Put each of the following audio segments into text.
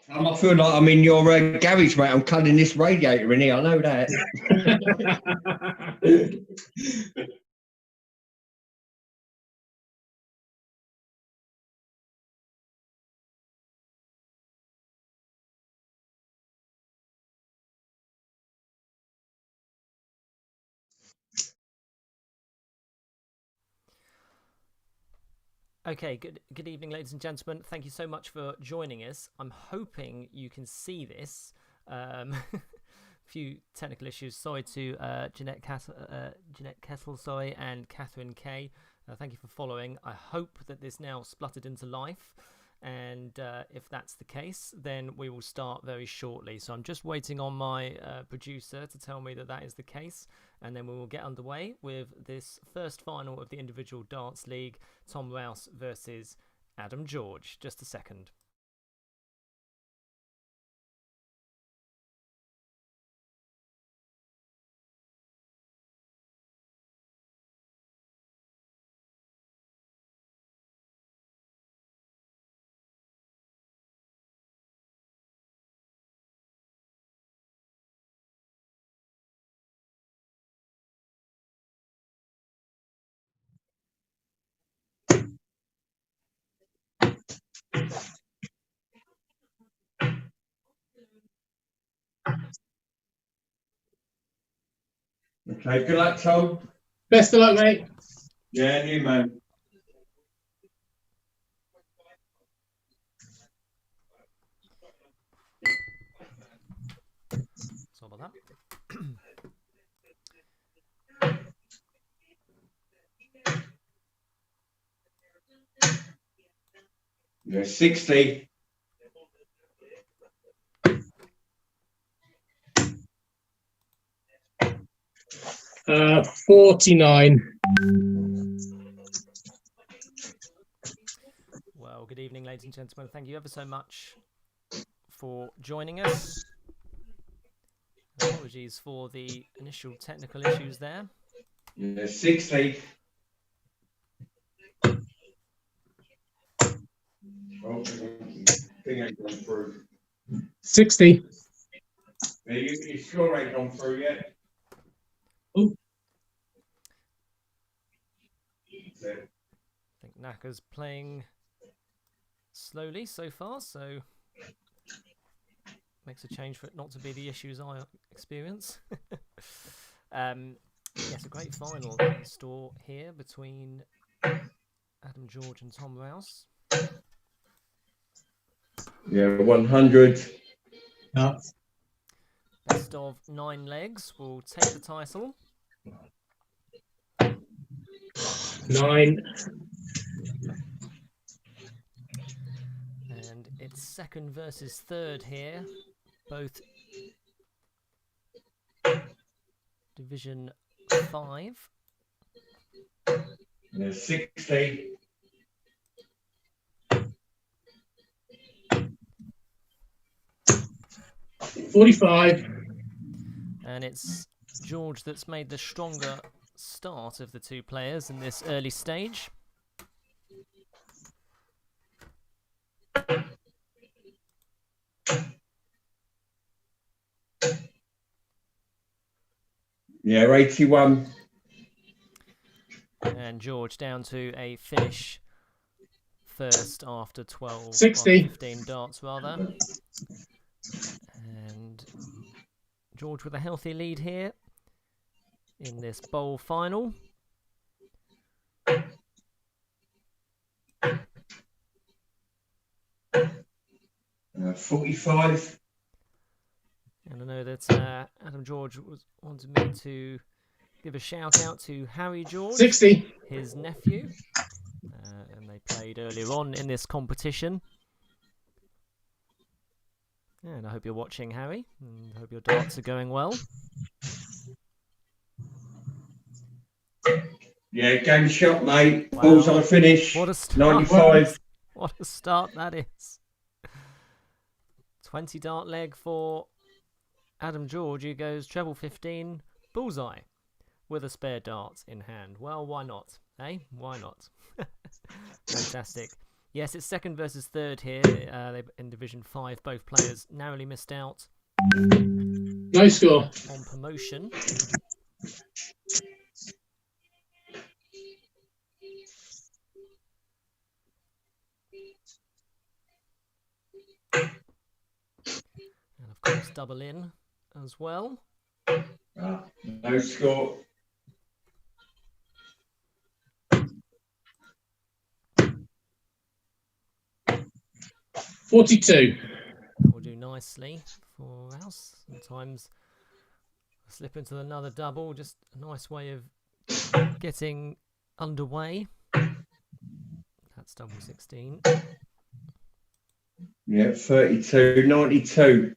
I feel like I'm in your garage, mate. I'm cutting this radiator in here. I know that. Okay, good evening, ladies and gentlemen. Thank you so much for joining us. I'm hoping you can see this. Few technical issues. Sorry to Jeanette Kessel, sorry, and Catherine K. Thank you for following. I hope that this now spluttered into life, and if that's the case, then we will start very shortly. So I'm just waiting on my producer to tell me that that is the case, and then we will get underway with this first final of the individual darts league, Tom Rouse versus Adam George. Just a second. Okay, good luck, Tom. Best of luck, mate. Yeah, you, man. Sorry about that. Yeah, 60. Uh, 49. Well, good evening, ladies and gentlemen. Thank you ever so much for joining us. Apologies for the initial technical issues there. Yeah, 60. Oh, thing ain't gone through. 60. Yeah, your score ain't gone through yet. Oh. I think Knacker's playing slowly so far, so makes a change for it not to be the issues I experience. Yes, a great final in store here between Adam George and Tom Rouse. Yeah, 100. No. Best of 9 legs will take the title. 9. And it's second versus third here. Both Division 5. Yeah, 60. $45. And it's George that's made the stronger start of the two players in this early stage. Yeah, 81. And George down to a finish first after 12, 60. 15 darts rather. And George with a healthy lead here in this bowl final. 45. And I know that Adam George wanted me to give a shout out to Harry George, 60. his nephew. And they played earlier on in this competition. And I hope you're watching, Harry. And I hope your darts are going well. Yeah, game shot, mate. Wow. Balls on finish. What a start. 95. What a start that is. 20 dart leg for Adam George, who goes treble 15, bullseye, with a spare dart in hand. Well, why not? Eh? Why not? Fantastic. Yes, it's second versus third here. They in Division 5. Both players narrowly missed out No score. on promotion. And of course, double in as well. No score. $42. That will do nicely for Rouse. Sometimes slip into another double, just a nice way of getting underway. That's double 16. Yeah, 32, 92.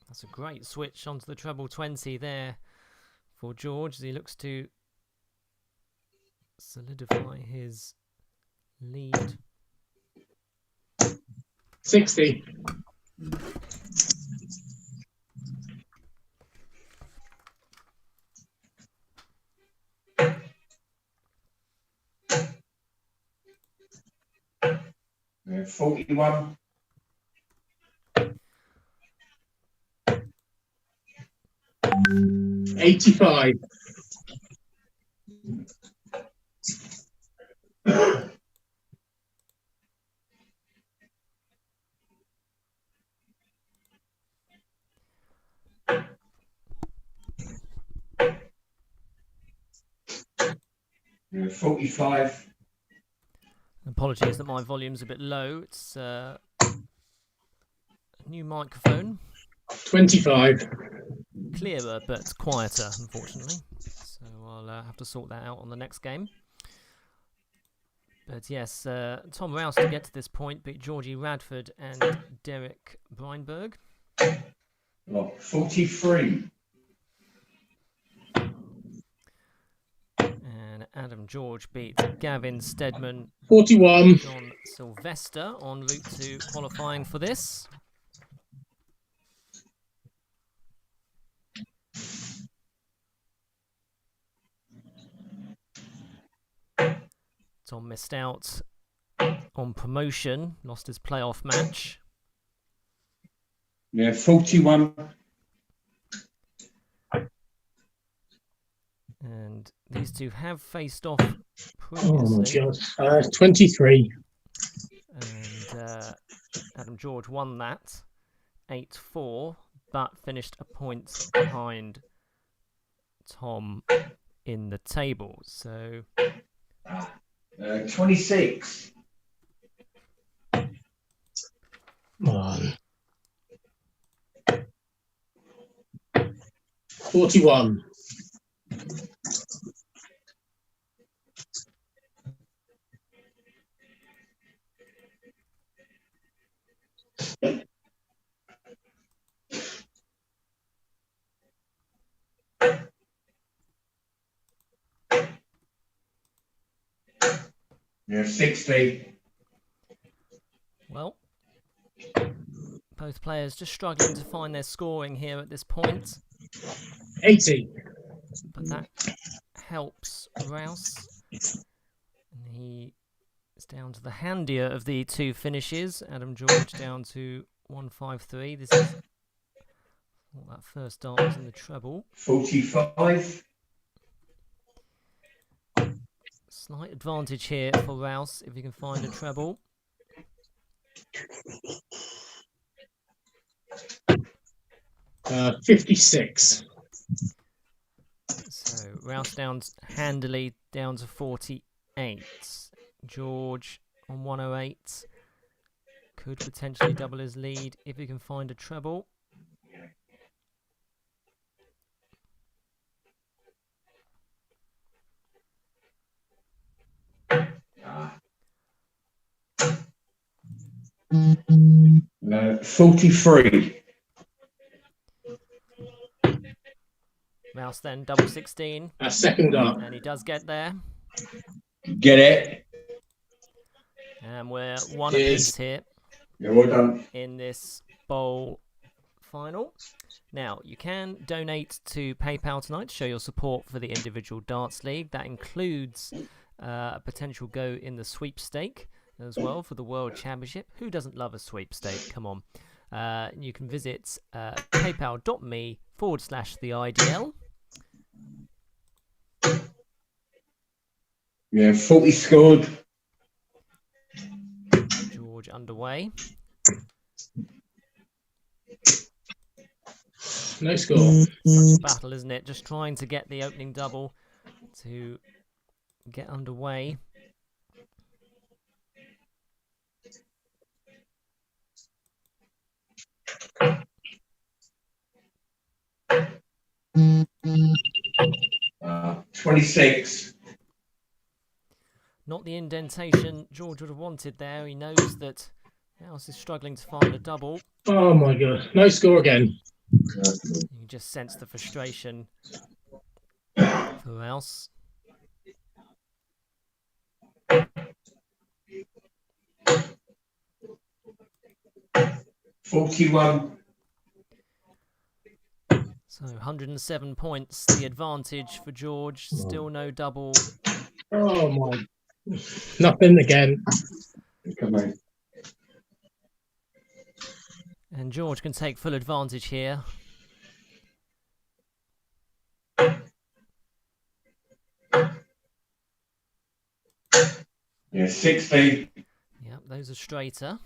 That's a great switch onto the treble 20 there for George as he looks to solidify his lead. 60. Yeah, 41. $85. Yeah, 45. Apologies that my volume's a bit low. It's a new microphone. 25. Clearer but quieter, unfortunately. So I'll have to sort that out on the next game. But yes, Tom Rouse to get to this point beat Georgie Radford and Derek Breinberg. Oh, 43. And Adam George beat Gavin Stedman, 41. John Sylvester en route to qualifying for this. Tom missed out on promotion, lost his playoff match. Yeah, 41. And these two have faced off Oh, previously. God. 23. And Adam George won that 8-4, but finished a point behind Tom in the table. So 26. Come on. 41. Yeah, 60. well, both players just struggling to find their scoring here at this point. 80. But that helps Rouse. And he is down to the handier of the two finishes. Adam George down to 153. This is what that first dart was in the treble. 45. Slight advantage here for Rouse if he can find a treble. Uh, 56. So Rouse down handily down to 48. George on 108. Could potentially double his lead if he can find a treble. No, 43. Rouse then double 16. Second dart. And he does get there. Get it? And we're one Yes. apiece here Yeah, well done. in this bowl final. Now, you can donate to PayPal tonight to show your support for the individual darts league. That includes a potential go in the sweepstake. as well for the World Championship. Who doesn't love a sweepstake? Come on. You can visit paypal.me/the IDL. Yeah, 40 scored. George underway. No score. Such a battle, isn't it? Just trying to get the opening double to get underway. Mm. 26. Not the indentation George would have wanted there. He knows that Rouse is struggling to find a double. Oh my god. No score again. You just sense the frustration for Rouse. $41. So 107 points, the advantage for George. Still no double. Oh my. Nothing again. Come on. And George can take full advantage here. Yeah, 60. Yep, those are straighter.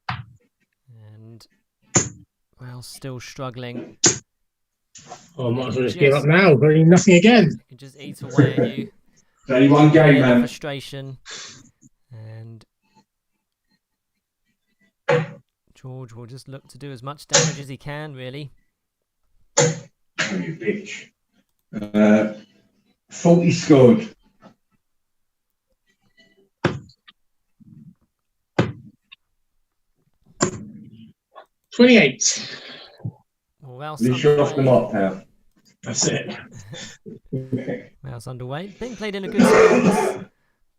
And Rouse still struggling. Oh, I might as well just give up now. Really nothing again. He can just eat away at you. It's only one game, man. Frustration. And George will just look to do as much damage as he can, really. Oh, you bitch. 40 scored. $28. Well, Rouse At least you're off the mark now. That's it. Rouse underway. Being played in a good spot this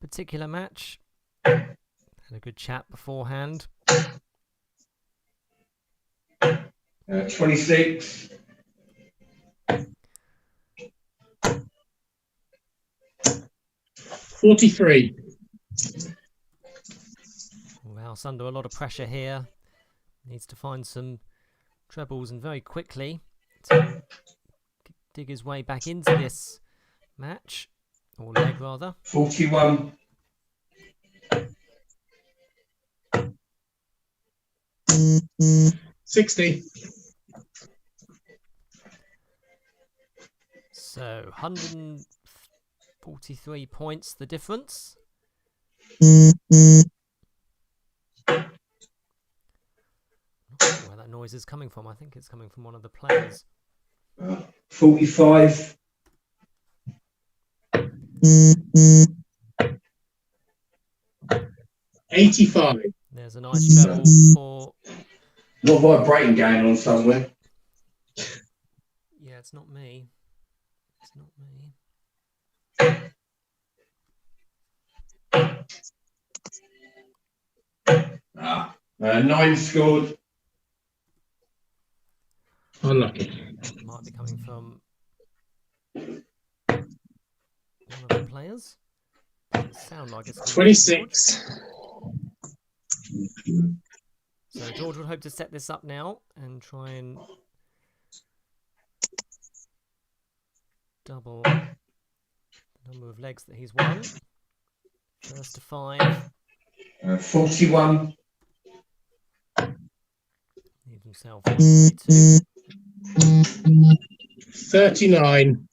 particular match. Had a good chat beforehand. 26. $43. Rouse under a lot of pressure here. Needs to find some trebles and very quickly to dig his way back into this match, or leg rather. 41. $60. So 143 points the difference. Not sure where that noise is coming from. I think it's coming from one of the players. 45. $85. There's a nice treble for... Not vibrating going on somewhere. Yeah, it's not me. It's not me. 9 scored. Unlucky. Might be coming from one of the players. Doesn't sound like it's 26. So George would hope to set this up now and try and double the number of legs that he's won. First to 5. 41. Leaves himself 132. 39.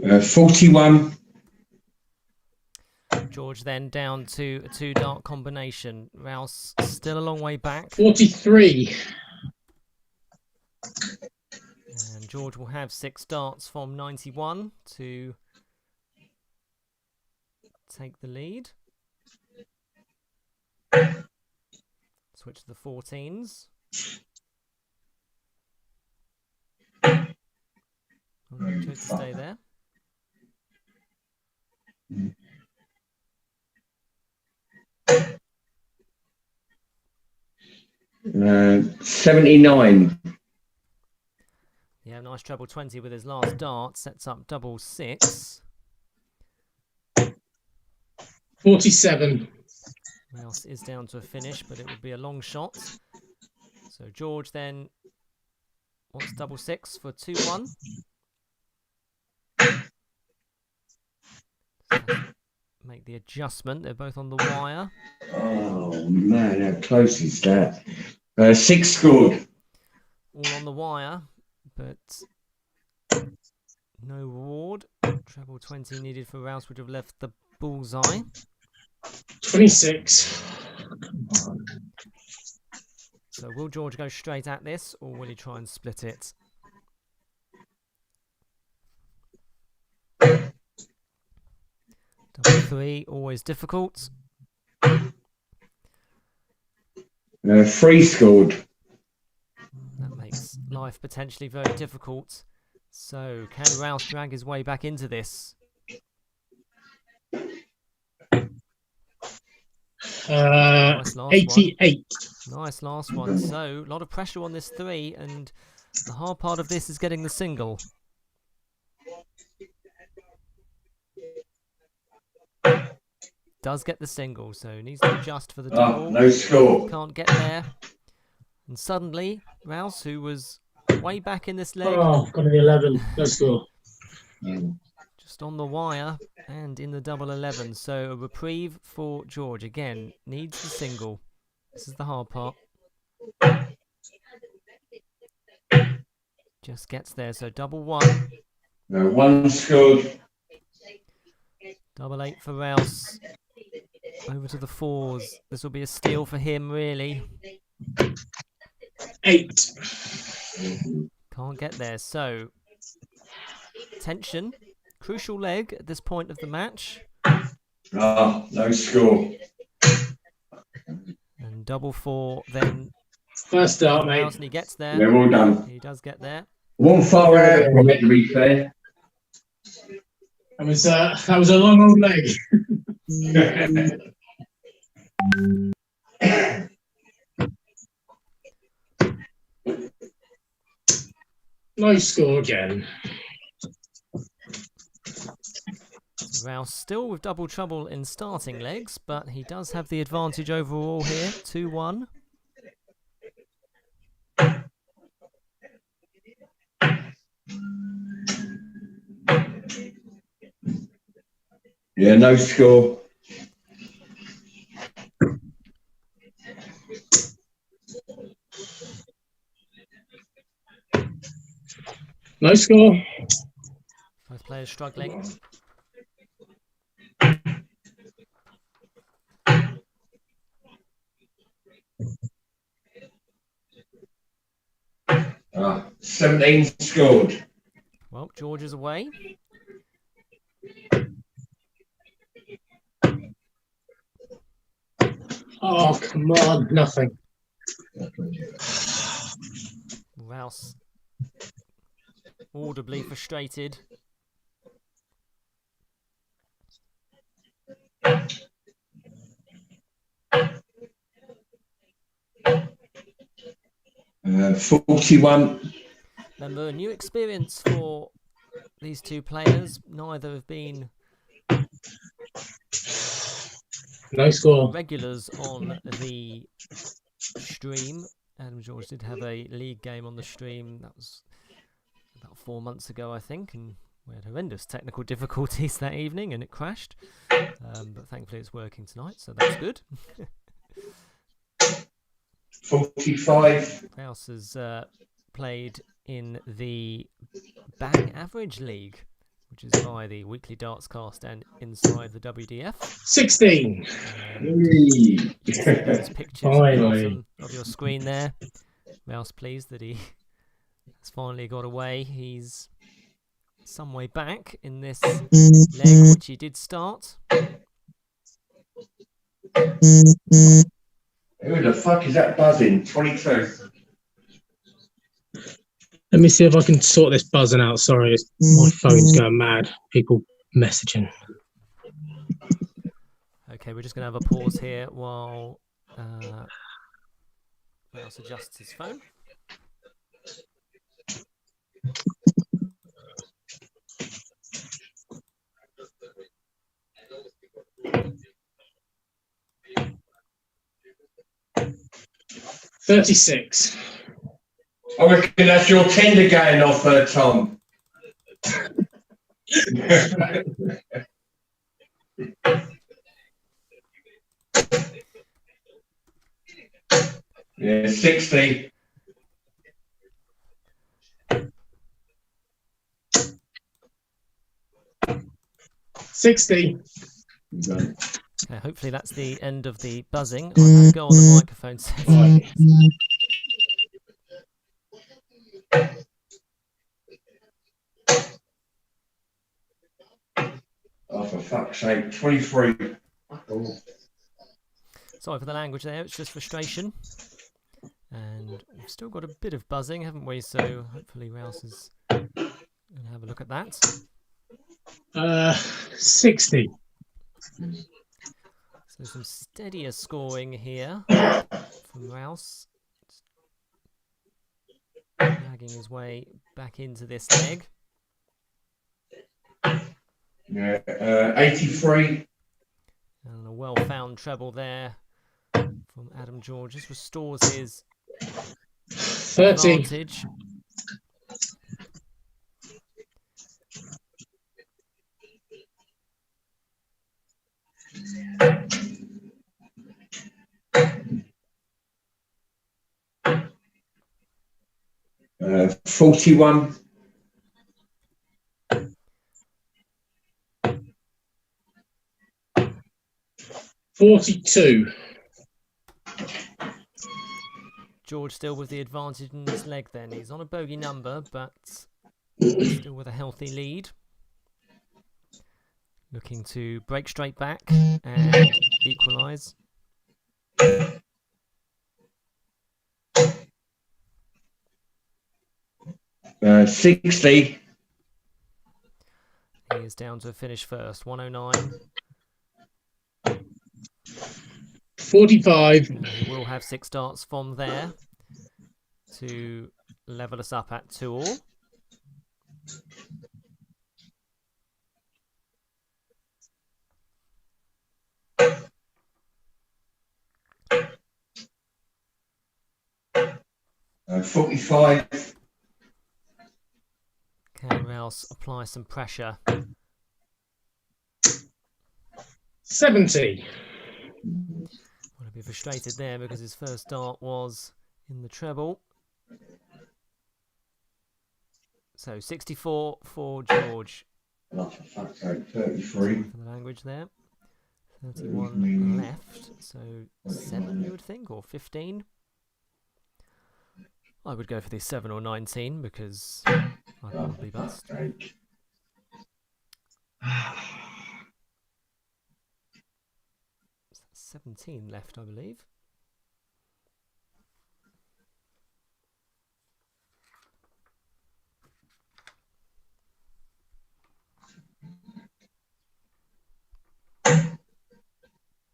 $41. George then down to a 2 dart combination. Rouse still a long way back. 43. And George will have 6 darts from 91 to take the lead. Switch to the 14s. Chose to stay there. 79. Yeah, nice treble 20 with his last dart. Sets up double 6. 47. Rouse is down to a finish, but it would be a long shot. So George then wants double 6 for 2-1. Make the adjustment. They're both on the wire. Oh, man, how close is that? 6 scored. All on the wire, but no reward. Treble 20 needed for Rouse would have left the bullseye. 26. So will George go straight at this, or will he try and split it? Double 3, always difficult. 3 scored. That makes life potentially very difficult. So can Rouse drag his way back into this? 88. Nice last one. So a lot of pressure on this 3, and the hard part of this is getting the single. Does get the single, so needs to adjust for the double. No score. Can't get there. And suddenly, Rouse, who was way back in this leg. Oh, got an 11. No score. Just on the wire and in the double 11. So a reprieve for George. Again, needs the single. This is the hard part. Just gets there. So double 1. 1 scored. Double 8 for Rouse. Over to the 4s. This will be a steal for him, really. 8. Can't get there. So tension. Crucial leg at this point of the match. No score. And double 4 then. First start, mate. And he gets there. They're all done. He does get there. One far out from it, to be fair. That was a long old leg. No score again. Rouse still with double trouble in starting legs, but he does have the advantage overall here. 2-1. Yeah, no score. No score. Both players struggling. Ah, 17 scored. Well, George is away. Oh, come on. Nothing. Rouse audibly frustrated. Uh, 41. Remember, a new experience for these two players. Neither have been No score. regulars on the stream. Adam George did have a league game on the stream. That was about 4 months ago, I think, and we had horrendous technical difficulties that evening, and it crashed. But thankfully, it's working tonight, so that's good. 45. Rouse has played in the Bang Average League, which is by the Weekly Darts Cast and inside the WDF. 16. There's pictures at the bottom of your screen there. Rouse pleased that he has finally got away. He's some way back in this leg, which he did start. Who the fuck is that buzzing? 22. Let me see if I can sort this buzzing out. Sorry, my phone's going mad. People messaging. Okay, we're just going to have a pause here while Rouse adjusts his phone. $36. I reckon that's your tender going off, Tom. Yeah, 60. $60. Okay, hopefully that's the end of the buzzing. I've had a go on the microphone setting. Oh, for fuck's sake, 23. Sorry for the language there, it's just frustration. And we've still got a bit of buzzing, haven't we? So hopefully Rouse is going to have a look at that. 60. So some steadier scoring here from Rouse. Dragging his way back into this leg. Yeah, 83. And a well-found treble there from Adam George. Just restores his 30. advantage. Uh, 41. $42. George still with the advantage in this leg then. He's on a bogey number, but still with a healthy lead. Looking to break straight back and equalise. 60. He is down to a finish first, 109. 45. And he will have 6 darts from there to level us up at 2-all. Uh, 45. Can Rouse apply some pressure? 70. Want to be frustrated there because his first dart was in the treble. So 64 for George. Oh, for fuck's sake, 33. Sorry for the language there. 31 left. So 7 you would think, or 15. I would go for the 7 or 19 because I'd probably bust. 17 left, I believe.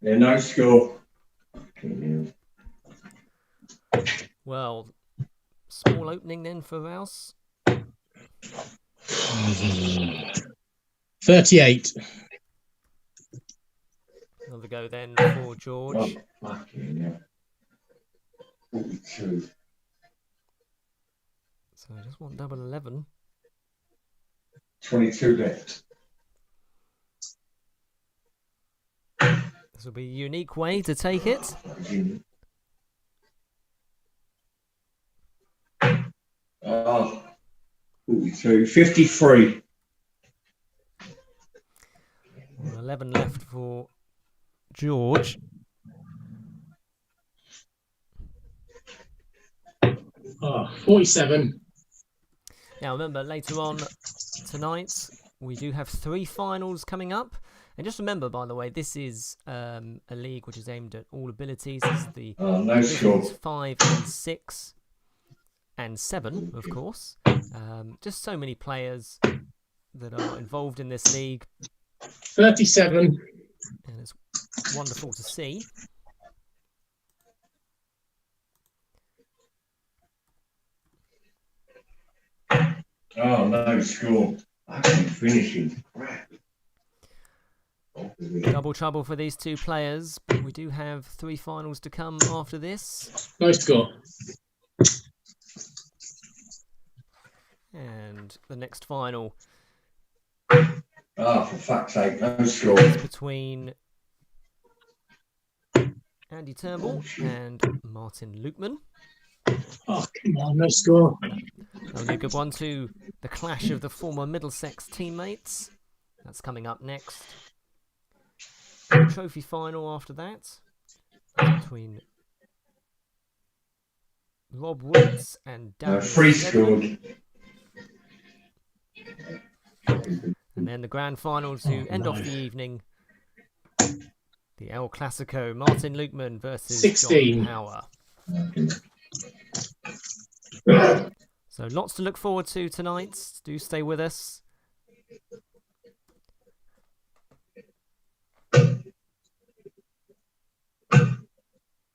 Yeah, no score. Well, small opening then for Rouse. 38. Another go then for George. Oh, fucking hell. 42. So I just want double 11. 22 left. This will be a unique way to take it. Oh, 42. 53. 11 left for George. Oh, 47. Now remember, later on tonight, we do have 3 finals coming up. And just remember, by the way, this is a league which is aimed at all abilities. This is the Oh, no score. divisions 5 and 6. and 7, of course. Just so many players that are involved in this league. 37. And it's wonderful to see. Oh, no score. I keep finishing. Crap. Double trouble for these two players, but we do have 3 finals to come after this. No score. And the next final Oh, for fuck's sake, no score. is between Andy Turnbull and Martin Lukeman. Oh, come on, no score. That'll be a good one too. The clash of the former Middlesex teammates. That's coming up next. The trophy final after that between Rob Woods and Darren Free Stedman. scored. And then the grand final to end off the evening. The El Clasico, Martin Lukeman versus 16. John Power. So lots to look forward to tonight. Do stay with us.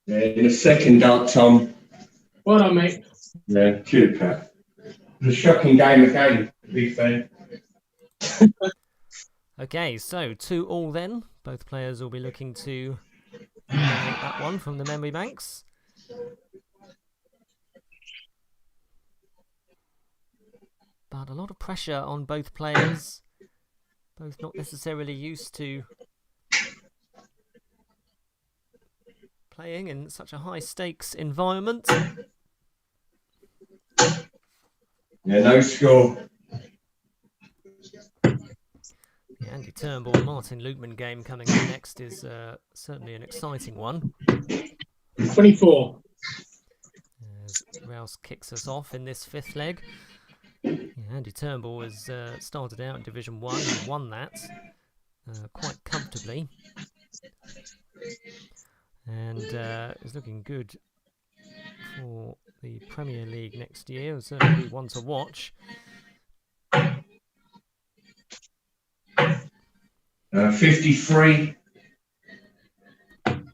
Yeah, in a second, Tom. Well done, mate. Yeah, cheers, Pat. It was a shocking game again, big fan. Okay, so 2-2 then. Both players will be looking to eliminate that one from the memory banks. But a lot of pressure on both players. Both not necessarily used to playing in such a high stakes environment. Yeah, no score. The Andy Turnbull Martin Lukeman game coming up next is certainly an exciting one. 24. As Rouse kicks us off in this 5th leg. Yeah, Andy Turnbull has started out in Division 1 and won that quite comfortably. And is looking good for the Premier League next year. It'll certainly be one to watch. 53. And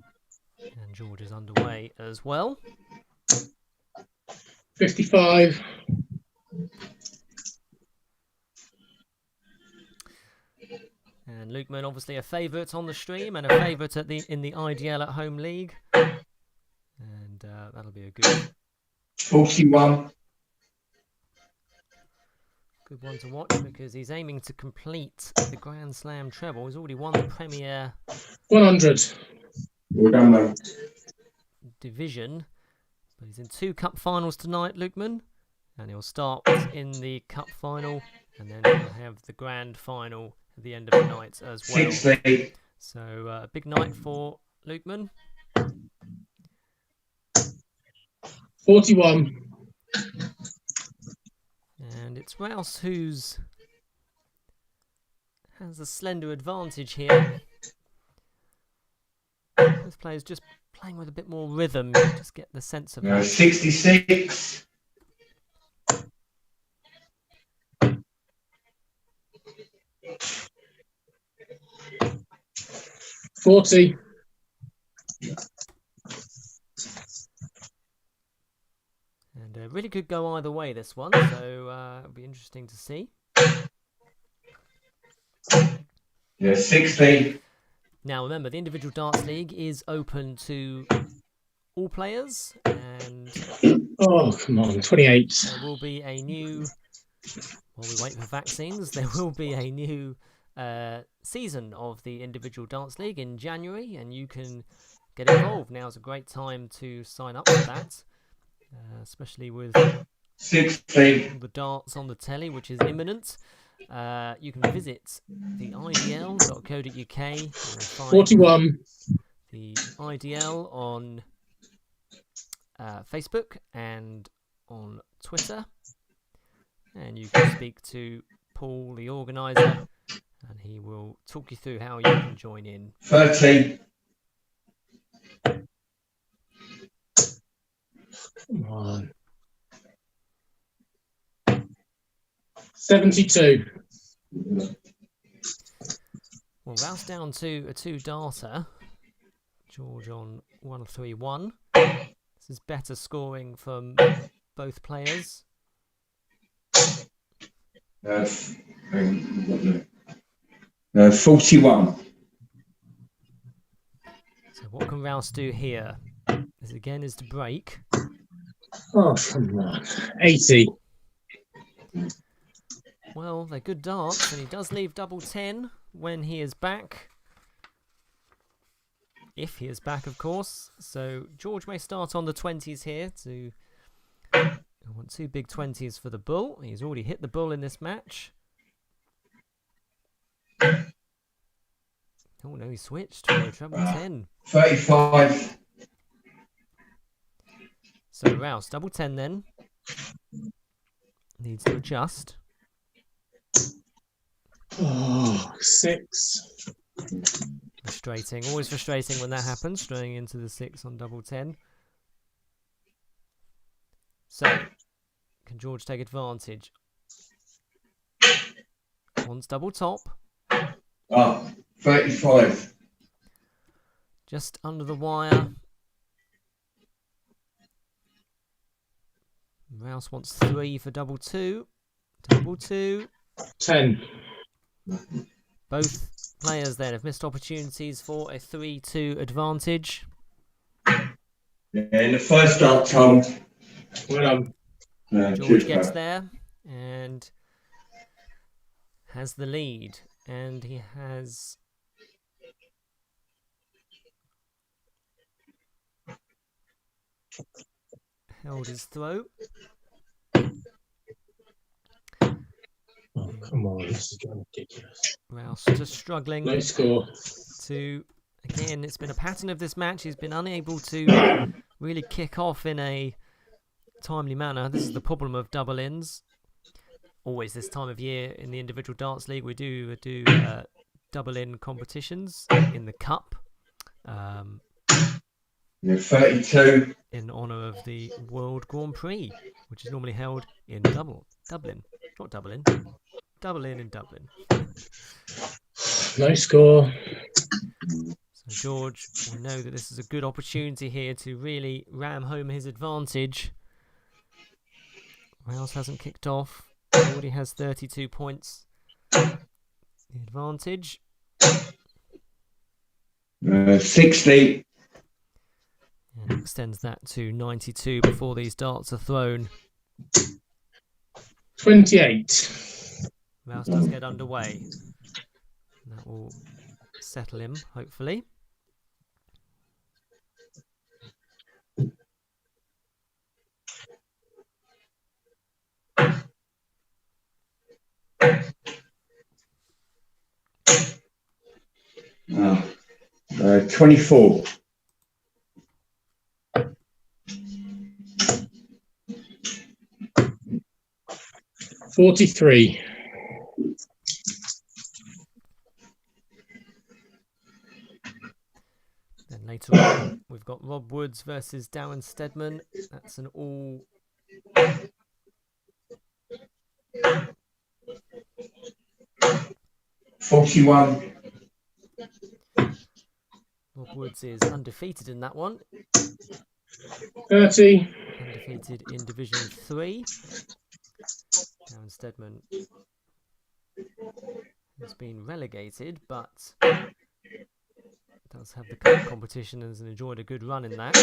George is underway as well. 55. And Lukeman obviously a favourite on the stream and a favourite in the IDL at home league. And that'll be a good 41. good one to watch because he's aiming to complete the Grand Slam treble. He's already won the Premier 100. Well done, mate. Division. But he's in 2 cup finals tonight, Lukeman. And he'll start in the cup final and then he'll have the grand final at the end of the night as well. 60. So a big night for Lukeman. 41. And it's Rouse who's has a slender advantage here. Both players just playing with a bit more rhythm. You just get the sense of that. 66. 40. And really could go either way, this one. So it'll be interesting to see. Yeah, 60. Now, remember, the individual darts league is open to all players. And Oh, come on. 28. there will be a new... While we wait for vaccines, there will be a new season of the individual dance league in January, and you can get involved. Now's a great time to sign up for that, especially with 60. all the darts on the telly, which is imminent. You can visit the IDL.co.uk and find 41. the IDL on Facebook and on Twitter. And you can speak to Paul, the organiser, and he will talk you through how you can join in. 30. Come on. 72. Well, Rouse down to a 2-darter. George on 1-3-1. This is better scoring from both players. 41. So what can Rouse do here? This again is to break. Oh, come on. 80. Well, they're good darts, and he does leave double 10 when he is back. If he is back, of course. So George may start on the 20s here. I want 2 big 20s for the bull. He's already hit the bull in this match. Oh no, he switched for a treble 10. 35. So Rouse, double 10 then. Needs to adjust. Oh, 6. Frustrating. Always frustrating when that happens, straying into the 6 on double 10. So, can George take advantage? Wants double top. 35. Just under the wire. Rouse wants 3 for double 2. Double 2. 10. Both players then have missed opportunities for a 3-2 advantage. Yeah, in the first dart, Tom. Well, George gets there and has the lead. And he has held his throat. oh, come on. This is getting ridiculous. Rouse just struggling No score. to... Again, it's been a pattern of this match. He's been unable to really kick off in a timely manner. This is the problem of double-ins. Always this time of year in the individual darts league, we do double-in competitions in the cup. 32. In honour of the World Grand Prix, which is normally held in Dublin. Not Dublin. Dublin in Dublin. No score. So George will know that this is a good opportunity here to really ram home his advantage. Rouse hasn't kicked off. He already has 32 points. The advantage. 60. And extends that to 92 before these darts are thrown. 28. Rouse does get underway. That will settle him, hopefully. Oh. 24. 43. Then later on, we've got Rob Woods versus Darren Stedman. That's an all... 41. Rob Woods is undefeated in that one. 30. Undefeated in Division 3. Darren Stedman has been relegated, but does have the cup competition and has enjoyed a good run in that.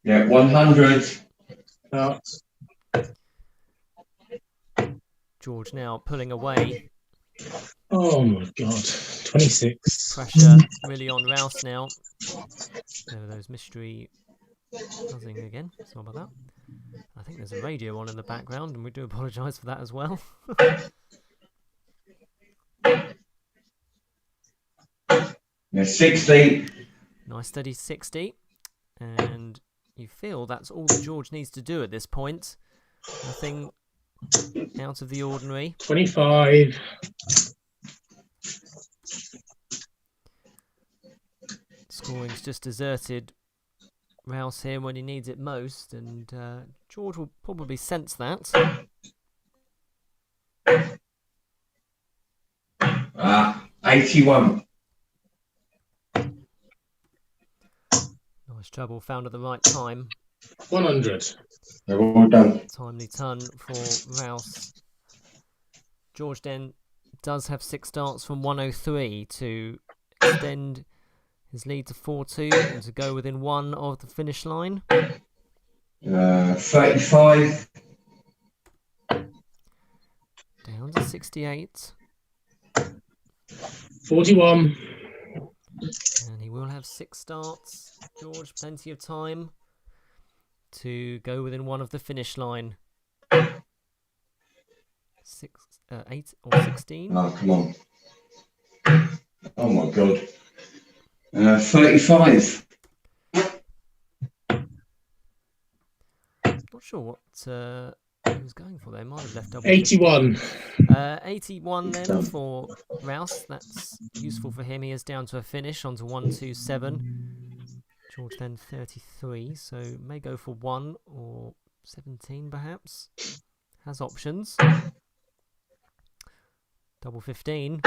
Yeah, 100. George now pulling away. Oh my God. 26. Pressure really on Rouse now. There are those mystery buzzing again. Sorry about that. I think there's a radio on in the background, and we do apologise for that as well. Yeah, 60. Nice steady 60. And you feel that's all that George needs to do at this point. Nothing out of the ordinary. 25. Scoring's just deserted Rouse here when he needs it most, and George will probably sense that. 81. Nice treble found at the right time. 100. They're all done. Timely turn for Rouse. George then does have 6 darts from 103 to extend his lead to 4-2 and to go within 1 of the finish line. 35. Down to 68. 41. And he will have 6 darts. George, plenty of time to go within 1 of the finish line. 8 or 16. Oh, come on. Oh, my God. 35. Not sure what he was going for there. Might have left double. 81. 81 then for Rouse. That's useful for him. He is down to a finish onto 127. George then 33, so may go for 1 or 17 perhaps. Has options. Double 15.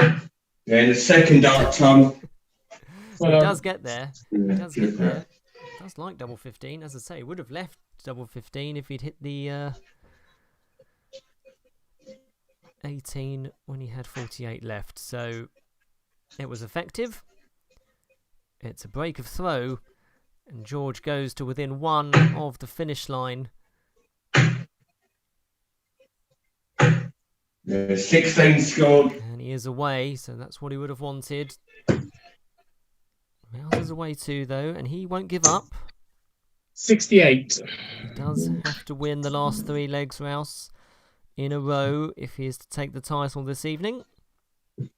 Yeah, in the second dart, Tom. He does get there. He does get there. Does like double 15. As I say, would have left double 15 if he'd hit the 18 when he had 48 left. So it was effective. It's a break of throw, and George goes to within 1 of the finish line. 16 scored. And he is away, so that's what he would have wanted. Rouse is away too, though, and he won't give up. 68. He does have to win the last 3 legs, Rouse, in a row if he is to take the title this evening. But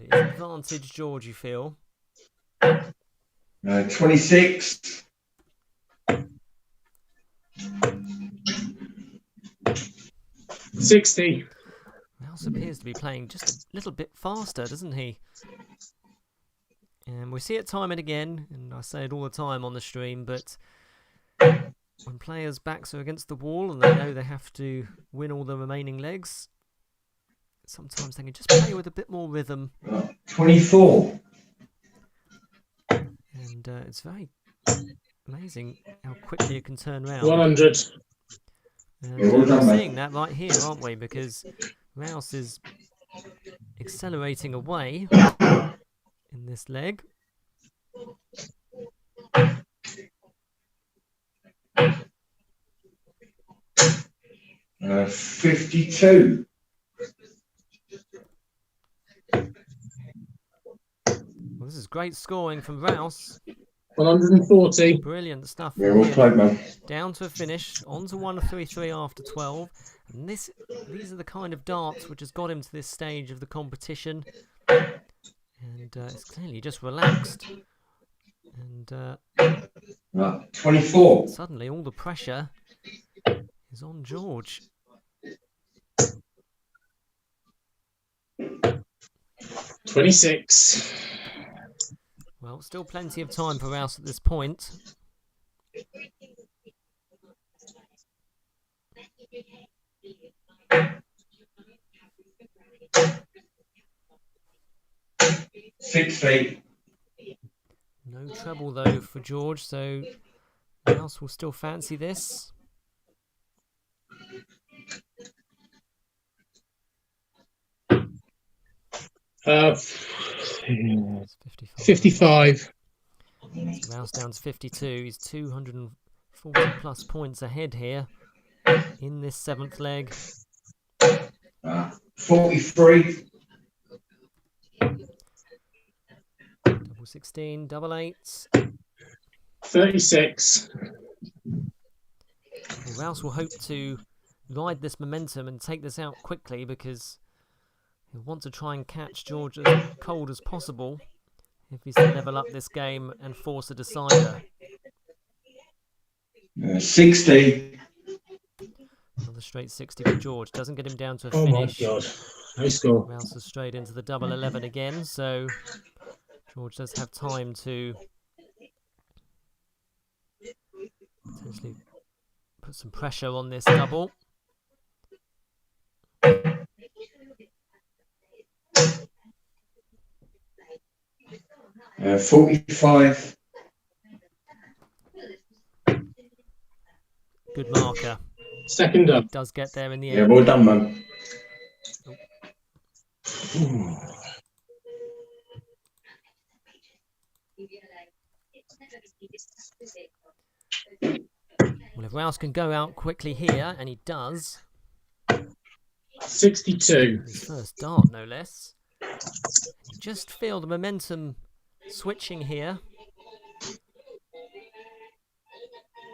it is advantage George, you feel. 26. 60. Rouse appears to be playing just a little bit faster, doesn't he? And we see it time and again, and I say it all the time on the stream, but when players' backs are against the wall and they know they have to win all the remaining legs, sometimes they can just play with a bit more rhythm. 24. And it's very amazing how quickly it can turn around. 100. And well done, we're mate. seeing that right here, aren't we? Because Rouse is accelerating away in this leg. 52. Well, this is great scoring from Rouse. 140. Brilliant stuff. Yeah, well played, man. Down to a finish, on to 133 after 12. And these are the kind of darts which has got him to this stage of the competition. And it's clearly just relaxed. And 24. suddenly all the pressure is on George. 26. Well, still plenty of time for Rouse at this point. $60. No trouble though for George, so Rouse will still fancy this. It's 55. Rouse down to 52. He's 240 plus points ahead here in this 7th leg. 43. Double 16, double 8. 36. Well, Rouse will hope to ride this momentum and take this out quickly because he'll want to try and catch George as cold as possible if he's to level up this game and force a decider. 60. Another straight 60 for George. Doesn't get him down to a Oh my finish. god. No score. Rouse is straight into the double 11 again, so George does have time to potentially put some pressure on this double. 45. Good marker. Second up. Does get there in the Yeah, end. well done, man. Well, if Rouse can go out quickly here, and he does. 62. His first dart, no less. You just feel the momentum switching here.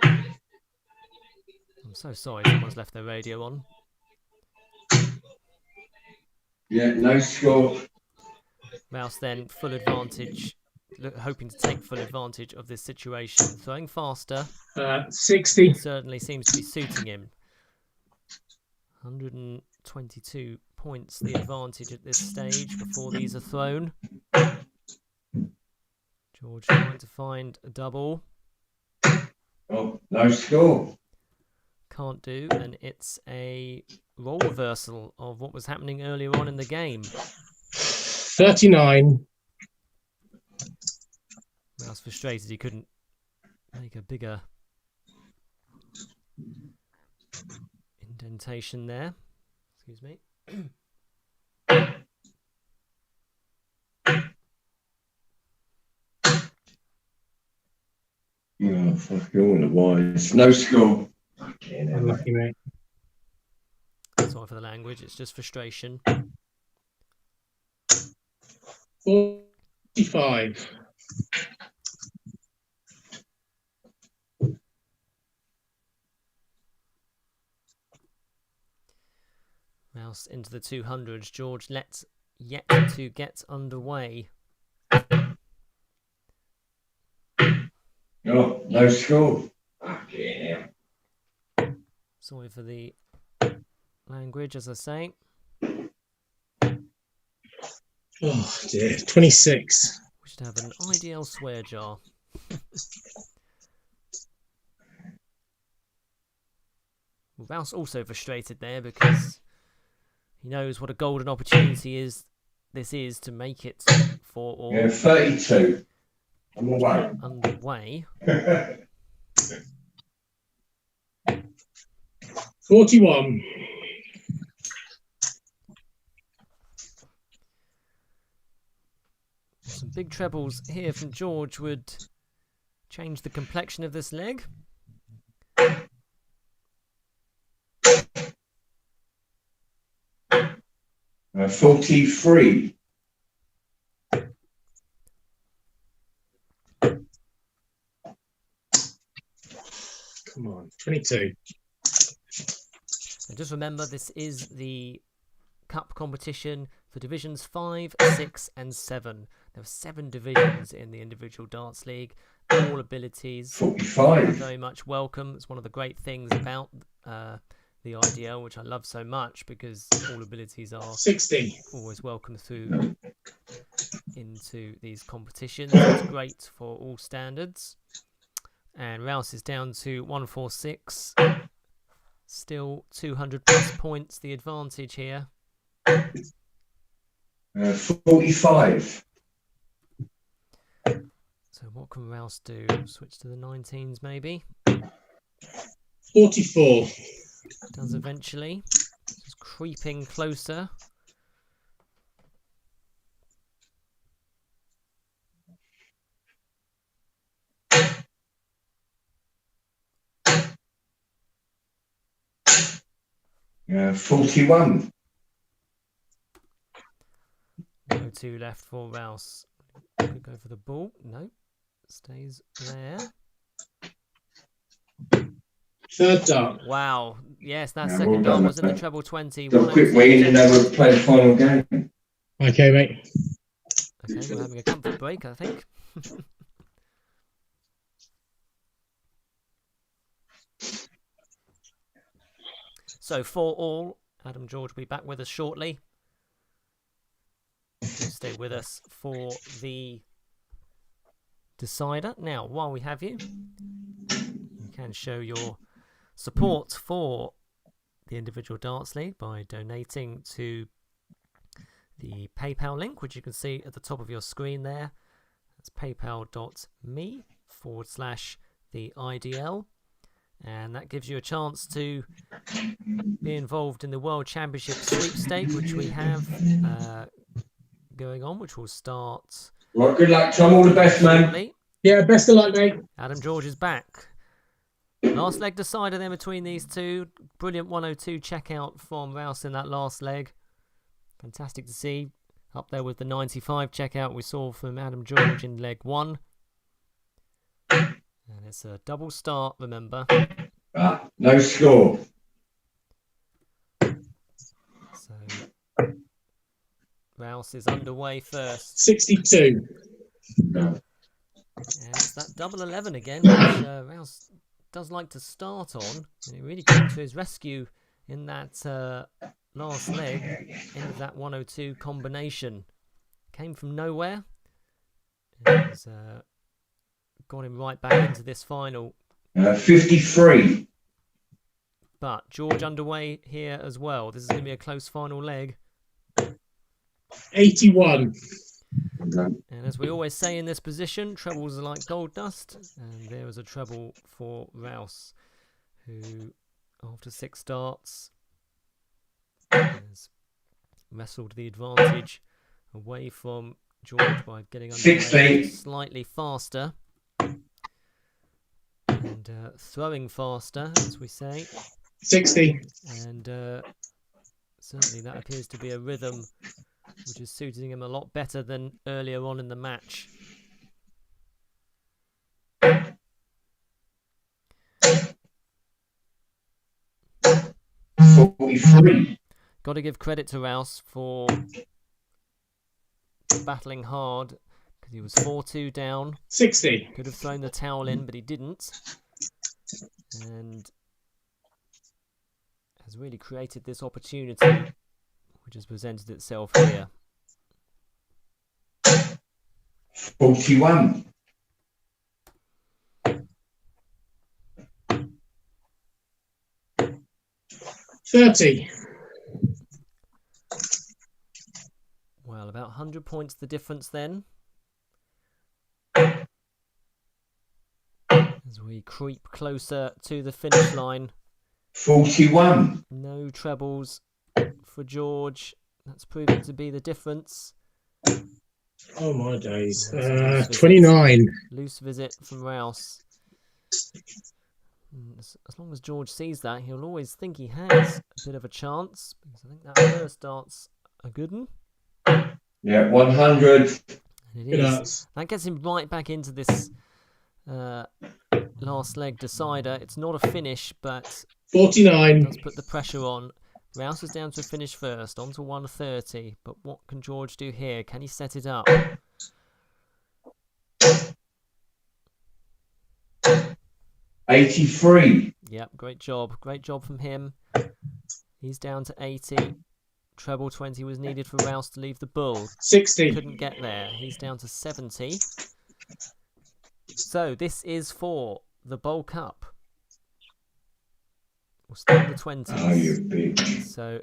I'm so sorry someone's left their radio on. Yeah, no score. Rouse then full advantage, hoping to take full advantage of this situation. Throwing faster. 60. It certainly seems to be suiting him. 122 points the advantage at this stage before these are thrown. George trying to find a double. Oh, no score. Can't do, and it's a role reversal of what was happening earlier on in the game. 39. I was frustrated he couldn't make a bigger indentation there. Excuse me. Oh, fuck you all the wise. No score. Unlucky, mate. Sorry for the language, it's just frustration. 45. Rouse into the 200s. George yet to get underway. Oh, no score. Sorry for the language, as I say. Oh dear. 26. We should have an IDL swear jar. Well, Rouse also frustrated there because he knows what a golden opportunity this is to make it for all. Yeah, 32. I'm away. Underway. 41. Some big trebles here from George would change the complexion of this leg. 43. Come on. 22. And just remember, this is the cup competition for divisions 5, 6 and 7. There are 7 divisions in the individual darts league. All abilities 45. are very much welcome. It's one of the great things about the IDL, which I love so much, because all abilities are 60. always welcome through into these competitions. It's great for all standards. And Rouse is down to 146. Still 200 plus points the advantage here. 45. So what can Rouse do? Switch to the 19s maybe? 44. Does eventually. Just creeping closer. Yeah, 41. No 2 left for Rouse. Could go for the ball. No. Stays there. Third dart. Wow. Yes, that Yeah, second well dart done, was in the mate. treble 20. Got a quick win and then we'll play the final game. Okay, mate. Okay, we're having a comfort break, I think. So, for all, Adam George will be back with us shortly. Stay with us for the decider. Now, while we have you, you can show your support for the individual darts league by donating to the PayPal link, which you can see at the top of your screen there. That's paypal.me/the IDL. And that gives you a chance to be involved in the World Championship sweepstake, which we have going on, which will start. Right, good luck, Tom. All the best, man. Shortly. Yeah, best of luck, mate. Adam George is back. Last leg decider then between these two. Brilliant 102 checkout from Rouse in that last leg. Fantastic to see. Up there with the 95 checkout we saw from Adam George in leg 1. And it's a double start, remember. No score. So Rouse is underway first. 62. And it's that double 11 again, which Rouse does like to start on. And he really came to his rescue in that last leg, end of that 102 combination. Came from nowhere. It's got him right back into this final. 53. But George underway here as well. This is going to be a close final leg. 81. And as we always say in this position, trebles are like gold dust. And there was a treble for Rouse, who, after 6 starts, has wrestled the advantage away from George by getting underway slightly faster. And throwing faster, as we say. 60. And certainly that appears to be a rhythm which is suiting him a lot better than earlier on in the match. Got to give credit to Rouse for battling hard, because he was 4-2 down. 60. Could have thrown the towel in, but he didn't. And has really created this opportunity, which has presented itself here. 41. Well, about 100 points the difference then. As we creep closer to the finish line. 41. No trebles for George. That's proving to be the difference. Oh my days. 29. Loose visit from Rouse. As long as George sees that, he'll always think he has a bit of a chance, because I think that first dart's a good one. Yeah, 100. And it is. That gets him right back into this last leg decider. It's not a finish, but 49. does put the pressure on. Rouse is down to a finish first, on to 130. But what can George do here? Can he set it up? 83. Yep, great job. Great job from him. He's down to 80. Treble 20 was needed for Rouse to leave the bull. 60. Couldn't get there. He's down to 70. So this is for the Bowl Cup. We'll start the 20s. Oh, you bitch. So,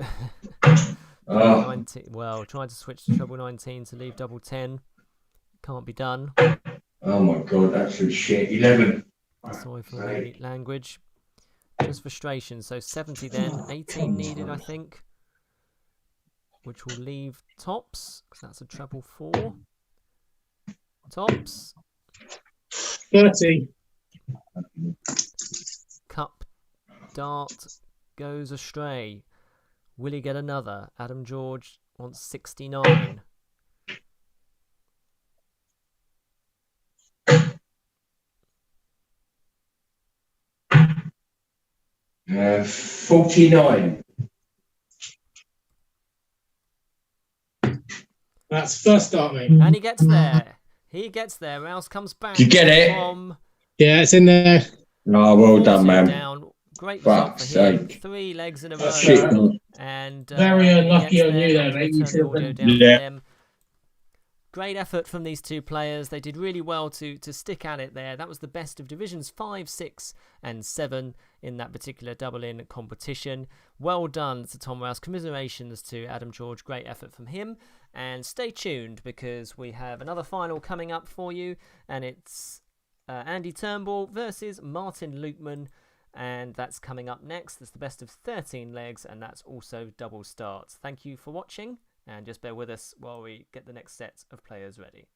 19, well, trying to switch to treble 19 to leave double 10. Can't be done. Oh my God, absolute shit. 11. Sorry for the language. Just frustration. So 70 then. 18 needed, I think. Which will leave tops, because that's a treble 4. Tops. 30. Cup dart goes astray. Will he get another? Adam George wants 69. Uh, 49. That's first start, mate. And he gets there. He gets there. Rouse comes back. Did you get it? From Yeah, it's in there. Oh, well done, man. Down. Great result for him. 3 legs in a row. Shit. And Very unlucky on you there, mate. Turn the audio down Yeah. for them. Great effort from these two players. They did really well to stick at it there. That was the best of divisions 5, 6 and 7 in that particular double-in competition. Well done to Tom Rouse. Commiserations to Adam George. Great effort from him. And stay tuned because we have another final coming up for you. And it's Andy Turnbull versus Martin Lukeman. And that's coming up next. That's the best of 13 legs, and that's also double starts. Thank you for watching. And just bear with us while we get the next set of players ready.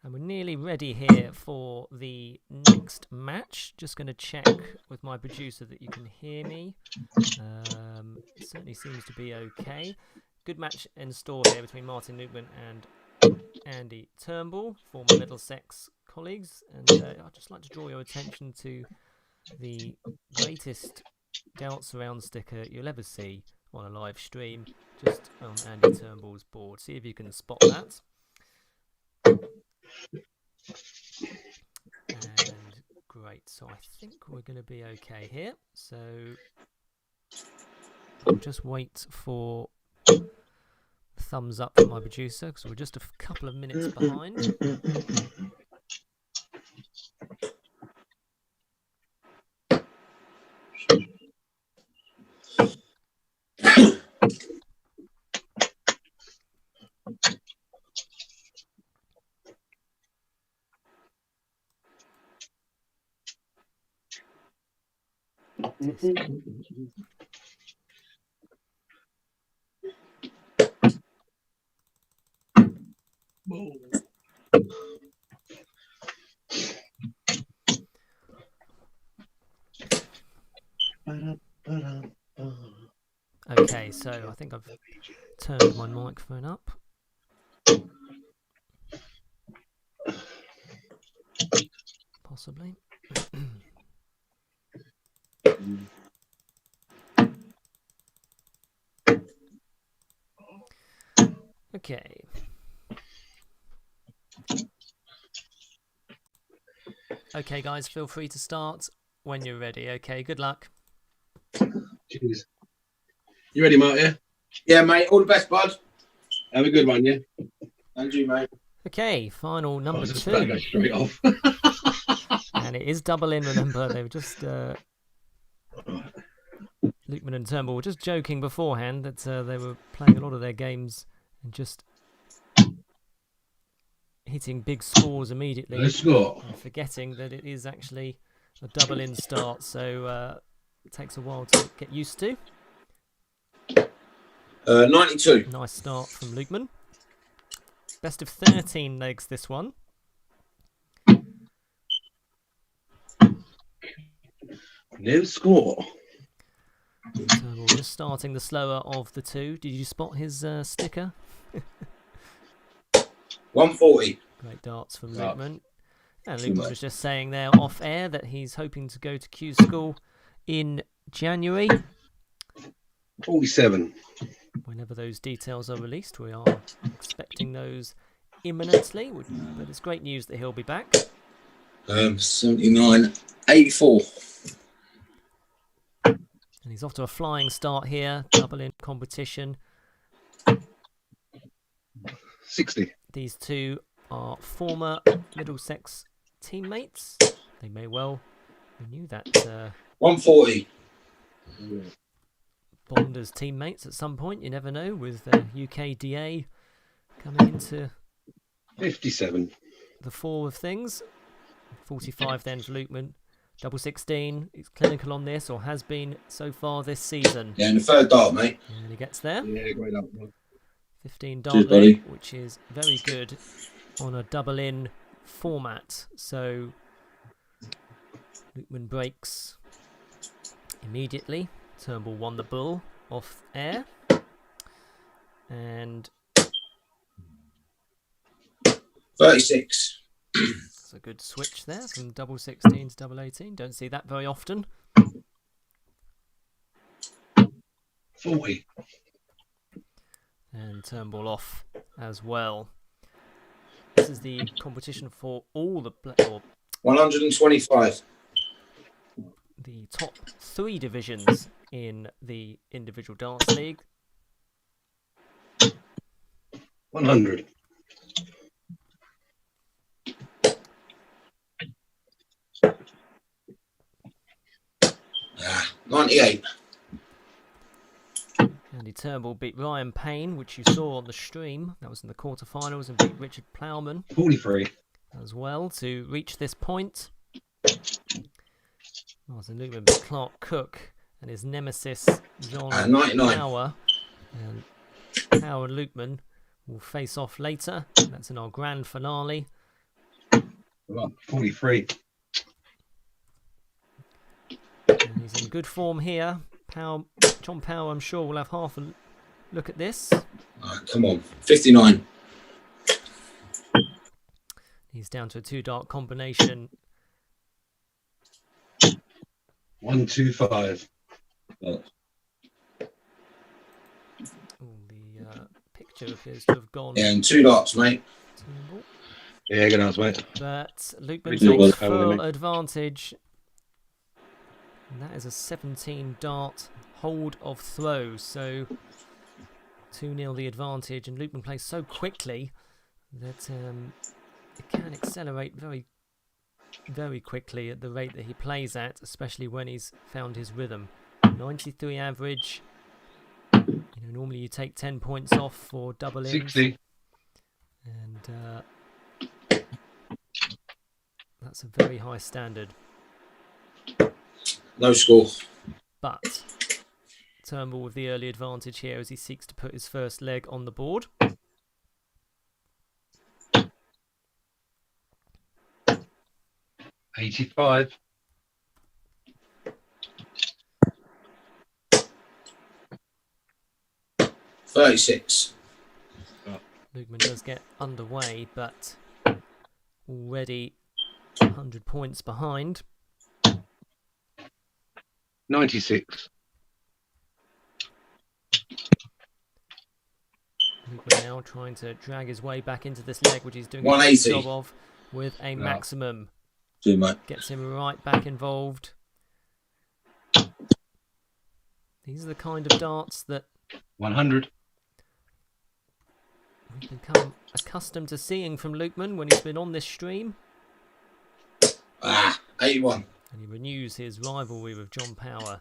And we're nearly ready here for the next match. Just going to check with my producer that you can hear me. It certainly seems to be okay. Good match in store here between Martin Lukeman and Andy Turnbull, former Middlesex colleagues. And I'd just like to draw your attention to the greatest doubts around sticker you'll ever see on a live stream, just on Andy Turnbull's board. See if you can spot that. And great, so I think we're going to be okay here. So I'll just wait for thumbs up from my producer because we're just a couple of minutes behind. Okay, so I think I've turned my microphone up. Possibly. Okay. Okay, guys, feel free to start when you're ready. Okay, good luck. Cheers. You ready, Mark? Yeah? Yeah, mate. All the best, bud. Have a good one, yeah? And you, mate. Okay, final number Just 2. go straight off. And it is double in, remember. They were just... Lukeman and Turnbull were just joking beforehand that they were playing a lot of their games and just hitting big scores immediately. Let's go. And forgetting that it is actually a double in start, so it takes a while to get used to. 92. Nice start from Lukeman. Best of 13 legs this one. No score. Turnbull just starting the slower of the two. Did you spot his sticker? 140. Great darts from Oh. Lukeman. And Lukeman was just saying there off air that he's hoping to go to Q School in January. 47. Whenever those details are released, we are expecting those imminently. But it's great news that he'll be back. 79. 84. And he's off to a flying start here. Double in competition. 60. These two are former Middlesex teammates. They may well renew that 140. bond as teammates at some point. You never know, with UKDA coming into 57. the fall of things. 45 then for Lukeman. Double 16. He's clinical on this, or has been so far this season. Yeah, and the third dart, mate. And he gets there. Yeah, great up. 15 Cheers, dart buddy. leg, which is very good on a double in format. So Lukeman breaks immediately. Turnbull won the bull off air. And 36. it's a good switch there from double 16 to double 18. Don't see that very often. 40. And Turnbull off as well. This is the competition for all the 125. the top 3 divisions in the individual darts league. 100. Ah, 98. Andy Turnbull beat Ryan Payne, which you saw on the stream. That was in the quarterfinals, and beat Richard Plowman 43. as well to reach this point. Martin Lukeman beat Clark Cook and his nemesis, John 99. Power. And Power and Lukeman will face off later. That's in our grand finale. 43. And he's in good form here. John Power, I'm sure, will have half a look at this. Come on. 59. He's down to a 2-dart combination. 125. Oh, the picture appears to have gone. Yeah, and 2 darts, mate. Turnbull. Yeah, good answer, mate. But Lukeman Pretty good. takes How would full it advantage. And that is a 17-dart hold of throw. So 2-0 the advantage. And Lukeman plays so quickly that it can accelerate very, very quickly at the rate that he plays at, especially when he's found his rhythm. 93 average. Normally you take 10 points off for double ins. 60. And that's a very high standard. No score. But Turnbull with the early advantage here as he seeks to put his first leg on the board. 85. $36. Lukeman does get underway, but already 100 points behind. 96. Lukeman now trying to drag his way back into this leg, which he's doing a good 180. job of with a maximum. Do, mate. Gets him right back involved. These are the kind of darts that 100. we've become accustomed to seeing from Lukeman when he's been on this stream. 81. And he renews his rivalry with John Power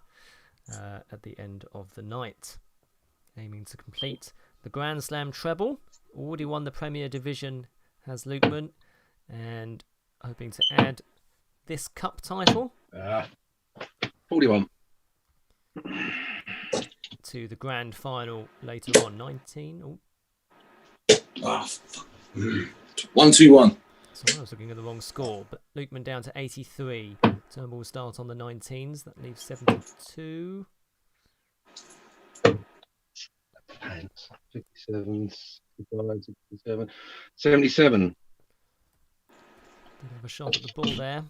at the end of the night. Aiming to complete the Grand Slam treble. Already won the Premier Division has Lukeman. And hoping to add this cup title 41. to the grand final later on. 19. Oh, 121. sorry, I was looking at the wrong score. But Lukeman down to 83. Turnbull will start on the 19s. That leaves 72. 57, 65, 67, 77. Did have a shot at the ball there.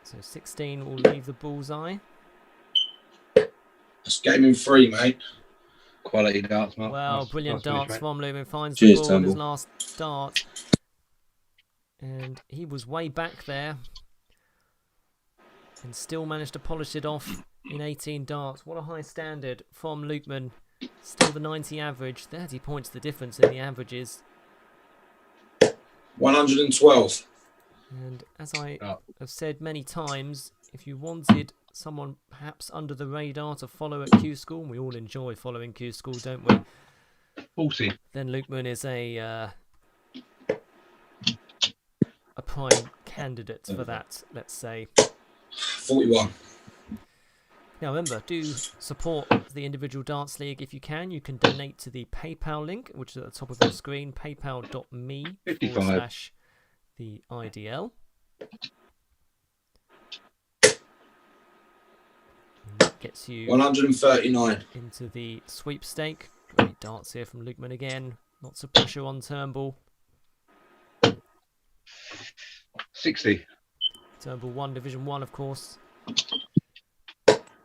So 16 will leave the bullseye. That's game in 3, mate. Quality darts, Mark. Well, Nice- brilliant nice finish, darts mate. from Lukeman. Finds Cheers, the ball in his Turnbull. last dart. And he was way back there. And still managed to polish it off in 18 darts. What a high standard from Lukeman. Still the 90 average. 30 points the difference in the averages. 112. And as I Oh. have said many times, if you wanted someone perhaps under the radar to follow at Q School, and we all enjoy following Q School, don't we? 40. Then Lukeman is a prime candidate for that, let's say. 41. Now remember, do support the individual darts league if you can. You can donate to the PayPal link, which is at the top of your screen, paypal.me/the IDL. And that gets you 139. into the sweepstake. Great darts here from Lukeman again. Lots of pressure on Turnbull. 60. Turnbull won Division 1, of course,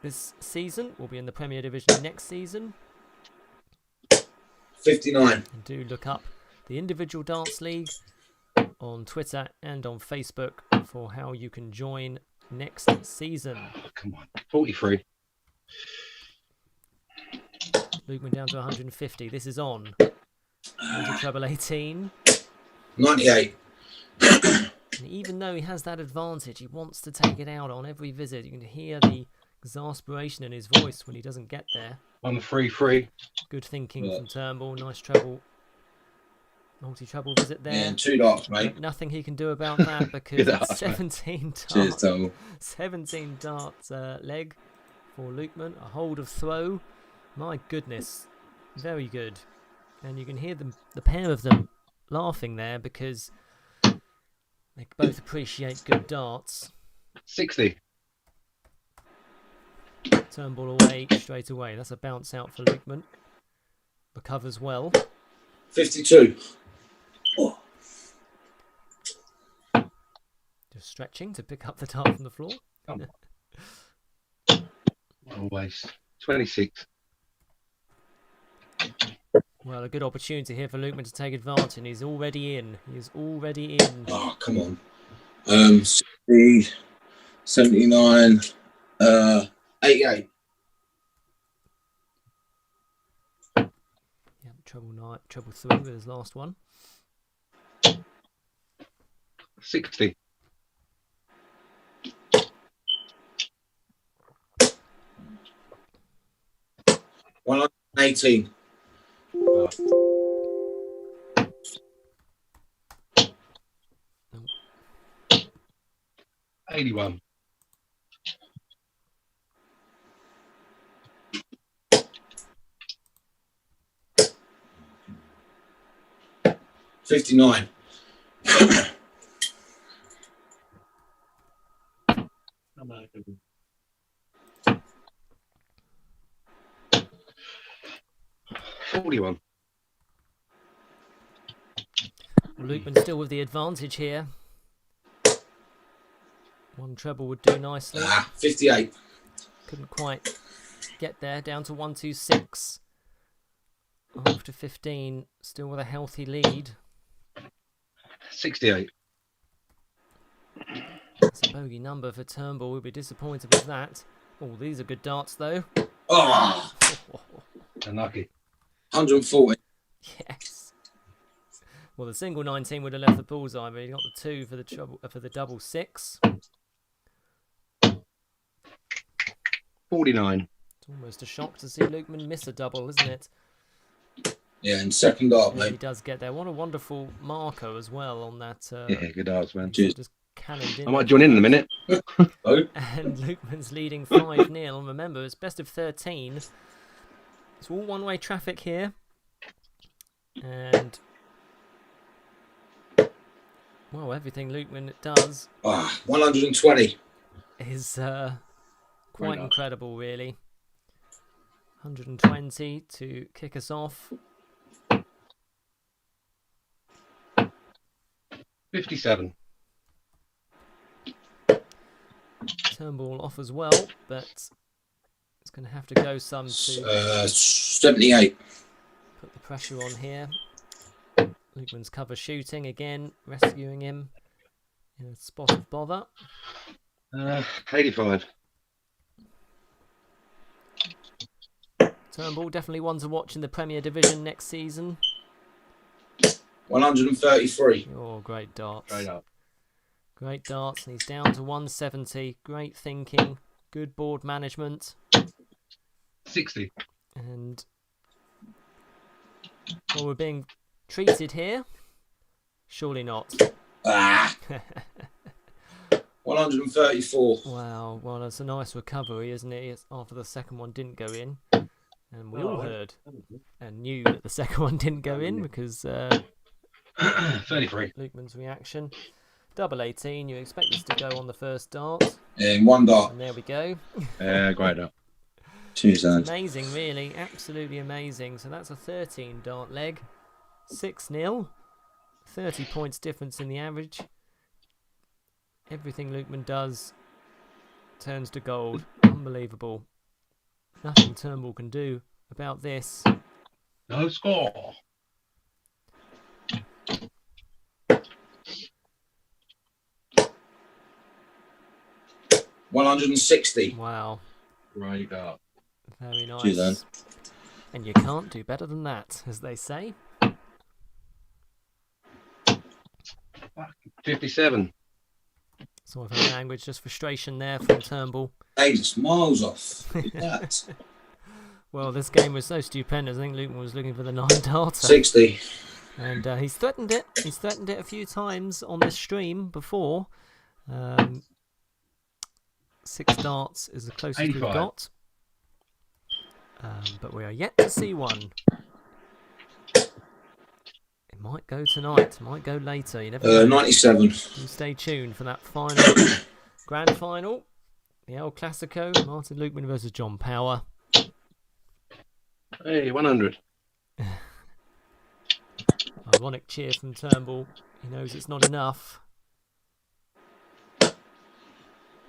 this season. Will be in the Premier Division next season. 59. And do look up the Individual Darts League on Twitter and on Facebook for how you can join next season. Come on. 43. Lukeman down to 150. This is on. Into treble 18. 98. And even though he has that advantage, he wants to take it out on every visit. You can hear the exasperation in his voice when he doesn't get there. 133. Good thinking from Turnbull. Nice treble. Multi-treble visit there. Yeah, 2 darts, mate. But nothing he can do about that because Good it's darts, mate. 17 Cheers, darts. Turnbull. 17 darts leg for Lukeman. A hold of throw. My goodness. Very good. And you can hear them, the pair of them laughing there because they both appreciate good darts. 60. Turnbull away straight away. That's a bounce out for Lukeman. Recovers well. 52. Oh. Just stretching to pick up the dart from the floor. Come Always. 26. Well, a good opportunity here for Lukeman to take advantage. He's already in. He's already in. Oh, come on. 60, 79, 88. Yeah, treble 3 with his last one. 60. One 18. Oh. Nope. 81. $59. $41. Lukeman still with the advantage here. One treble would do nicely. 58. Couldn't quite get there. Down to 126. After 15, still with a healthy lead. 68. That's a bogey number for Turnbull. We'll be disappointed with that. Oh, these are good darts though. Oh, Unlucky. 140. Yes. Well, the single 19 would have left the bullseye, but he got the 2 for the trouble for the double 6. 49. It's almost a shock to see Lukeman miss a double, isn't it? Yeah, and second dart, And he mate. does get there. What a wonderful marker as well on that. Yeah, good odds, man. Cheers. Just cannoned in. I might join in a minute. Oh, And Lukeman's leading 5-0. And remember, it's best of 13. It's all one-way traffic here. And well, everything Lukeman does 120. is quite Very nice. incredible, really. 120 to kick us off. 57. Turnbull off as well, but it's going to have to go some to 78. put the pressure on here. Lukeman's cover shooting again, rescuing him in a spot of bother. 85. Turnbull definitely one to watch in the Premier Division next season. 133. Oh, great darts. Straight up. Great darts, and he's down to 170. Great thinking, good board management, 60. and well, we're being treated here. Surely not. 134. Wow, well, that's a nice recovery, isn't it? It's after the second one didn't go in. And we all heard and knew that the second one didn't go in because 33. Lukeman's reaction. Double 18, you expect this to go on the first dart. And one dart. And there we go. Great up. Cheers, Ange. Amazing, really. Absolutely amazing. So that's a 13 dart leg. 6-0. 30 points difference in the average. Everything Lukeman does turns to gold. Unbelievable. Nothing Turnbull can do about this. No score. $160. Wow. Great up. Very nice. Cheers, Ange. And you can't do better than that, as they say. 57. Sort of a language, just frustration there from Turnbull. Hey, just miles off. Look at that. Well, this game was so stupendous. I think Lukeman was looking for the 9 darter. 60. And he's threatened it. He's threatened it a few times on this stream before. 6 darts is the closest 85. we've got. But we are yet to see one. It might go tonight, might go later. You never know. 97. You stay tuned for that final grand final. The El Clasico, Martin Lukeman versus John Power. Hey, 100. Ironic cheer from Turnbull. He knows it's not enough.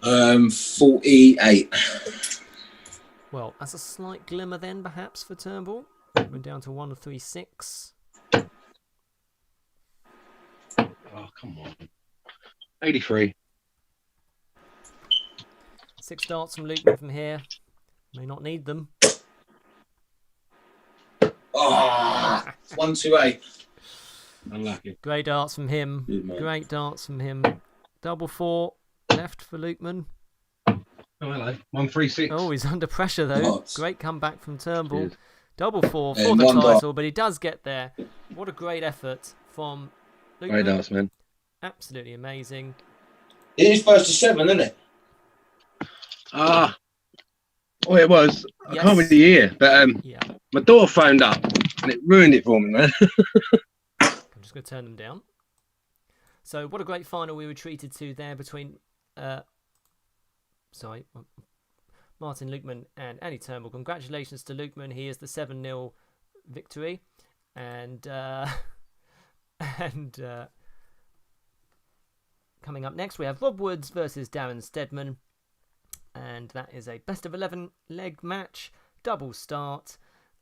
48. Well, that's a slight glimmer then, perhaps, for Turnbull. We're down to 136. Oh, come on. 83. 6 darts from Lukeman from here. May not need them. Oh, 128. Unlucky. Great darts from him. Good man. Great darts from him. Double 4 left for Lukeman. Oh, hello. 136. Oh, he's under pressure though. Nice. Great comeback from Turnbull. Cheers. Double 4 for And the one dart. title, but he does get there. What a great effort from Great Lukeman. darts, man. Absolutely amazing. It is first to 7, isn't it? Ah. Oh, it was. I Yes. can't remember the year, but Yeah, my daughter phoned up and it ruined it for me, man. I'm just going to turn them down. So what a great final we were treated to there between Martin Lukeman and Andy Turnbull. Congratulations to Lukeman. He is the 7-0 victory. And coming up next, we have Rob Woods versus Darren Stedman. And that is a best of 11 leg match, double start.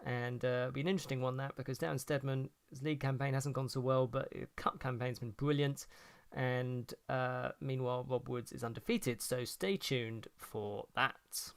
And it'll be an interesting one, that, because Darren Stedman's league campaign hasn't gone so well, but his cup campaign's been brilliant. And meanwhile, Rob Woods is undefeated. So stay tuned for that.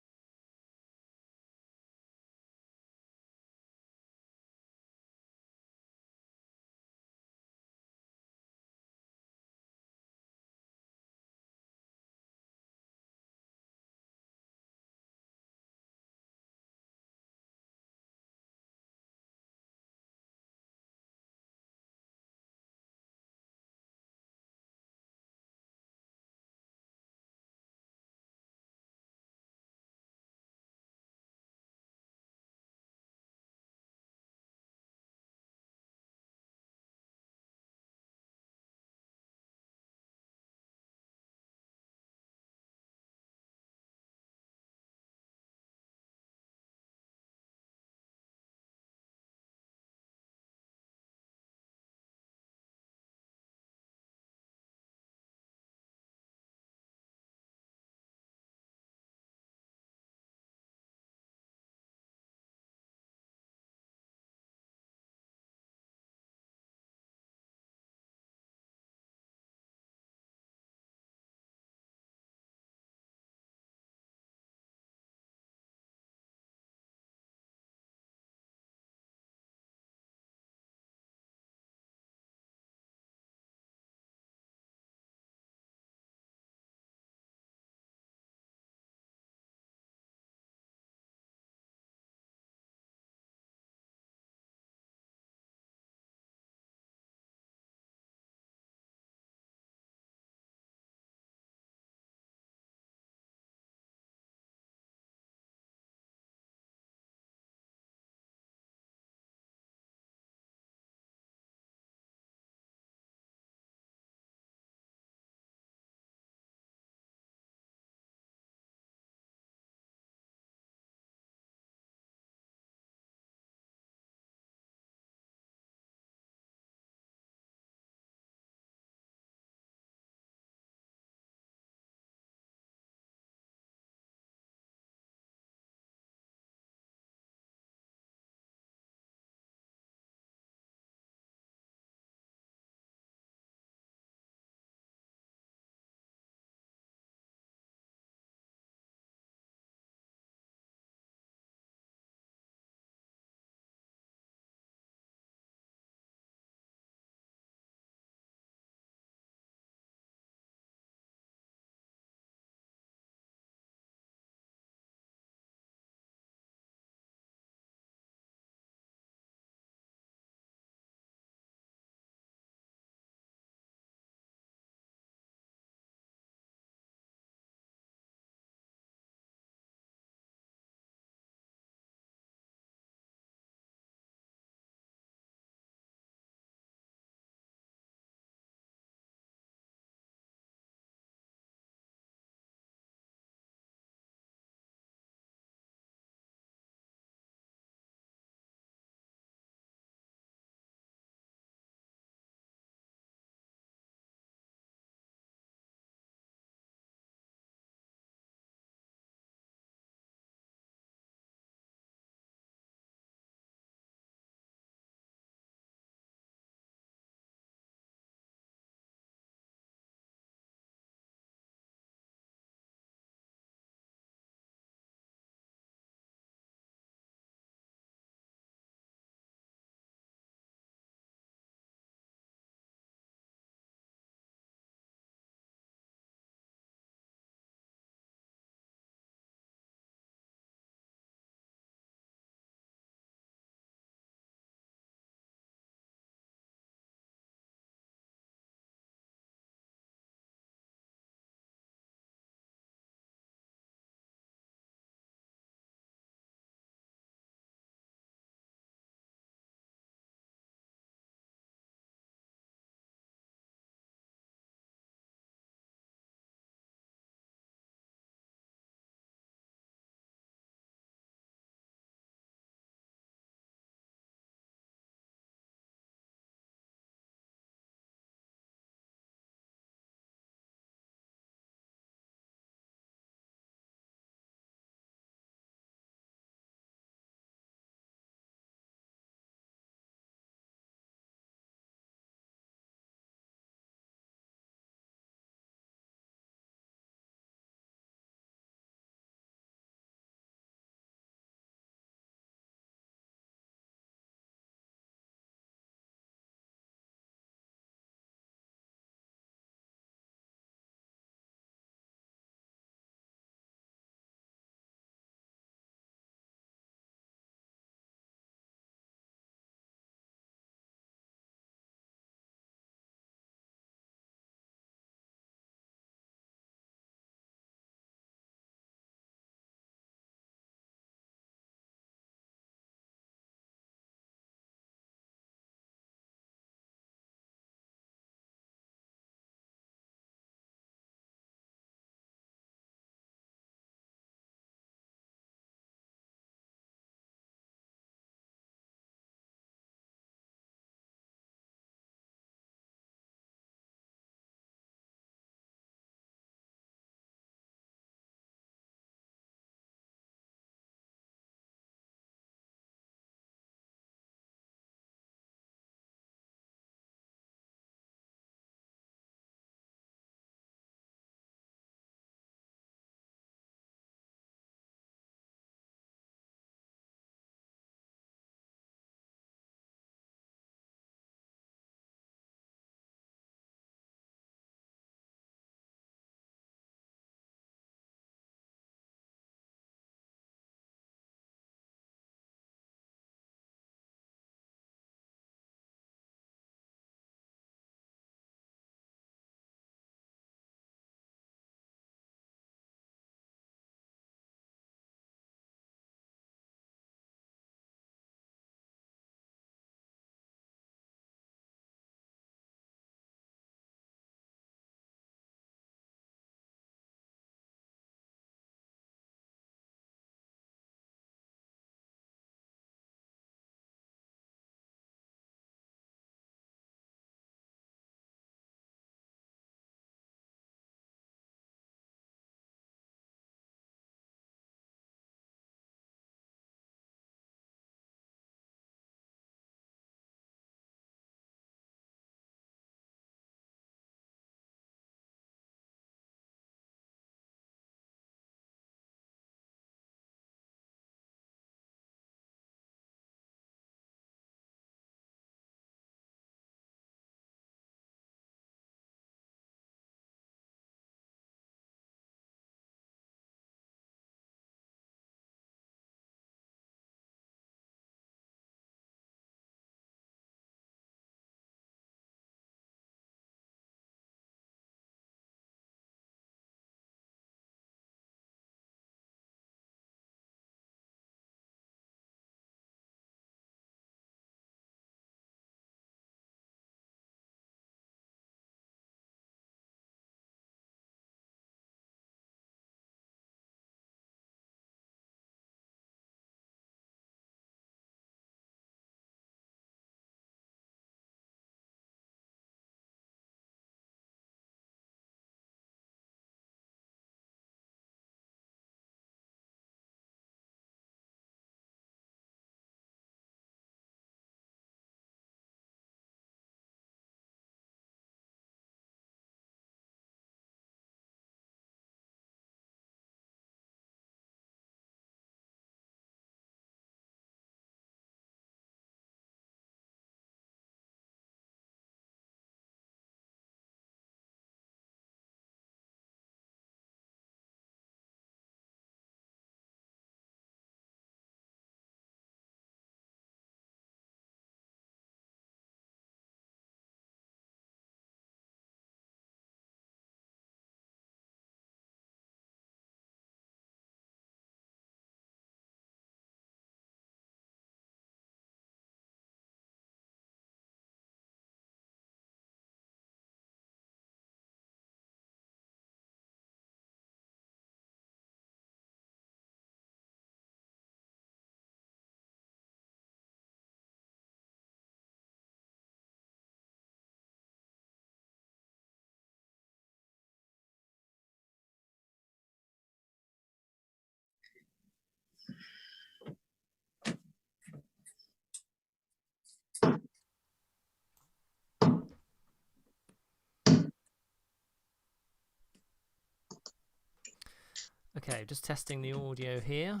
Okay, just testing the audio here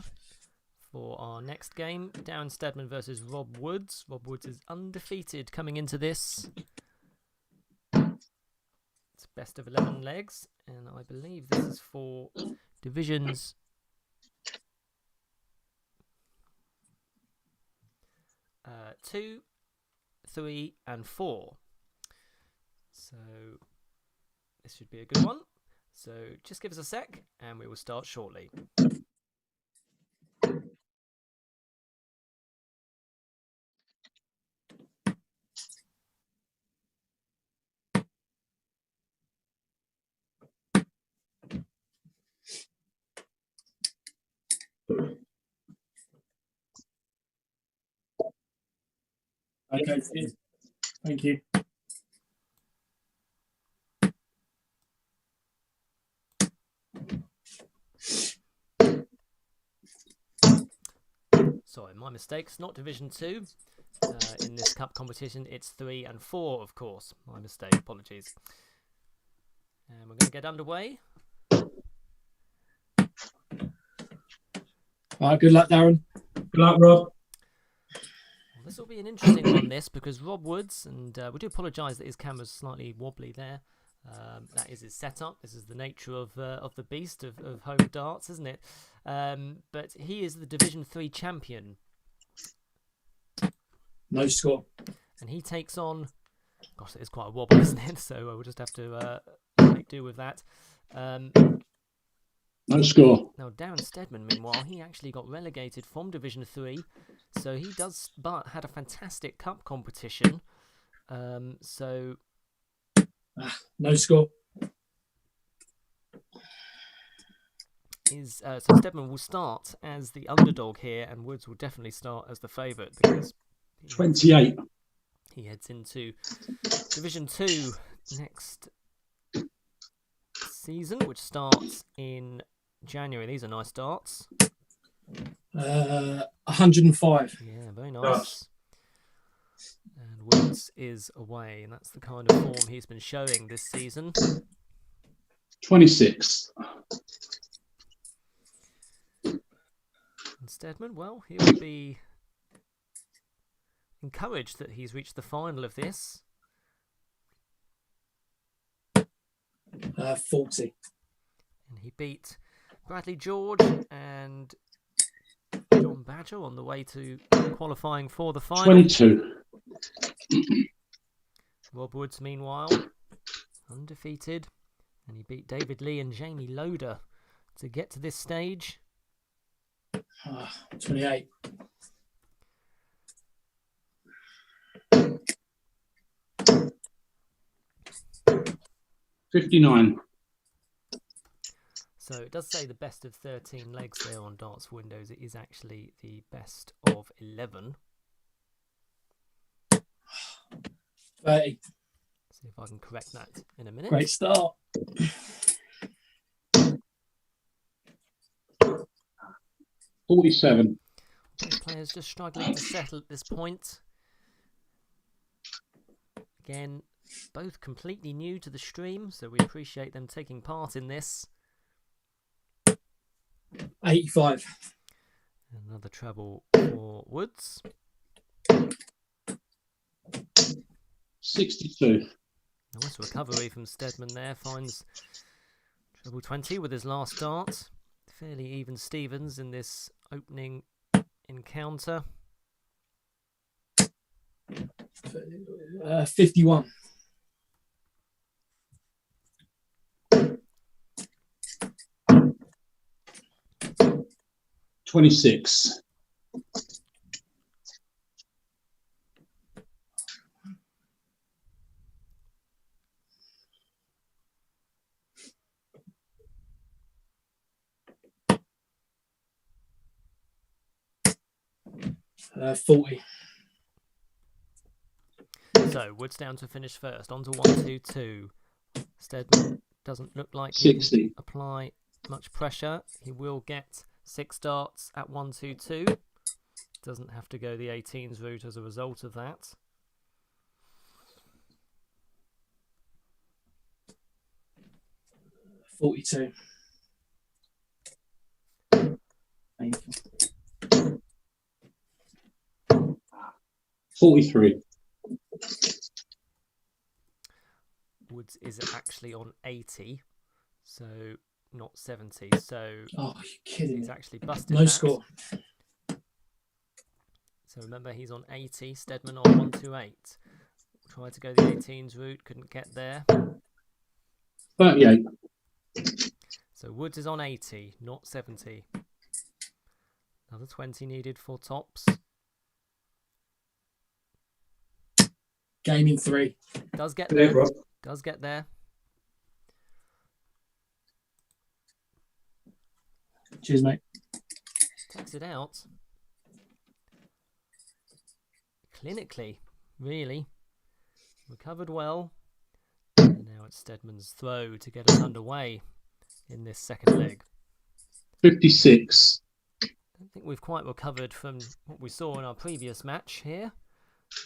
for our next game. Darren Stedman versus Rob Woods. Rob Woods is undefeated coming into this. It's best of 11 legs, and I believe this is for divisions 2, 3, and 4. So this should be a good one. So just give us a sec, and we will start shortly. Okay, thank you. Sorry, my mistakes. Not Division 2 in this cup competition. It's 3 and 4, of course. My mistake. Apologies. And we're going to get underway. All right, good luck, Darren. Good luck, Rob. Well, this will be an interesting one, this, because Rob Woods, and we do apologise that his camera's slightly wobbly there. That is his setup. This is the nature of the beast of home darts, isn't it? But he is the Division 3 champion. No score. And he takes on... Gosh, it is quite a wobble, isn't it? So we'll just have to make do with that. No score. Now, Darren Stedman, meanwhile, he actually got relegated from Division 3. So he does, but had a fantastic cup competition. So No score. So Stedman will start as the underdog here, and Woods will definitely start as the favourite because 28. he heads into Division 2 next season, which starts in January. These are nice darts. 105. Yeah, very nice. And Woods is away, and that's the kind of form he's been showing this season. 26. And Stedman, well, he will be encouraged that he's reached the final of this. 40. And he beat Bradley George and John Badger on the way to qualifying for the final. 22. Rob Woods, meanwhile, undefeated. And he beat David Lee and Jamie Loader to get to this stage. 28. $59. So it does say the best of 13 legs there on Darts for Windows. It is actually the best of 11. 30. See if I can correct that in a minute. Great start. 47. Both players just struggling to settle at this point. Again, both completely new to the stream, so we appreciate them taking part in this. 85. Another treble for Woods. 62. Nice recovery from Stedman there. Finds treble 20 with his last dart. Fairly even Stevens in this opening encounter. 51. 26. 40. So Woods down to finish first. On to 1-2-2. Stedman doesn't look like he can 60. apply much pressure. He will get 6 darts at 1-2-2. Doesn't have to go the 18s route as a result of that. 42. Painful. 43. Woods is actually on 80, so not 70. So Oh, you're kidding he's me. actually busted No that. score. So remember, he's on 80. Stedman on 128. Tried to go the 18s route, couldn't get there. 38. So Woods is on 80, not 70. Another 20 needed for tops. Game in 3. Does get Yeah, there. bro. Does get there. Cheers, mate. Takes it out. Clinically, really. Recovered well. And now it's Stedman's throw to get us underway in this second leg. 56. I don't think we've quite recovered from what we saw in our previous match here.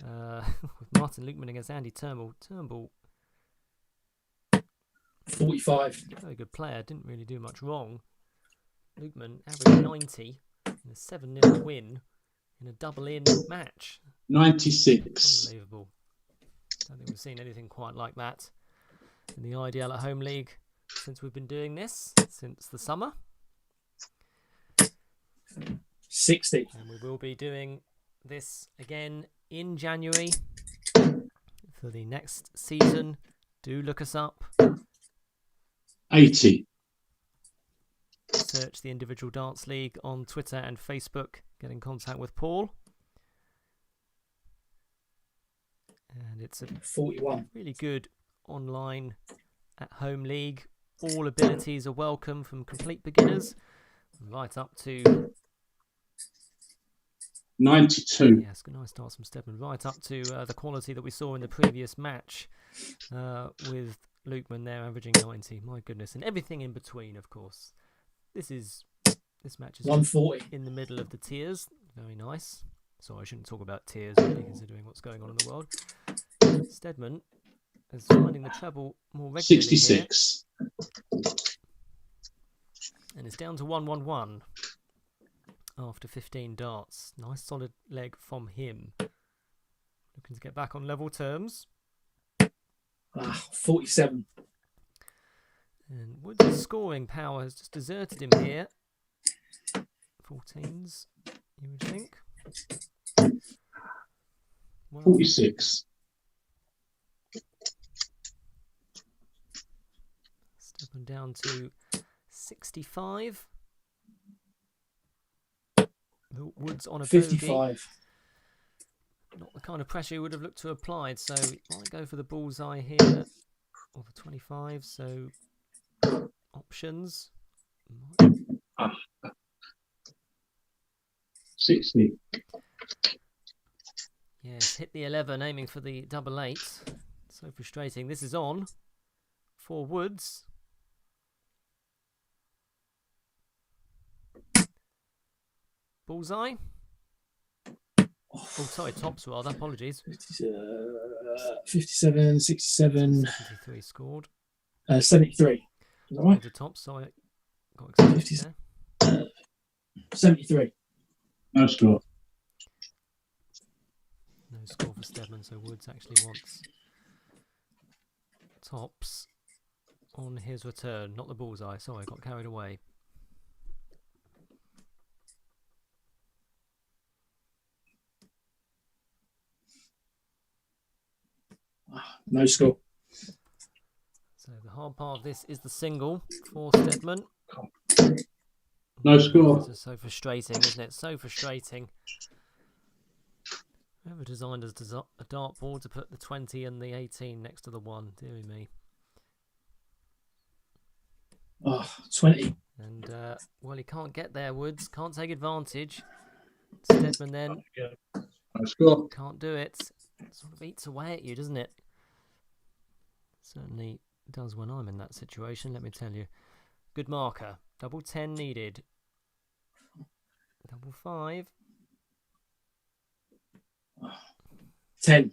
With Martin Lukeman against Andy Turnbull. Turnbull, 45. very good player, didn't really do much wrong. Lukeman averaged 90 in a 7-0 win in a double-in match. 96. Unbelievable. Don't think we've seen anything quite like that in the IDL at Home League since we've been doing this, since the summer. 60. And we will be doing this again in January for the next season. Do look us up. 80. Search the Individual Darts League on Twitter and Facebook. Get in contact with Paul. And it's a 41. really good online at home league. All abilities are welcome, from complete beginners right up to 92. yes, good nice starts from Stedman, right up to the quality that we saw in the previous match with Lukeman there averaging 90. My goodness, and everything in between, of course. This match is 140. in the middle of the tiers. Very nice. Sorry, I shouldn't talk about tiers, really, considering what's going on in the world. Stedman is finding the treble more regularly 66. here, and it's down to 1-1-1 after 15 darts. Nice solid leg from him. Looking to get back on level terms. 47. And Woods' scoring power has just deserted him here. 14s, you would think. Well, 46. stepping down to 65. Woods on a bogey. 55. Not the kind of pressure he would have looked to applied, so he might go for the bullseye here, or the 25. So options. 60. Yes, hit the 11, aiming for the double 8. So frustrating. This is on for Woods. Bullseye. Oh, sorry, tops rather. Apologies. 57, 67, 73 scored. 73. Is that right? The top, sorry. Got excited there. 73. No score. No score for Stedman, so Woods actually wants tops on his return, not the bullseye. Sorry, I got carried away. No score. So the hard part of this is the single for Stedman. No score. This is so frustrating, isn't it? So frustrating. Whoever designed a dartboard to put the 20 and the 18 next to the 1, dearie me. 20. And, well, he can't get there, Woods. Can't take advantage. Stedman then No score. can't do it. It sort of eats away at you, doesn't it? Certainly does when I'm in that situation, let me tell you. Good marker. Double 10 needed. Double 5. 10.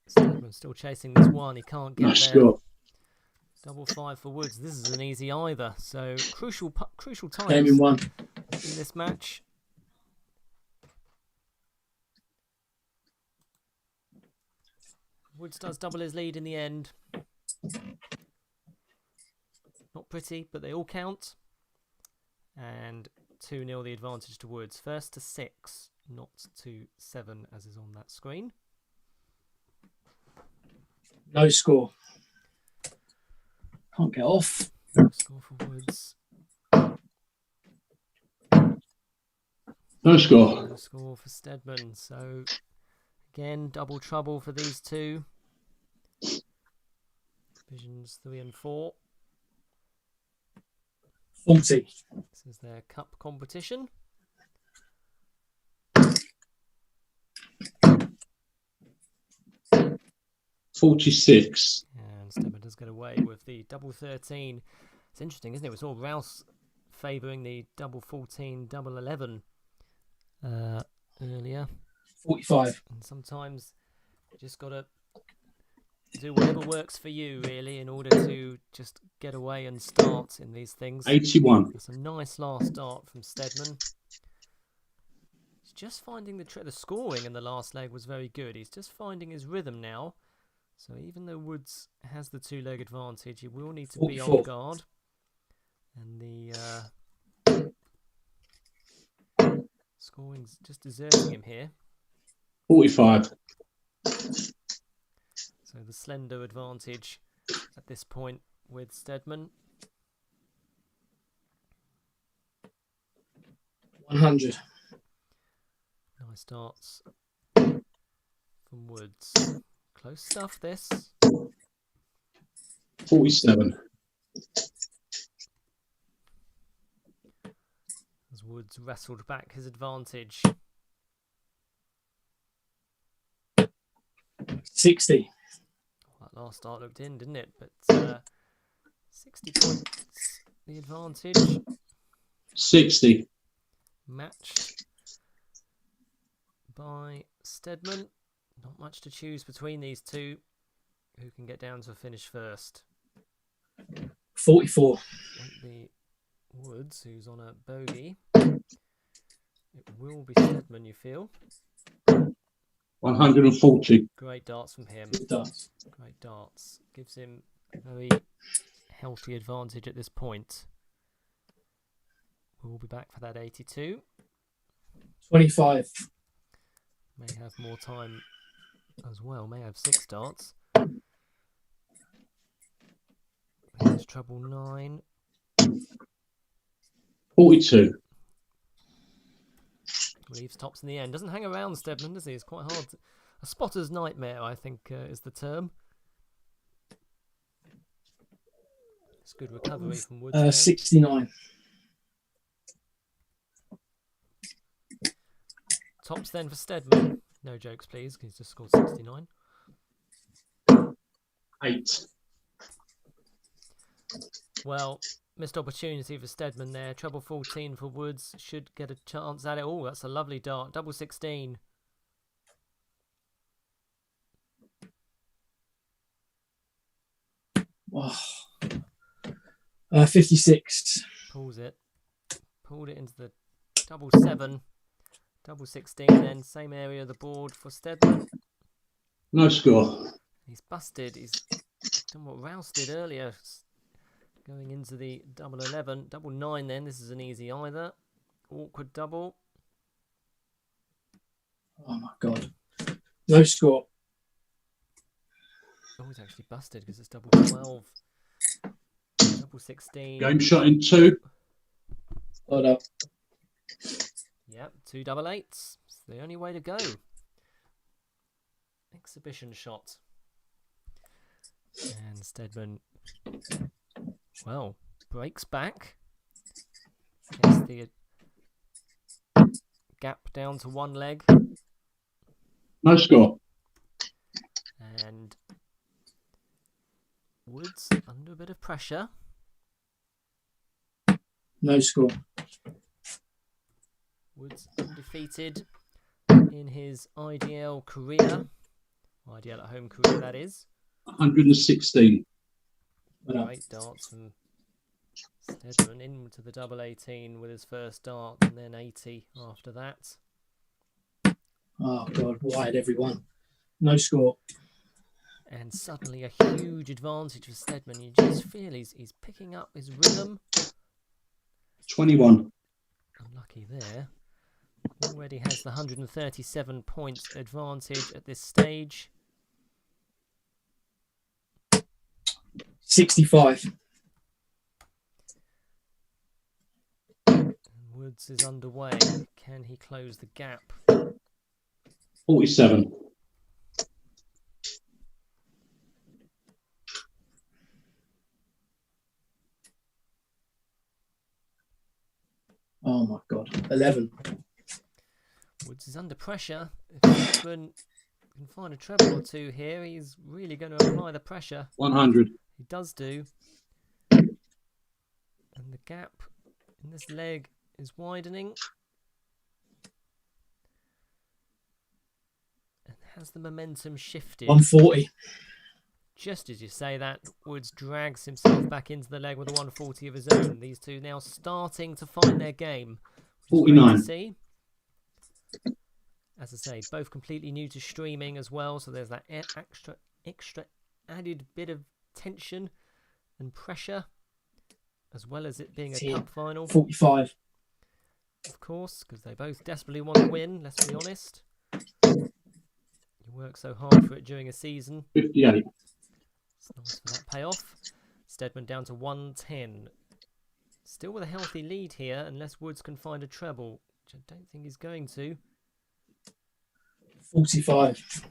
Stedman still chasing this one. He can't get No there. score. Double 5 for Woods. This isn't easy either. So crucial Game times in one. in this match. Woods does double his lead in the end. Not pretty, but they all count. And 2-0 the advantage to Woods. First to 6, not to 7 as is on that screen. No score. Can't get off. Score for Woods. No score. No score for Stedman. So again, double trouble for these two. Divisions 3 and 4. 40. This is their cup competition. 46. And Stedman does get away with the double 13. It's interesting, isn't it? We saw Rouse favouring the double 14, double 11 earlier. 45. And sometimes you just got to do whatever works for you, really, in order to just get away and start in these things. 81. That's a nice last start from Stedman. He's just finding the scoring in the last leg was very good. He's just finding his rhythm now. So even though Woods has the 2-leg advantage, he will need to be 44. on guard. And the scoring's just deserting him here. 45. So the slender advantage at this point with Stedman. 100. Nice starts from Woods. Close stuff, this. 47. As Woods wrestled back his advantage. 60. That last start looked in, didn't it? But 60 points the advantage. 60. Matched by Stedman. Not much to choose between these two. Who can get down to a finish first? 44. Won't be Woods, who's on a bogey. It will be Stedman, you feel. 140. Great darts from him. It does. Great darts. Gives him a very healthy advantage at this point. We'll be back for that 82. 25. May have more time as well. May have 6 darts. There's treble 9. 42. Leaves tops in the end. Doesn't hang around, Stedman, does he? It's quite hard. A spotter's nightmare, I think, is the term. It's good recovery from Woods there. 69. Tops then for Stedman. No jokes, please. He's just scored 69. 8. Well, missed opportunity for Stedman there. Treble 14 for Woods. Should get a chance at it. Oh, that's a lovely dart. Double 16. Oh. 56. Pulls it. Pulled it into the double 7. Double 16 then. Same area of the board for Stedman. No score. He's busted. He's done what Rouse did earlier. Going into the double 11. Double 9 then. This is an easy either. Awkward double. Oh my God. No score. Oh, he's actually busted because it's double 12. Double 16. Game shot in 2. Hold up. Yep, 2 double 8s. It's the only way to go. Exhibition shot. And Stedman, well, breaks back. Gets the gap down to 1 leg. No score. And Woods under a bit of pressure. No score. Woods undefeated in his IDL career. IDL at home career, that is. 116. Well done. Great darts from Stedman into the double 18 with his first dart, and then 80 after that. Oh, God. Wide everyone. No score. And suddenly a huge advantage for Stedman. You just feel he's picking up his rhythm. 21. Unlucky there. Already has the 137 points advantage at this stage. 65. And Woods is underway. Can he close the gap? 47. Oh, my God. 11. Woods is under pressure. If Stedman can find a treble or two here, he's really going to apply the pressure. 100. He does do. And the gap in this leg is widening. And has the momentum shifted? 140. Just as you say that, Woods drags himself back into the leg with a 140 of his own. These two now starting to find their game. Which is great 49. to see. As I say, both completely new to streaming as well, so there's that extra added bit of tension and pressure, as well as it being a cup final. 45. Of course, because they both desperately want to win, let's be honest. You work so hard for it during a season. 58. It's nice for that payoff. Stedman down to 110. Still with a healthy lead here, unless Woods can find a treble, which I don't think he's going to. 45.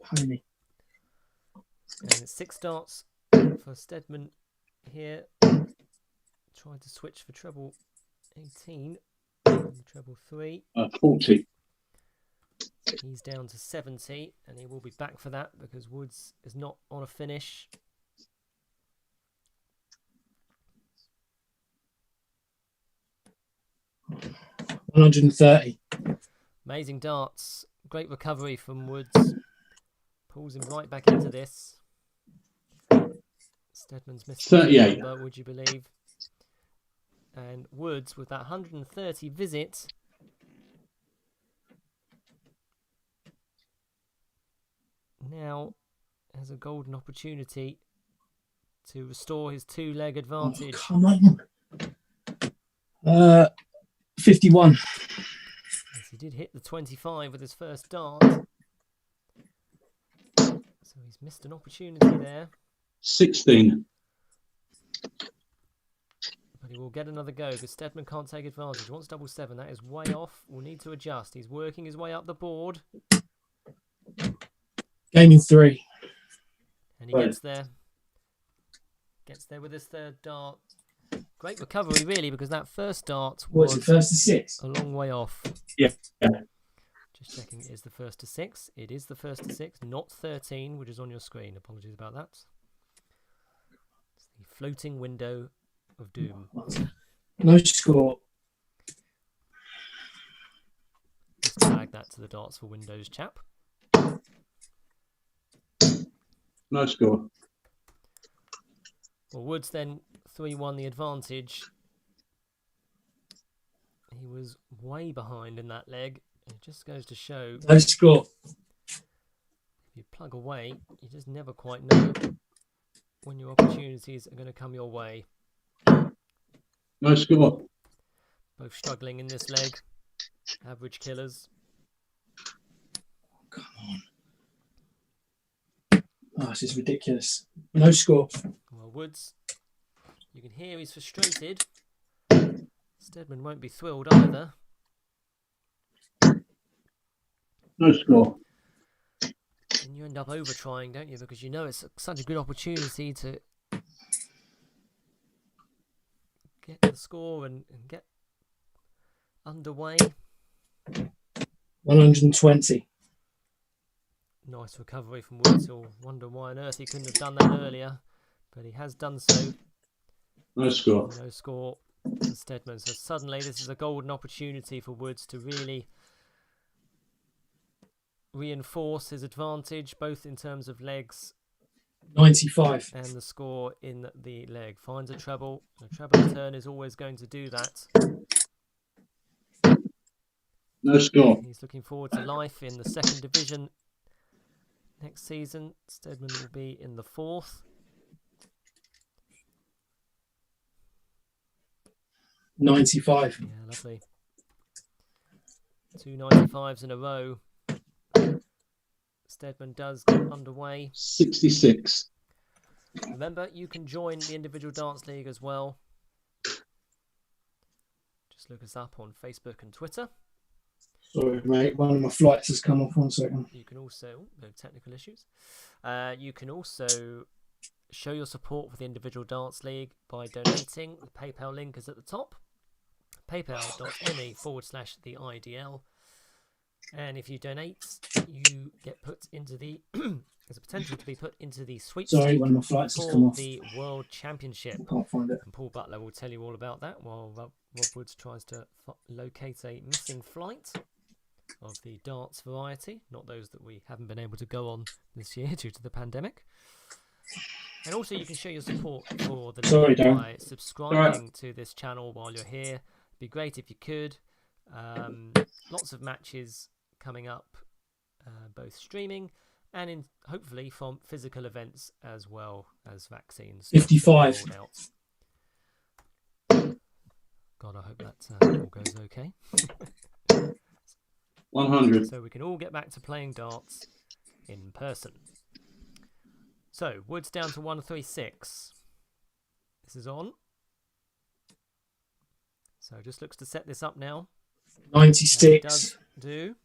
Pony. And it's 6 darts for Stedman here. Tried to switch for treble 18. And treble 3. 40. He's down to 70, and he will be back for that because Woods is not on a finish. $130. Amazing darts. Great recovery from Woods. Pulls him right back into this. Stedman's missed 38. number, would you believe? And Woods with that 130 visit. Now has a golden opportunity to restore his 2-leg advantage. Oh, come on. 51. Yes, he did hit the 25 with his first dart. So he's missed an opportunity there. 16. But he will get another go because Stedman can't take advantage. He wants double 7. That is way off. We'll need to adjust. He's working his way up the board. Game in 3. And he gets there. Gets there with his third dart. Great recovery, really, because that first dart What's was it, first to 6? a long way off. Yeah. Just checking it is the first to 6. It is the first to 6, not 13, which is on your screen. Apologies about that. It's the floating window of doom. No score. Just tag that to the darts for Windows chap. No score. Well, Woods then 3-1 the advantage. He was way behind in that leg. It just goes to show No score. if you plug away, you just never quite know when your opportunities are going to come your way. No score. Both struggling in this leg. Average killers. Come on. Oh, this is ridiculous. No score. Well, Woods, you can hear he's frustrated. Stedman won't be thrilled either. No score. And you end up over trying, don't you? Because you know it's such a good opportunity to get the score and get underway. 120. Nice recovery from Woods. You'll wonder why on earth he couldn't have done that earlier. But he has done so. No score. No score for Stedman. So suddenly this is a golden opportunity for Woods to really reinforce his advantage, both in terms of legs 95. And the score in the leg finds a treble. A treble return is always going to do that. No score. He's looking forward to life in the second division next season. Stedman will be in the fourth. 95. Yeah, lovely. 2 95s in a row. Stedman does get underway. 66. Remember, you can join the individual dance league as well. Just look us up on Facebook and Twitter. Sorry, mate. One of my flights has come off. 1 second. You can also, no technical issues. You can also show your support for the individual dance league by donating. The PayPal link is at the top. paypal.me/the IDL. And if you donate, you get put into the there's a potential to be put into the sweepstake Sorry, one of my flights has come for off. the World Championship. I can't find it. And Paul Butler will tell you all about that while Rob Woods tries to locate a missing flight of the darts variety, not those that we haven't been able to go on this year due to the pandemic. And also you can show your support for the league by subscribing to this channel while you're here. It'd be great if you could. Lots of matches coming up, both streaming and in hopefully from physical events as well as vaccines. 55. God, I hope that all goes okay. 100. So we can all get back to playing darts in person. So, Woods down to 136. This is on. So, just looks to set this up now. 96. He does do.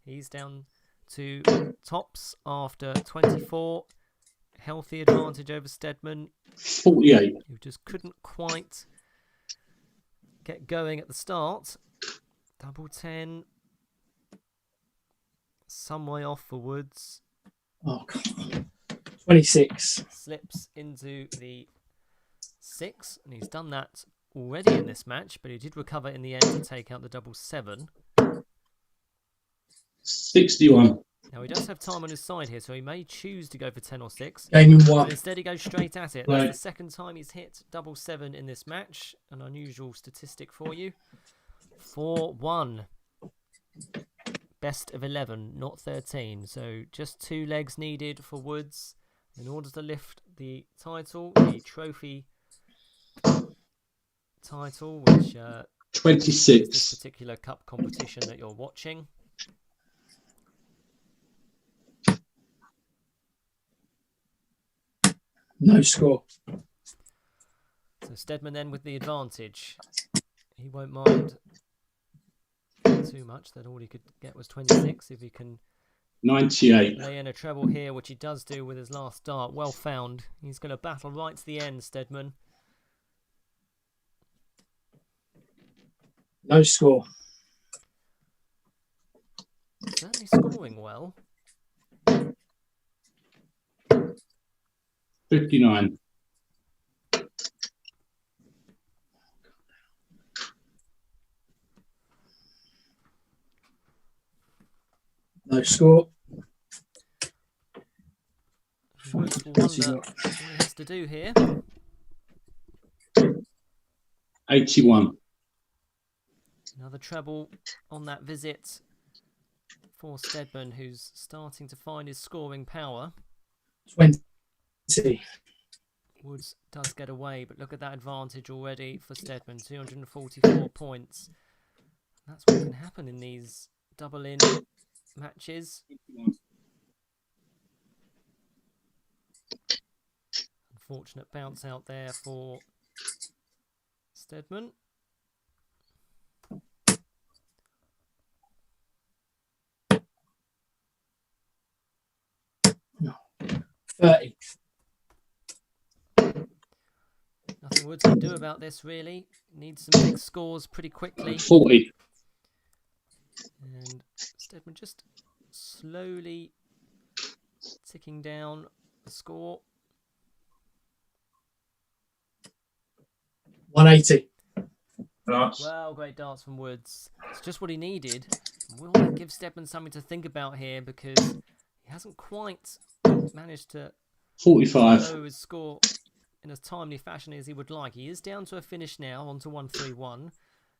He's down to tops after 24. Healthy advantage over Stedman, 48. who just couldn't quite get going at the start. Double 10. Some way off for Woods. Oh, God. 26. Slips into the 6, and he's done that already in this match, but he did recover in the end to take out the double 7. 61. Now he does have time on his side here, so he may choose to go for 10 or 6. Game in But 1. instead he goes straight at it. Right. That's the second time he's hit double 7 in this match. An unusual statistic for you. 4-1. Best of 11, not 13. So just 2 legs needed for Woods in order to lift the title, the trophy title, which is 26. this particular cup competition that you're watching. No score. So Stedman then with the advantage. He won't mind too much. That all he could get was 26. If he can 98. lay in a treble here, which he does do with his last dart. Well found. He's going to battle right to the end, Stedman. No score. Certainly scoring well. 59. No score. Woods will wonder what he has to do here. 81. Another treble on that visit for Stedman, who's starting to find his scoring power. 20. Woods does get away, but look at that advantage already for Stedman. 244 points. That's what can happen in these double-in matches. Unfortunate bounce out there for Stedman. No. 30. Nothing Woods can do about this, really. Needs some big scores pretty quickly. 40. And Stedman just slowly ticking down the score. 180. Well, great dance from Woods. It's just what he needed. Will that give Stedman something to think about here, because he hasn't quite managed to 45. Though his score in as timely fashion as he would like. He is down to a finish now, on to 131.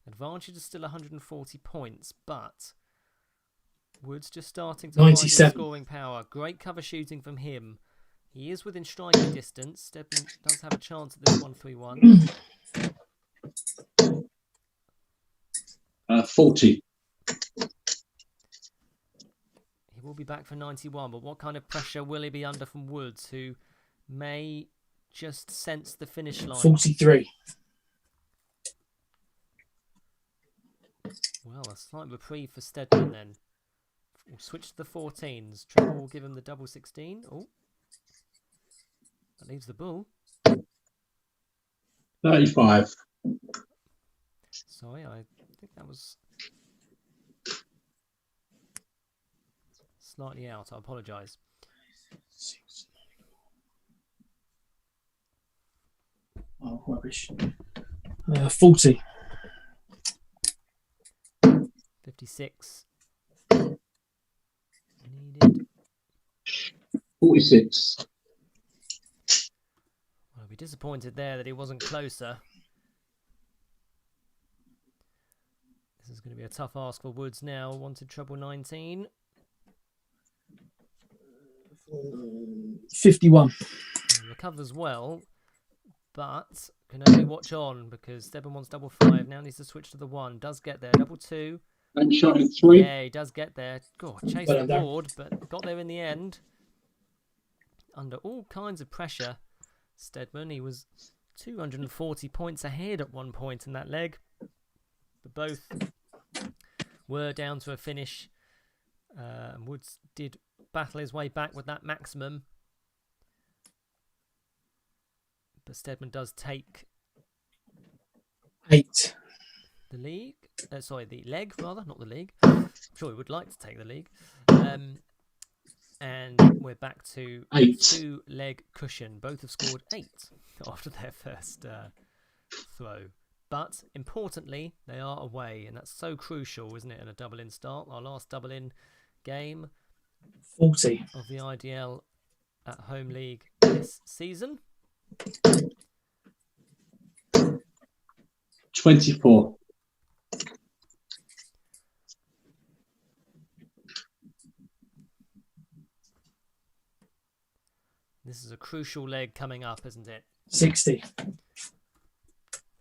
Advantage is still 140 points, but Woods just starting to find his 97. scoring power. Great cover shooting from him. He is within striking distance. Stedman does have a chance at this 131. 40. He will be back for 91, but what kind of pressure will he be under from Woods, who may just sense the finish line? 43. Well, a slight reprieve for Stedman then. We'll switch to the 14s. Trevor will give him the double 16. Oh, that leaves the bull. 35. Sorry, I think that was slightly out. I apologise. Oh, rubbish. 40. 56. Needed. 46. Well, I'll be disappointed there that he wasn't closer. This is going to be a tough ask for Woods now. Wanted treble 19. 51. He recovers well, but can only watch on because Stedman wants double 5. Now needs to switch to the 1. Does get there. Double 2. And shot in 3. Yeah, he does get there. God, chased Well the done. board, but got there in the end. Under all kinds of pressure, Stedman, he was 240 points ahead at one point in that leg. But both were down to a finish. Woods did battle his way back with that maximum. But Stedman does take 8. the league. The leg, rather, not the league. I'm sure he would like to take the league. And we're back to 8. 2-leg cushion. Both have scored 8 after their first throw. But importantly, they are away, and that's so crucial, isn't it, in a double-in start? Our last double-in game 40. of the IDL at Home League this season. 24. This is a crucial leg coming up, isn't it? 60.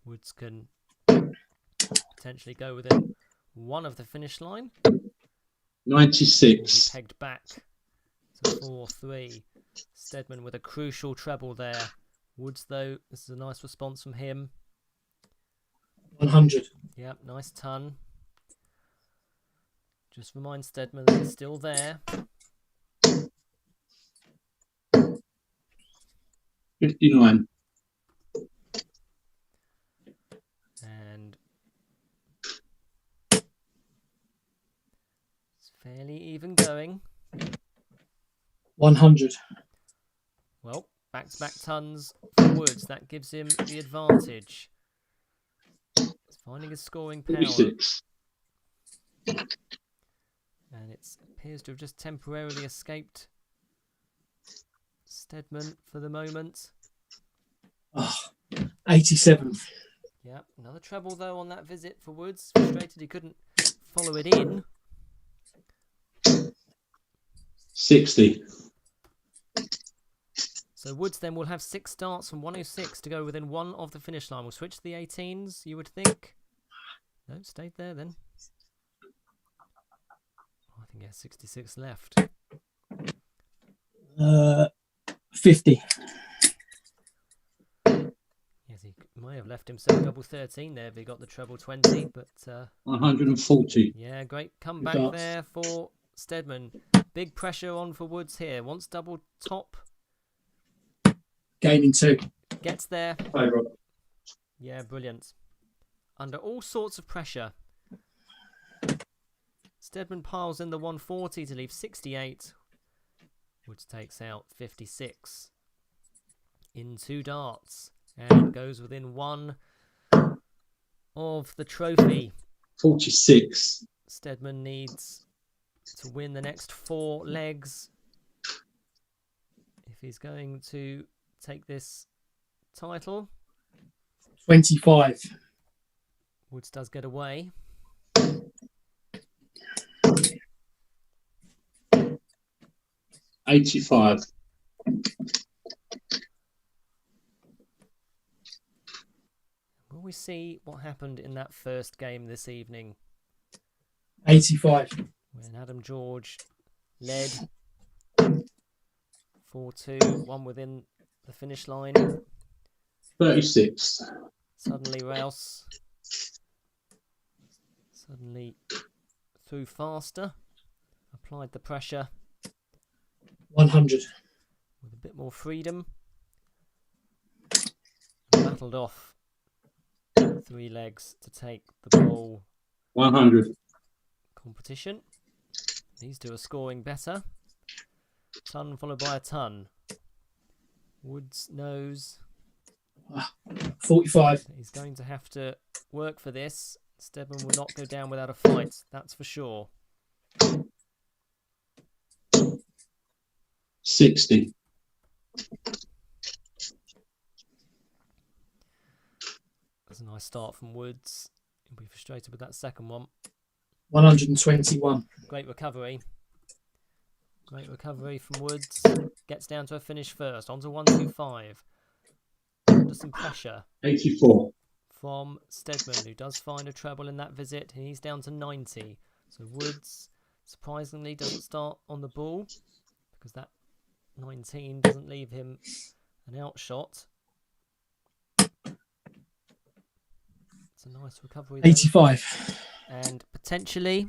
Woods can potentially go within one of the finish line. 96. Pegged back to 4-3. Stedman with a crucial treble there. Woods, though, this is a nice response from him. 100. Yep, nice ton. Just remind Stedman that he's still there. 59. And it's fairly even going. 100. Well, back-to-back tons for Woods. That gives him the advantage. He's finding his scoring power. 46. And it appears to have just temporarily escaped Stedman for the moment. Oh, 87. Yeah, another treble though on that visit for Woods. Frustrated he couldn't follow it in. 60. So Woods then will have 6 starts from 106 to go within one of the finish line. We'll switch to the 18s, you would think. No, stayed there then. I think he has 66 left. 50. Yes, he may have left himself double 13 there if he got the treble 20, but 140. yeah, great comeback Darts. there for Stedman. Big pressure on for Woods here. Wants double top. Gaming 2. Gets there. Favourite. Yeah, brilliant. Under all sorts of pressure. Stedman piles in the 140 to leave 68. Woods takes out 56. In 2 darts. And goes within one of the trophy. 46. Stedman needs to win the next 4 legs if he's going to take this title. 25. Woods does get away. 85. Will we see what happened in that first game this evening 85. when Adam George led 4-2, one within the finish line? 36. Suddenly Rouse threw faster, applied the pressure 100. with a bit more freedom, and battled off 3 legs to take the ball 100. competition. These two are scoring better. Ton followed by a ton. Woods knows 45. he's going to have to work for this. Stedman will not go down without a fight, that's for sure. 60. That's a nice start from Woods. He'll be frustrated with that second one. 121. Great recovery. Great recovery from Woods. Gets down to a finish first. On to 125. Under some pressure 84. from Stedman, who does find a treble in that visit. He's down to 90. So Woods, surprisingly, doesn't start on the ball because that 19 doesn't leave him an outshot. It's a nice recovery though. 85. And potentially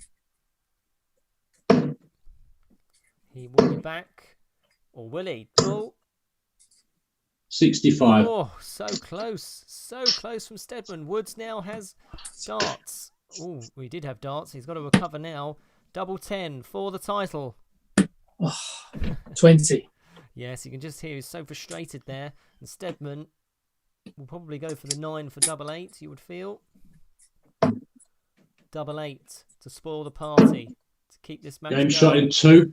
he will be back. Or will he? Oh, 65. oh, so close. So close from Stedman. Woods now has darts. Oh, we did have darts. He's got to recover now. Double 10 for the title. 20. Yes, you can just hear he's so frustrated there. And Stedman will probably go for the 9 for double 8, you would feel. Double 8 to spoil the party. To keep this match Game going. shot in 2.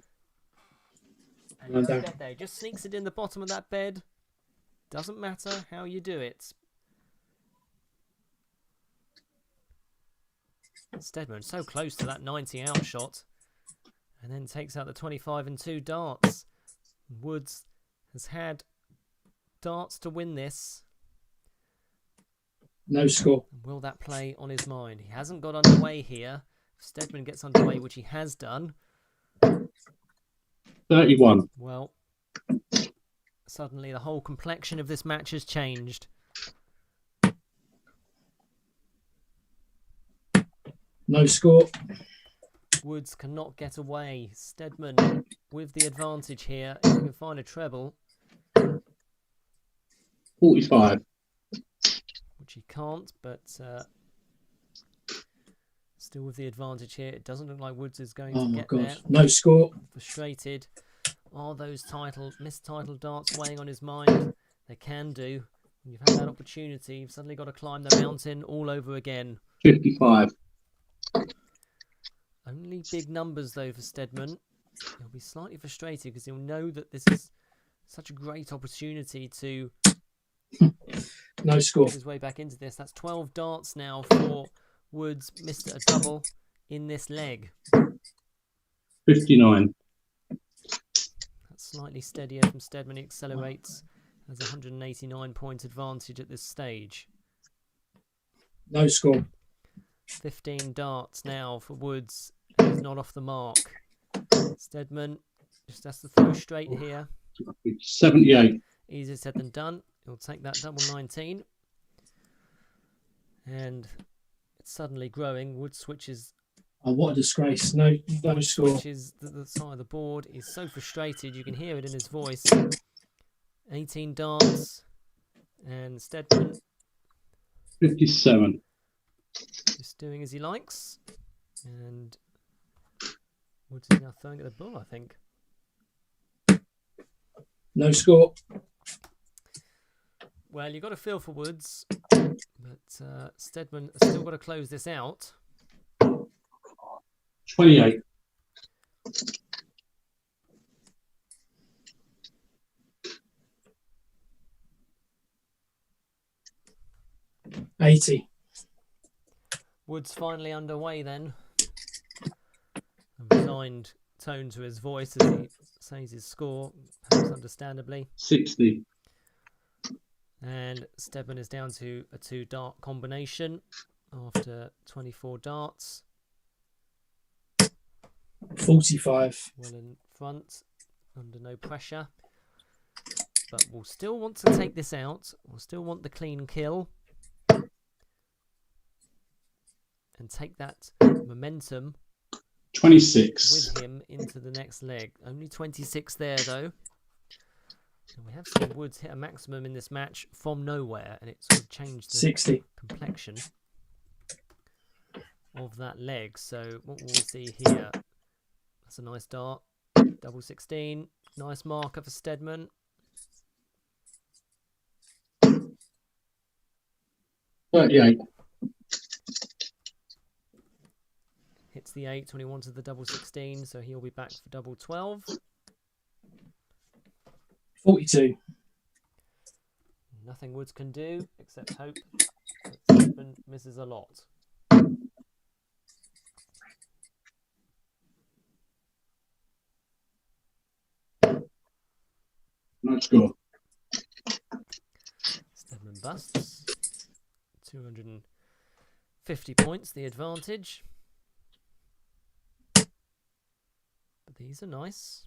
And you don't get there. He just sneaks it in the bottom of that bed. Doesn't matter how you do it. Stedman so close to that 90 outshot. And then takes out the 25 and 2 darts. Woods has had darts to win this. No score. Will that play on his mind? He hasn't got underway here. If Stedman gets underway, which he has done, 31. well, suddenly the whole complexion of this match has changed. No score. Woods cannot get away. Stedman with the advantage here. If he can find a treble, 45. which he can't, but still with the advantage here. It doesn't look like Woods is going Oh to my get God. there. No score. Frustrated. Are those missed title darts weighing on his mind? They can do. When you've had that opportunity, you've suddenly got to climb the mountain all over again. 55. Only big numbers though for Stedman. He'll be slightly frustrated because he'll know that this is such a great opportunity to No score. get his way back into this. That's 12 darts now for Woods. Missed a double in this leg. 59. That's slightly steadier from Stedman. He accelerates. Has a 189 point advantage at this stage. No score. 15 darts now for Woods. He's not off the mark. Stedman just has to throw straight here. 78. Easier said than done. He'll take that double 19. And it's suddenly growing. Woods switches Oh, what a disgrace. No score. switches the side of the board. He's so frustrated. You can hear it in his voice. 18 darts. And Stedman 57. just doing as he likes. And Woods is now throwing at the ball, I think. No score. Well, you've got a feel for Woods, but Stedman has still got to close this out. 28. 80. Woods finally underway then. A resigned tone to his voice as he says his score, perhaps understandably. 60. And Stedman is down to a 2-dart combination after 24 darts. 45. Well in front, under no pressure. But we'll still want to take this out. We'll still want the clean kill. And take that momentum 26. with him into the next leg. Only 26 there, though. And we have seen Woods hit a maximum in this match from nowhere, and it sort of changed the 60. complexion of that leg. So what will we see here? That's a nice dart. Double 16. Nice marker for Stedman. 38. Hits the 8 when he wanted the double 16, so he'll be back for double 12. 42. Nothing Woods can do except hope that Stedman misses a lot. No score. Stedman busts. 250 points, the advantage. But these are nice.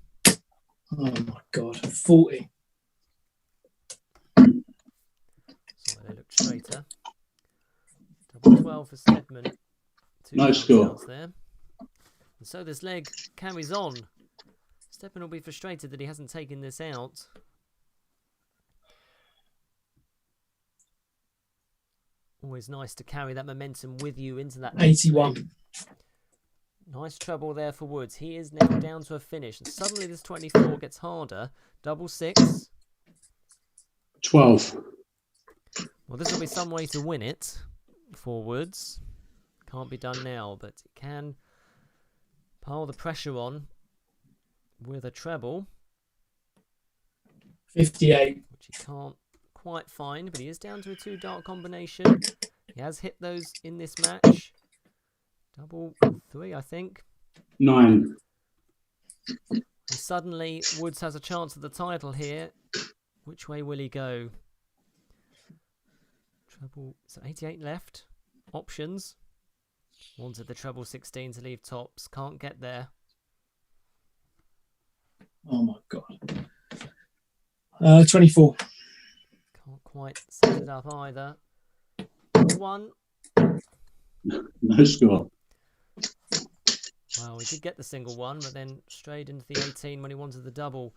Oh my God. 40. So they look straighter. Double 12 for Stedman. Two No bounce score. outs there. And so this leg carries on. Stedman will be frustrated that he hasn't taken this out. Always nice to carry that momentum with you into that. 81. Nice treble there for Woods. He is now down to a finish. And suddenly this 24 gets harder. Double 6. 12. Well, this will be some way to win it for Woods. Can't be done now, but it can pile the pressure on with a treble. 58. Which he can't quite find, but he is down to a 2-dart combination. He has hit those in this match. Double 3, I think. 9. And suddenly, Woods has a chance at the title here. Which way will he go? Treble, so 88 left. Options. Wanted the treble 16 to leave tops. Can't get there. Oh my God. 24. Can't quite set it up either. 1. No score. Well, he did get the single one, but then strayed into the 18 when he wanted the double.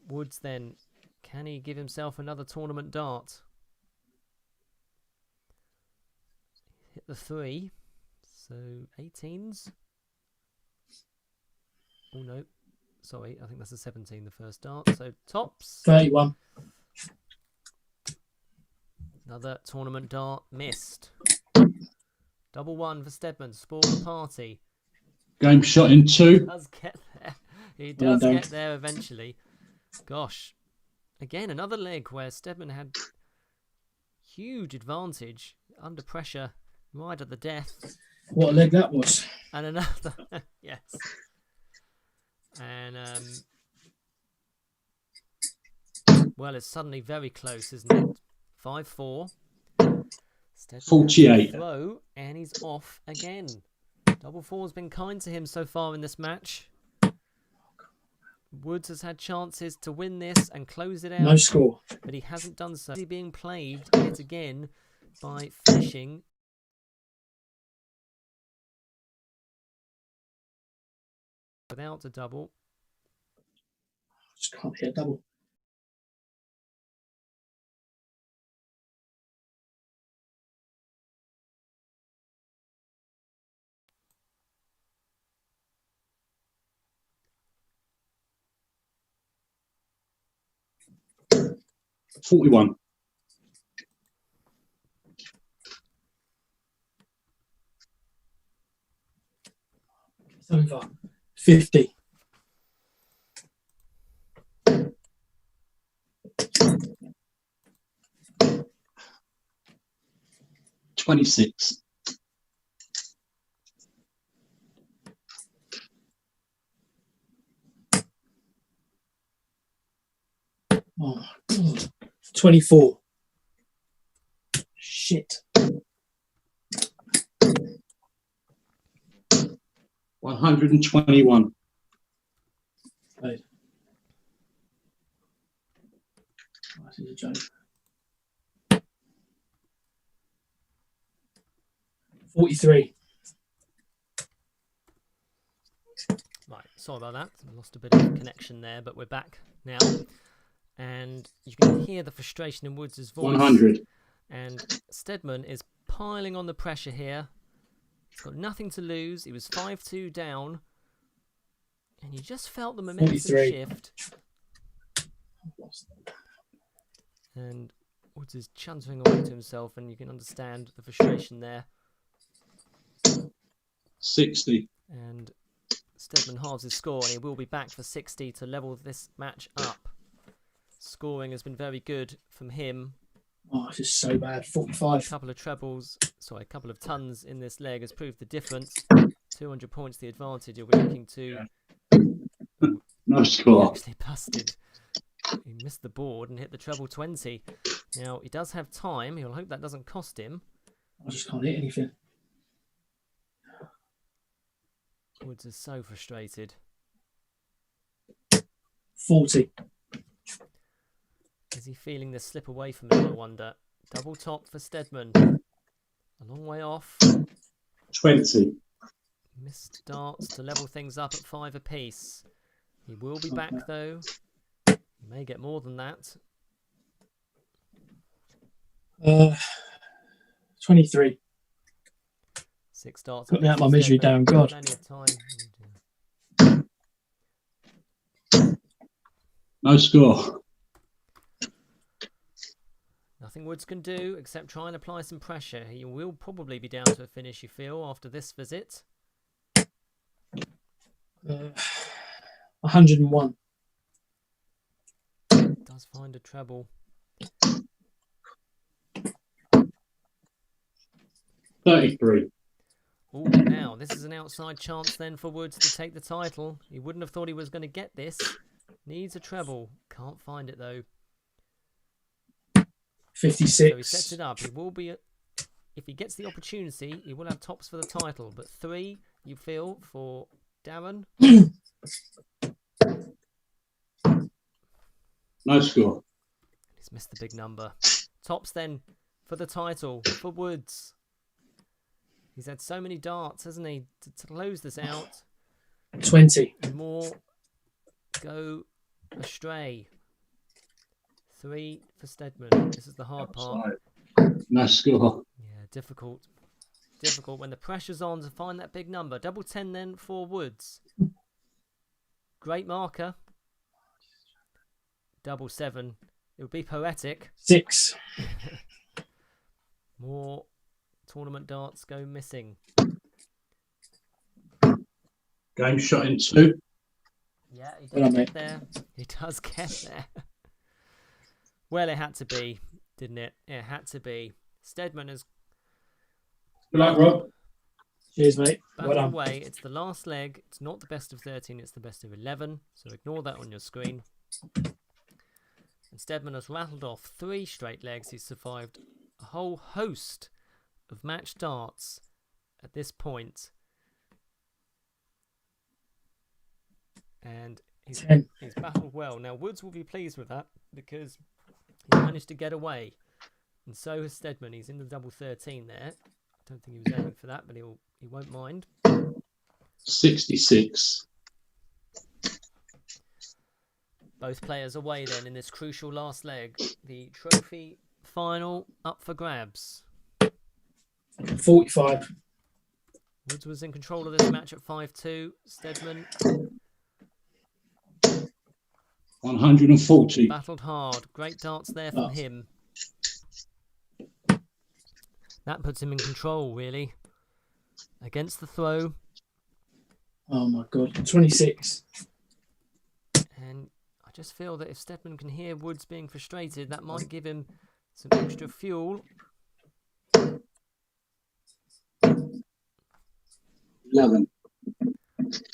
Woods then, can he give himself another tournament dart? Hit the 3. So 18s. Oh no. Sorry, I think that's a 17, the first dart. So tops. 31. Another tournament dart missed. Double 1 for Stedman. Spoil the party. Game shot in 2. Does get there. He Well does done. get there eventually. Gosh. Again, another leg where Stedman had huge advantage under pressure right at the death. What a leg that was. And another. Yes. And, well, it's suddenly very close, isn't it? 5-4. Stedman 48. throw, and he's off again. Double 4's been kind to him so far in this match. Woods has had chances to win this and close it out, No score. but he hasn't done so. He's being plagued yet again by finishing without a double. Just can't hit a double. $41. It's over. 50. 26. Oh, God. 24. Shit. 121. Right. This is a joke. 43. Right, sorry about that. I lost a bit of connection there, but we're back now. And you can hear the frustration in Woods' voice. 100. And Stedman is piling on the pressure here. He's got nothing to lose. He was 5-2 down. And you just felt the momentum 43. shift. And Woods is chuntering away to himself, and you can understand the frustration there. 60. And Stedman halves his score, and he will be back for 60 to level this match up. Scoring has been very good from him. Oh, this is so bad. 45. A couple of tons in this leg has proved the difference. 200 points the advantage. You'll be looking to... No He score. actually busted. He missed the board and hit the treble 20. Now, he does have time. He'll hope that doesn't cost him. I just can't hit anything. Woods is so frustrated. 40. Is he feeling this slip away from him, I wonder? Double top for Stedman. A long way off. 20. Missed darts to level things up at 5 apiece. He will be back, though. He may get more than that. 23. 6 darts. Put me out my misery, Darren. God. Plenty of time. No score. Nothing Woods can do except try and apply some pressure. He will probably be down to a finish, you feel, after this visit. 101. Does find a treble. 33. Oh, now this is an outside chance then for Woods to take the title. He wouldn't have thought he was going to get this. Needs a treble. Can't find it though. 56. So he sets it up. He will be, if he gets the opportunity, he will have tops for the title. But 3, you feel, for Darren. No score. He's missed the big number. Tops then for the title for Woods. He's had so many darts, hasn't he, to close this out. 20. And more go astray. 3 for Stedman. This is the hard part. No score. Yeah, difficult. Difficult when the pressure's on to find that big number. Double 10 then for Woods. Great marker. Double 7. It would be poetic. 6. More tournament darts go missing. Game shot in 2. Yeah, he Well does done, get mate. there. He does get there. Well, it had to be, didn't it? It had to be. Stedman has Good luck, Rob. Cheers, mate. Well battled done. away. It's the last leg. It's not the best of 13. It's the best of 11. So ignore that on your screen. And Stedman has rattled off 3 straight legs. He's survived a whole host of match darts at this point. And he's 10. battled well. Now, Woods will be pleased with that because he managed to get away. And so has Stedman. He's in the double 13 there. I don't think he was aiming for that, but he won't mind. 66. Both players away then in this crucial last leg. The trophy final up for grabs. 45. Woods was in control of this match at 5-2. Stedman 140. battled hard. Great darts there from him. That puts him in control, really. Against the throw. Oh, my God. 26. And I just feel that if Stedman can hear Woods being frustrated, that might give him some extra fuel. 11.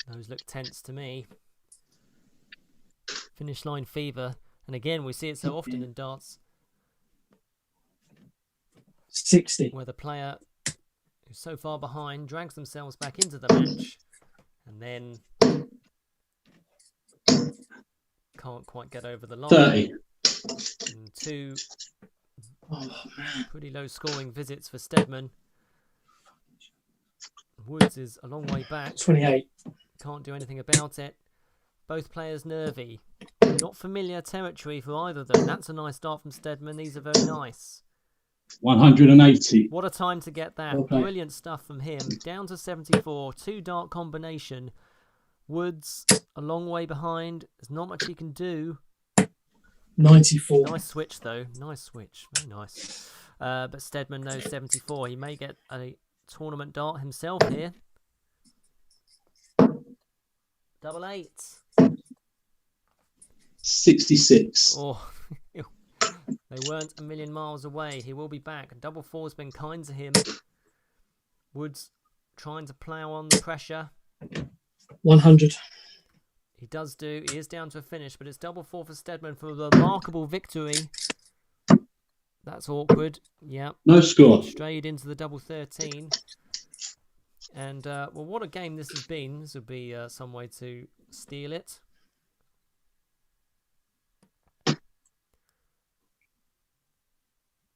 Those look tense to me. Finish line fever. And again, we see it so often in darts 60. where the player who's so far behind drags themselves back into the match and then can't quite get over the line. 30. And two Oh, man. pretty low scoring visits for Stedman. Woods is a long way back. 28. Can't do anything about it. Both players nervy. Not familiar territory for either of them. That's a nice start from Stedman. These are very nice. 180. What a time to get that. Well played. Brilliant stuff from him. Down to 74. 2 dart combination. Woods a long way behind. There's not much he can do. 94. Nice switch though. Nice switch. Very nice. But Stedman knows 74. He may get a tournament dart himself here. 88. 66. Oh, they weren't a million miles away. He will be back. Double four's been kind to him. Woods trying to plough on the pressure. 100. He does do. He is down to a finish, but it's double four for Stedman for a remarkable victory. That's awkward. Yeah. No score. Strayed into the double 13. And, well, what a game this has been. This would be some way to steal it.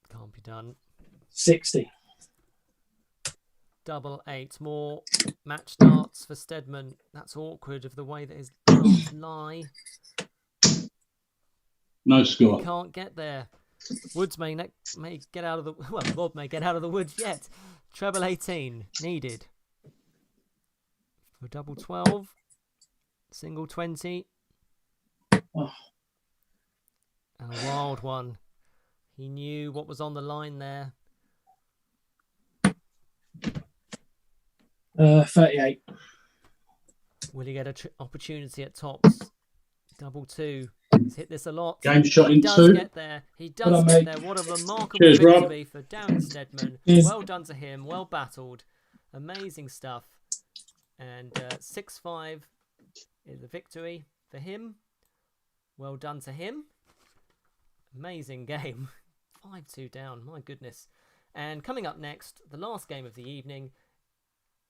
Can't be done. 60. Double 8. More match darts for Stedman. That's awkward of the way that his darts lie. No score. Can't get there. Woods may get out of the... Well, Rob may get out of the woods yet. Treble 18 needed. For double 12. Single 20. Oh. And a wild one. He knew what was on the line there. 38. Will he get an opportunity at tops? Double 2. He's hit this a lot. Game shot He in does 2. get there. He does get there. What a remarkable Cheers, Rob. victory for Darren Stedman. Cheers. Well done to him. Well battled. Amazing stuff. And 6-5 is the victory for him. Well done to him. Amazing game. 5-2 down. My goodness. And coming up next, the last game of the evening,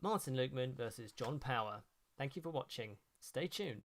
Martin Lukeman versus John Power. Thank you for watching. Stay tuned.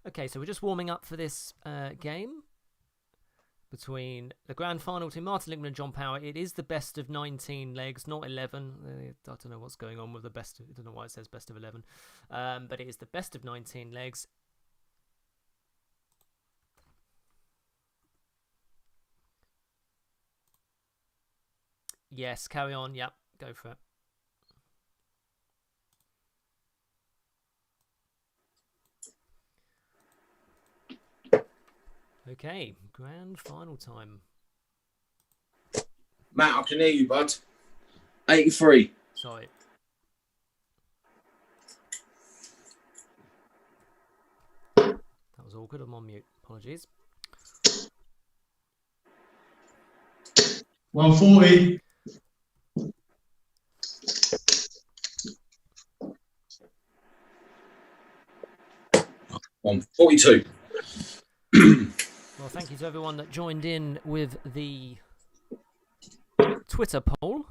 Okay, so we're just warming up for this game between the grand final between Martin Lukeman and John Power. It is the best of 19 legs, not 11. I don't know what's going on with the best. I don't know why it says best of 11, but it is the best of 19 legs. Yes, carry on. Yep, go for it. Okay, grand final time. Matt, I can hear you, bud. 83. Sorry. That was awkward. I'm on mute. Apologies. 140. On 42. Well, thank you to everyone that joined in with the Twitter poll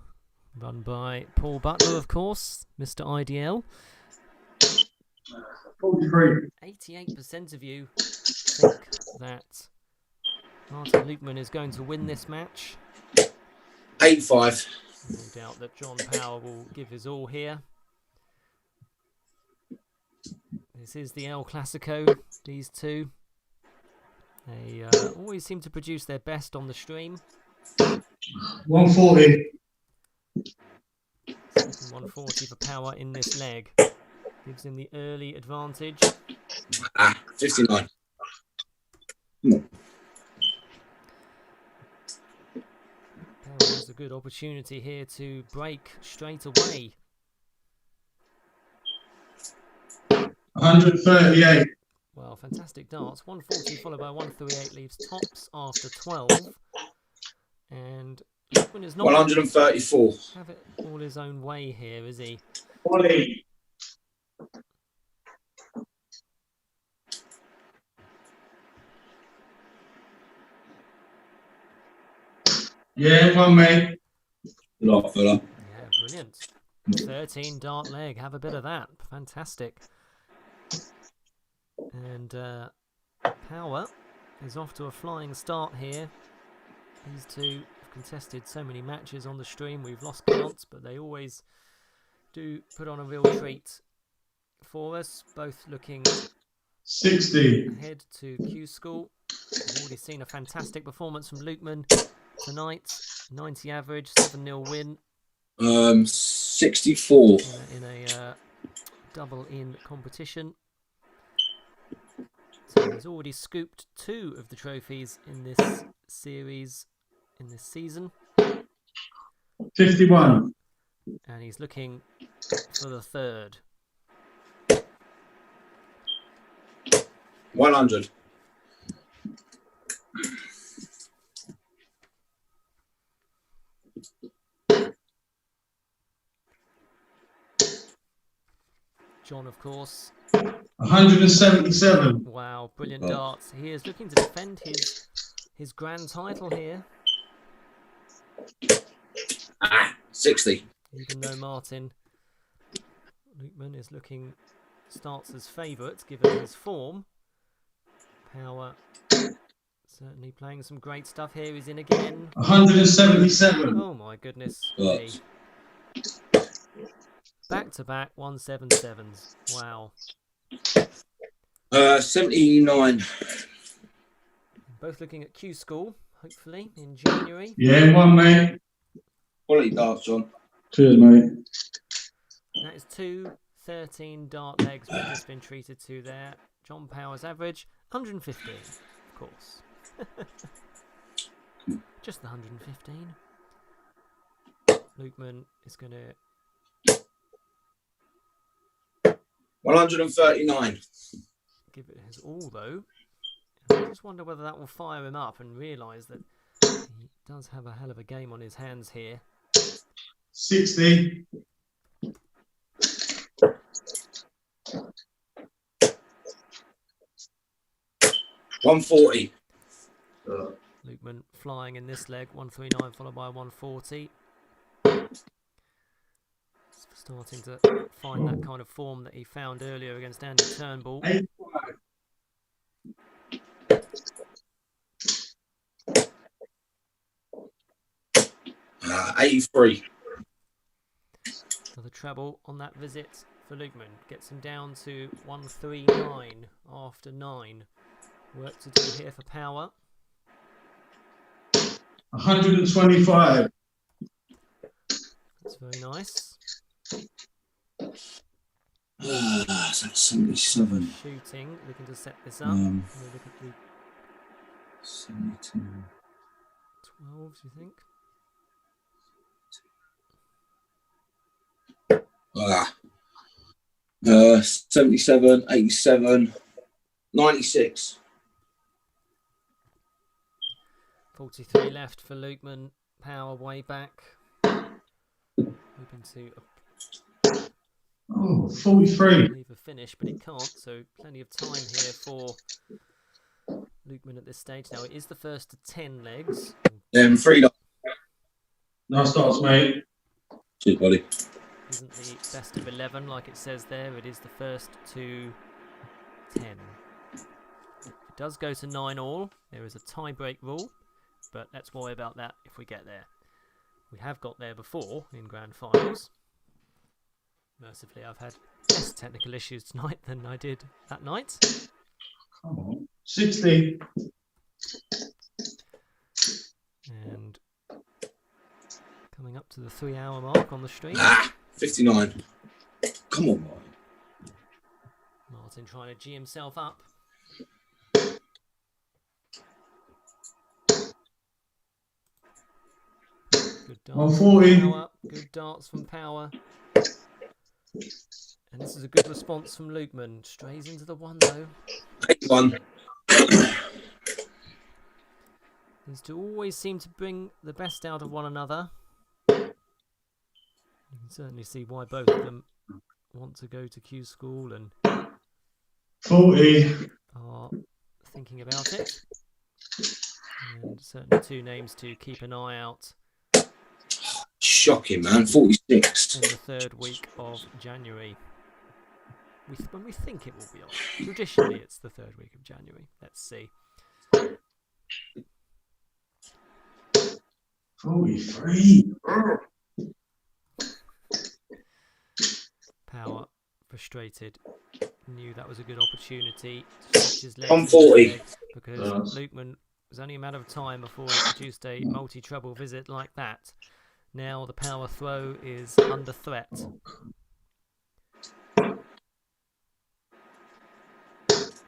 run by Paul Butler, of course, Mr. IDL. 43. 88% of you think that Martin Lukeman is going to win this match. 85. No doubt that John Power will give his all here. This is the El Clasico, these two. They always seem to produce their best on the stream. 140. 140 for Power in this leg. Gives him the early advantage. 59. Power has a good opportunity here to break straight away. 138. Well, fantastic darts. 140 followed by 138 leaves tops after 12. And Lukeman is not 134. have it all his own way here, is he? 40. Yeah, one mate. Good luck, fella. Yeah, brilliant. 13 dart leg. Have a bit of that. Fantastic. And Power is off to a flying start here. These two have contested so many matches on the stream. We've lost counts, but they always do put on a real treat for us. Both looking 60. ahead to Q School. We've already seen a fantastic performance from Lukeman tonight. 90 average, 7-0 win. 64. In a double in competition. So he's already scooped 2 of the trophies in this series, in this season. 51. And he's looking for the 3rd. 100. John, of course. 177. Wow, brilliant darts. He is looking to defend his grand title here. 60. Even though Martin Lukeman is starts as favourite, given his form. Power certainly playing some great stuff here. He's in again. 177. Oh my goodness. Hey. Back-to-back 177s. Wow. 79. Both looking at Q School, hopefully, in January. Yeah, one mate. Quality darts, John. Cheers, mate. That is 2 13 dart legs we've just been treated to there. John Power's average, 115, of course. Just the 115. Lukeman is going to... 139. give it his all, though. I just wonder whether that will fire him up and realise that he does have a hell of a game on his hands here. 60. 140. Lukeman flying in this leg, 139 followed by 140. Starting to find that kind of form that he found earlier against Andy Turnbull. 85. 83. Another treble on that visit for Lukeman. Gets him down to 139 after 9. Work to do here for Power. 125. That's very nice. So that's 77. Shooting, looking to set this up. Um, We'll look at the 72. 12s, you think? Ah. 77, 87, 96. 43 left for Lukeman. Power way back. Hoping to Oh, 43. leave a finish, but he can't, so plenty of time here for Lukeman at this stage. Now, it is the first to 10 legs. 3 dots. Nice starts, mate. Cheers, buddy. Isn't the best of 11 like it says there. It is the first to 10. If it does go to 9 all, there is a tie-break rule, but let's worry about that if we get there. We have got there before in grand finals. Mercifully, I've had less technical issues tonight than I did that night. Come on. 60. And coming up to the 3-hour mark on the stream. 59. Come on, boy. Martin trying to G himself up. Good darts 140. from Power. Good darts from Power. And this is a good response from Lukeman. Strays into the 1 though. 81. These two always seem to bring the best out of one another. You can certainly see why both of them want to go to Q school and 40. are thinking about it. And certainly 2 names to keep an eye out Shocking, man. 46. in the 3rd week of January. When we think it will be on. Traditionally, it's the 3rd week of January. Let's see. 43. Power, frustrated, knew that was a good opportunity to stretch his legs. I'm 40. Because Lukeman was only a matter of time before he produced a multi-treble visit like that. Now the power throw is under threat.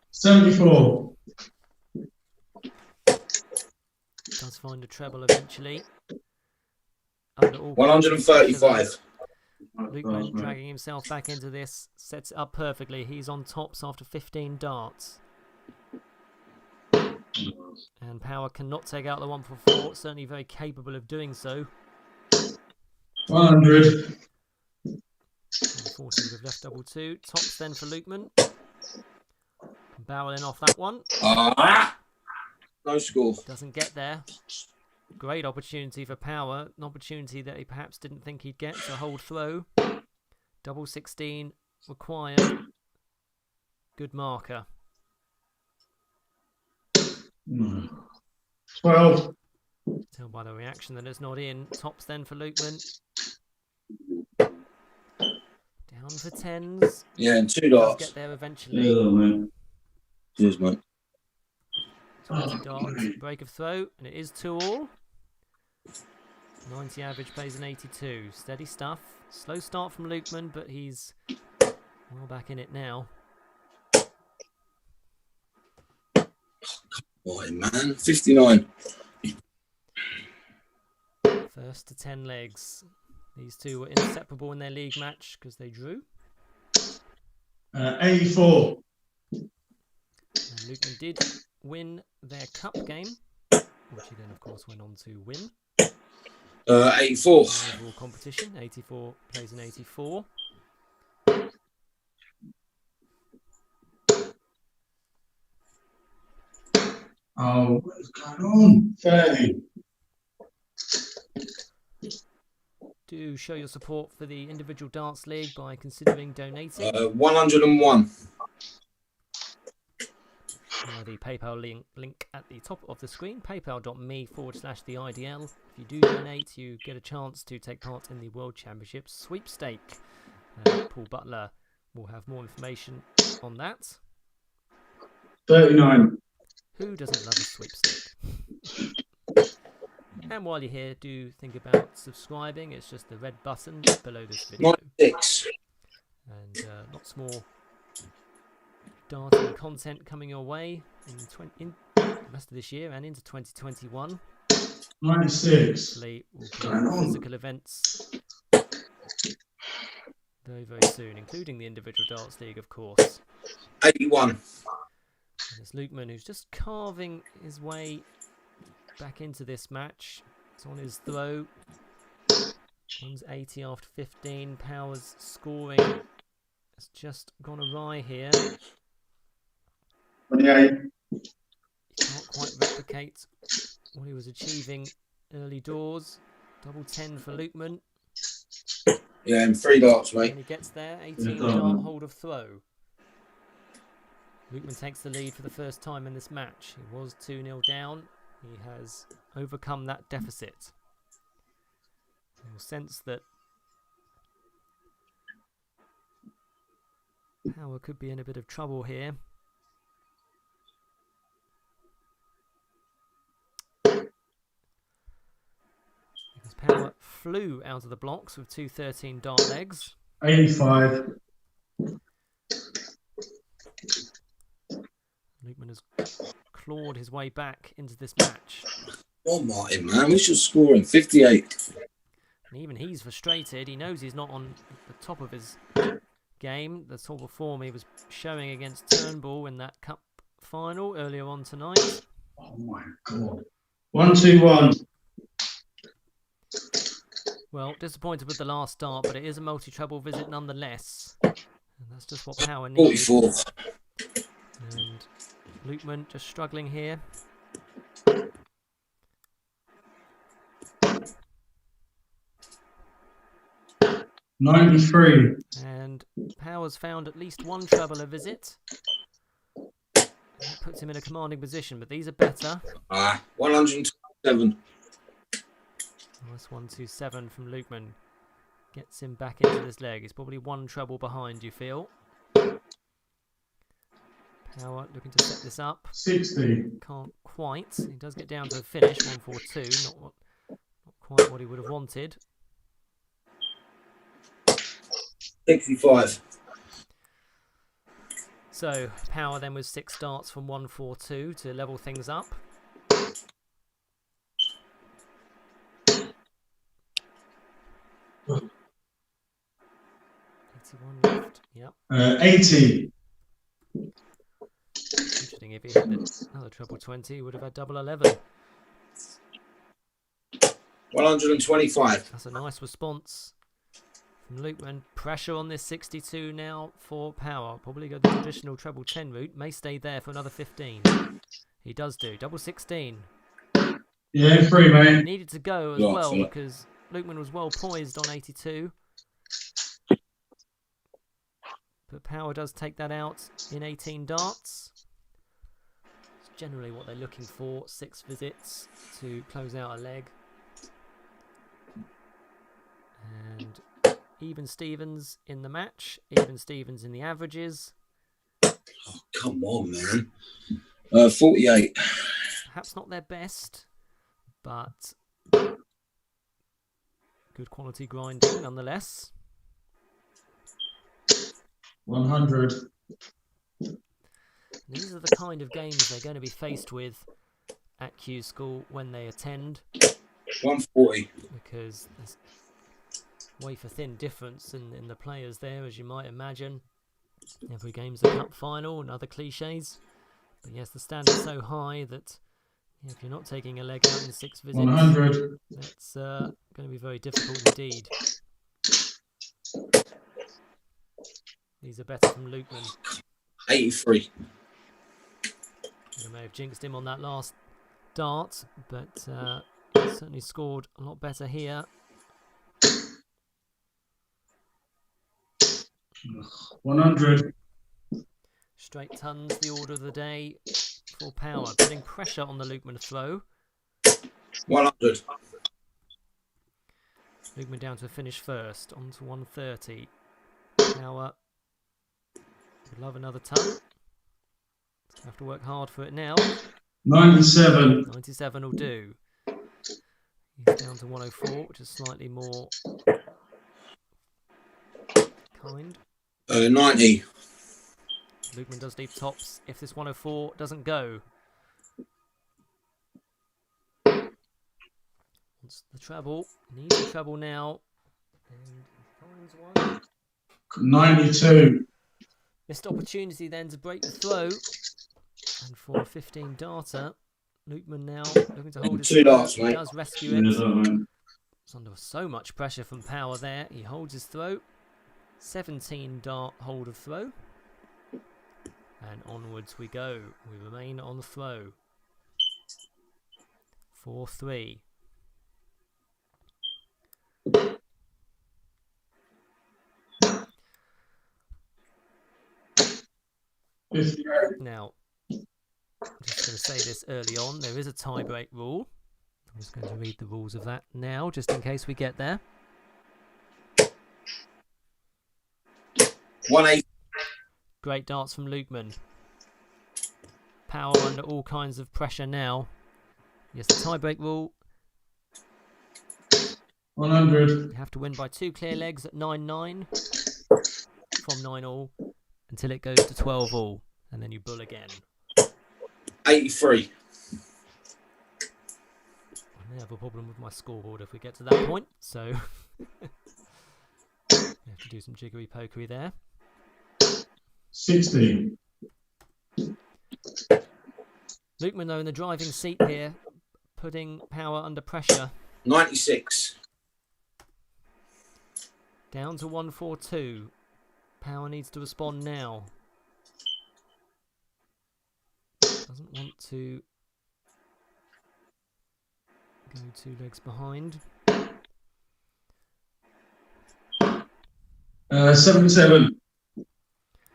74. Does find a treble eventually. Under all 135. Lukeman dragging himself back into this, sets it up perfectly. He's on tops after 15 darts. And Power cannot take out the 1 for 4, certainly very capable of doing so. 100. 40 would have left double 2. Tops then for Lukeman. Barreling off that one. No score. Doesn't get there. Great opportunity for Power. An opportunity that he perhaps didn't think he'd get. So hold throw. Double 16 required. Good marker. 12. Tell by the reaction that it's not in. Tops then for Lukeman. Down for 10s. Yeah, and 2 Does darts. get there eventually. Man. Cheers, mate. 20 darts. Break of throw. And it is 2 all. 90 average plays an 82. Steady stuff. Slow start from Lukeman, but he's well back in it now. Boy, man. 59. First to 10 legs. These two were inseparable in their league match because they drew. 84. And Lukeman did win their cup game, which he then, of course, went on to win. 84. Overall competition. 84 plays an 84. Oh, what's going on? 30. Do show your support for the individual dance league by considering donating. 101. via the PayPal link at the top of the screen, paypal.me/the IDL. If you do donate, you get a chance to take part in the World Championship sweepstake. Paul Butler will have more information on that. 39. Who doesn't love a sweepstake? And while you're here, do think about subscribing. It's just the red button below this video. 96. And lots more darting content coming your way in the rest of this year and into 2021. 96. Hopefully, we'll be physical events very, very soon, including the individual darts league, of course. 81. And it's Lukeman who's just carving his way back into this match. It's on his throw. One's 80 after 15. Power's scoring has just gone awry here. 28. He can't quite replicate what he was achieving early doors. Double 10 for Lukeman. Yeah, and 3 darts, And mate. he gets there. 18 dart hold of throw. Lukeman takes the lead for the first time in this match. He was 2-0 down. He has overcome that deficit. You'll sense that Power could be in a bit of trouble here. Because Power flew out of the blocks with 2 13 dart legs. 85. Lukeman has clawed his way back into this match. Oh, Martin, man. We should score him. 58. And even he's frustrated. He knows he's not on the top of his game. The sort of form he was showing against Turnbull in that cup final earlier on tonight. Oh my God. 121. Well, disappointed with the last start, but it is a multi-treble visit nonetheless. And that's just what Power needs. 44. And Lukeman just struggling here. $93. And Power's found at least one treble a visit. That puts him in a commanding position, but these are better. 127. Nice 127 from Lukeman. Gets him back into this leg. He's probably one treble behind, you feel. Power looking to set this up. 60. Can't quite. He does get down to a finish, 142. Not quite what he would have wanted. 65. So, Power then with 6 darts from 142 to level things up. Left. Yep. 80. Interesting. If he had another treble 20, he would have had double 11. 125. That's a nice response from Lukeman. Pressure on this 62 now for Power. Probably go the traditional treble 10 route. May stay there for another 15. He does do. Double 16. Yeah, 3, He mate. needed to go as Yeah, well yeah. because Lukeman was well poised on 82. But Power does take that out in 18 darts. It's generally what they're looking for. 6 visits to close out a leg. And even Stevens in the match. Even Stevens in the averages. Oh, come on, man. 48. Perhaps not their best, but good quality grinding nonetheless. 100. These are the kind of games they're going to be faced with at Q School when they attend, 140. because there's wafer thin difference in the players there, as you might imagine. Every game's a cup final and other cliches. But yes, the standard's so high that if you're not taking a leg out in 6 visits, 100. that's going to be very difficult indeed. These are better from Lukeman. 83. I may have jinxed him on that last dart, but he certainly scored a lot better here. 100. Straight tons, the order of the day. for Power, putting pressure on the Lukeman throw. 100. Lukeman down to a finish first, on to 130. Power would love another ton. Have to work hard for it now. 97. 97 will do. He's down to 104, which is slightly more kind. 90. Lukeman does leave tops if this 104 doesn't go. Wants the treble. Needs the treble now. And he finds one. 92. Missed opportunity then to break the throw. And for a 15 darter, Lukeman now looking to hold his 2 throw. darts, He mate. does rescue it. Yes, man. It's under so much pressure from Power there. He holds his throw. 17 dart hold of throw. And onwards we go. We remain on the throw. 4-3. Now, I'm just going to say this early on. There is a tie-break rule. I'm just going to read the rules of that now, just in case we get there. 180. Great darts from Lukeman. Power under all kinds of pressure now. Yes, the tie-break rule. 100. You have to win by 2 clear legs at 9-9 from 9 all until it goes to 12 all, and then you bull again. 83. I may have a problem with my scoreboard if we get to that point, so we have to do some jiggery pokery there. 60. Lukeman though in the driving seat here, putting Power under pressure. 96. Down to 142. Power needs to respond now. Doesn't want to go 2 legs behind. 77.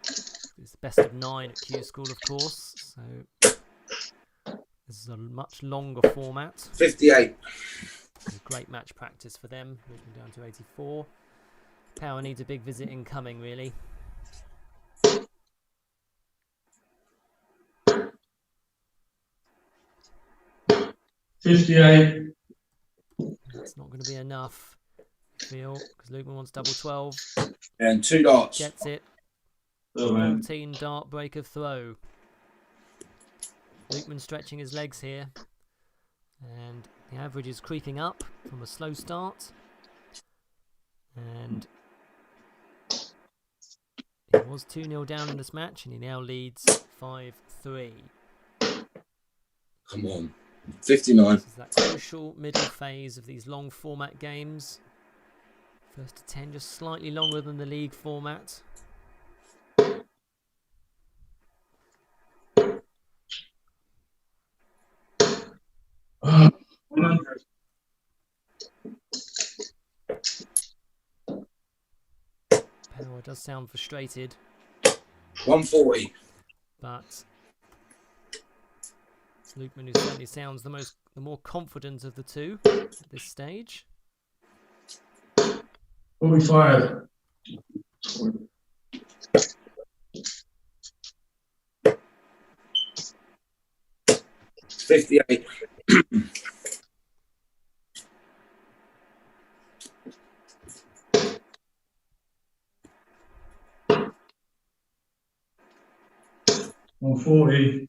It's the best of 9 at Q School, of course. So this is a much longer format. 58. A great match practice for them. Moving down to 84. Power needs a big visit incoming, really. 58. That's not going to be enough, I feel, because Lukeman wants double 12. And 2 darts. Gets it. Oh, man. 14 dart break of throw. Lukeman stretching his legs here. And the average is creeping up from a slow start. And he was 2-0 down in this match, and he now leads 5-3. Come on. 59. This is that crucial middle phase of these long format games. First to 10 just slightly longer than the league format. Oh, 100. Power does sound frustrated, 140. but it's Lukeman who certainly sounds the more confident of the two at this stage. 45. 58. 140.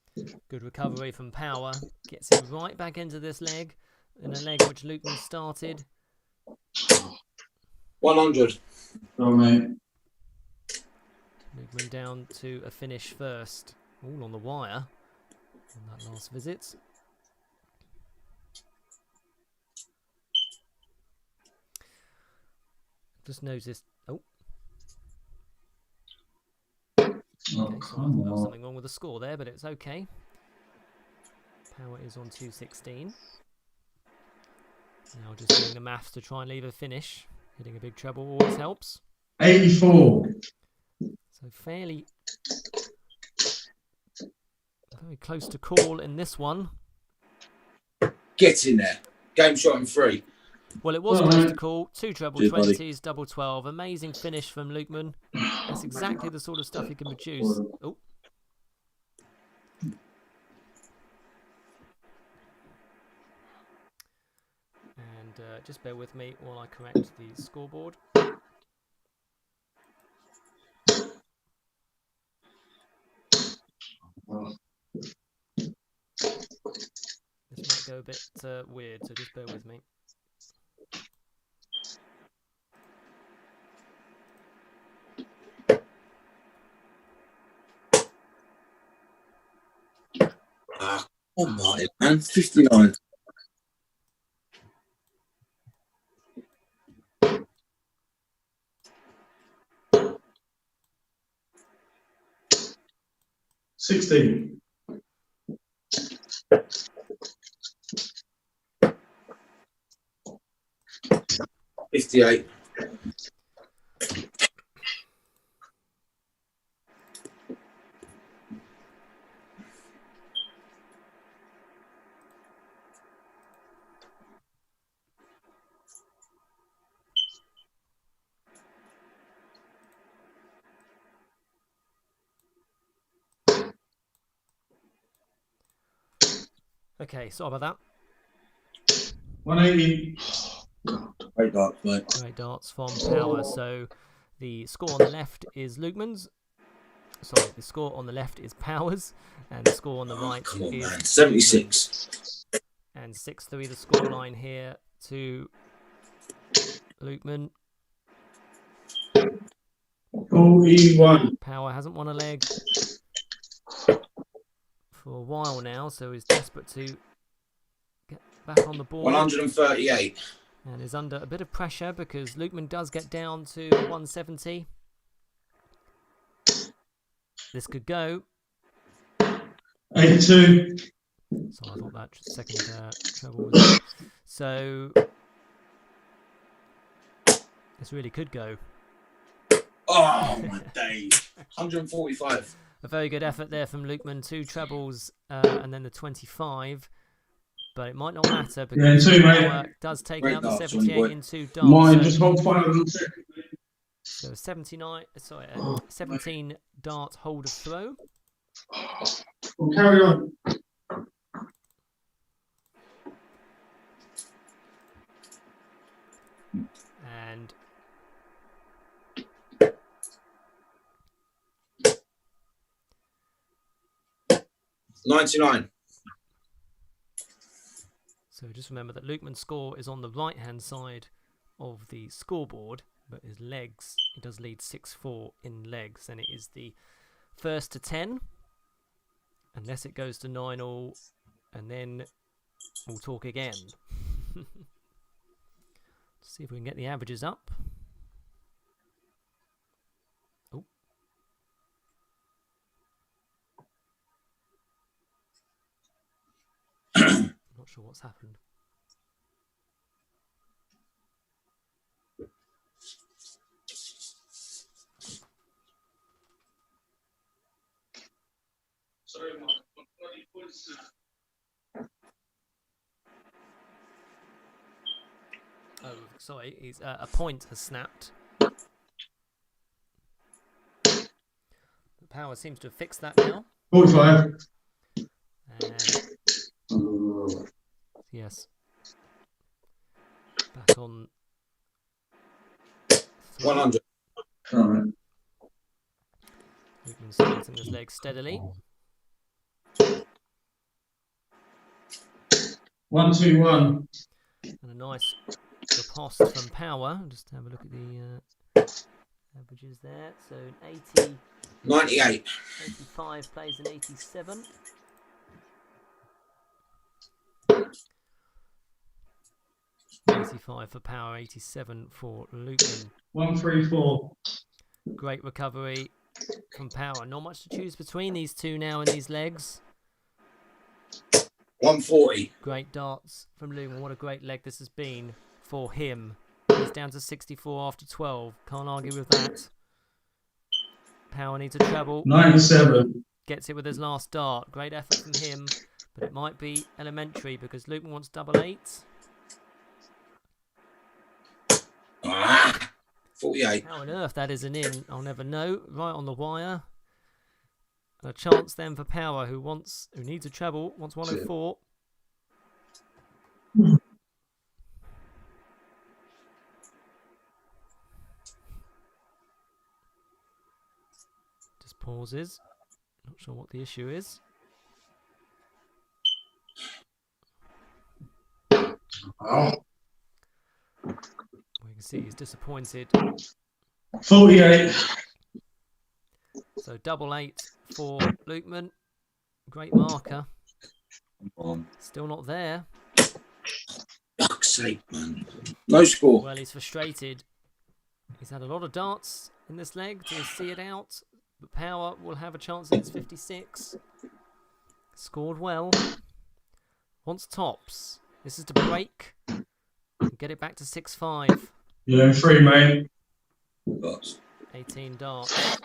Good recovery from Power. Gets him right back into this leg. In a leg which Lukeman started. 100. Oh, mate. Lukeman down to a finish first. All on the wire on that last visit. Just noticed. Oh. Oh, Okay, so I come thought there was on. something wrong with the score there, but it's okay. Power is on 216. Now just doing the maths to try and leave a finish. Hitting a big treble always helps. 84. So fairly Very close to call in this one. Get in there. Game shot in 3. Well, it was Well, close mate. to call. 2 treble Cheers, buddy. 20s, double 12. Amazing finish from Lukeman. That's exactly the sort of stuff he can produce. Oh. And just bear with me while I correct the scoreboard. This might go a bit weird, so just bear with me. Oh, Martin, man. 59. $16. 58. Okay, sorry about 180. Great dark, mate. that. Great darts from Power. So the score on the left is Lukeman's. Sorry, the score on the left is Power's, and the score on the right Come on, is man. 76. and 6-3 the scoreline here to Lukeman. 41. Power hasn't won a leg for a while now, so he's desperate to get back on the board. 138. And is under a bit of pressure because Lukeman does get down to 170. This could go. 82. So I thought that second treble was... So this really could go. Oh, my days. 145. A very good effort there from Lukeman. 2 trebles and then the 25. But it might not matter because Yeah, 2, mate. Power does take Great out the darts, 78 boy. in 2 darts. Mine, So, just hold fire on the second. so 17 dart hold of throw. Well, carry on. And 99. so just remember that Lukeman's score is on the right hand side of the scoreboard, but his legs, he does lead 6-4 in legs, and it is the first to 10, unless it goes to 9-all, and then we'll talk again. See if we can get the averages up. Oh. Not sure what's happened. Sorry, Mark. Oh, sorry, he's, a point has snapped. The Power seems to have fixed that now. 45. And yes. Back on 100. All right. Lukeman starting his legs steadily. 121. And a nice riposte from Power. Just have a look at the averages there. So an 80, 98. 85 plays an 87. $85 for Power, 87 for Lukeman. 134. Great recovery from Power. Not much to choose between these two now in these legs. 140. Great darts from Lukeman. What a great leg this has been for him. He's down to 64 after 12. Can't argue with that. Power needs a treble. 97. gets it with his last dart. Great effort from him, but it might be elementary because Lukeman wants double 8. 48. How on earth that isn't in, I'll never know. Right on the wire. And a chance then for Power, who needs a treble, wants 104. Just pauses. Not sure what the issue is. Oh, We can see he's disappointed. 48. So double 8 for Lukeman. Great marker. Still not there. Fuck's sake, man. No score. Well, he's frustrated. He's had a lot of darts in this leg to see it out. But Power will have a chance at his 56. Scored well. Wants tops. This is to break. Get it back to 6-5. Yeah, 3, mate. But 18 darts.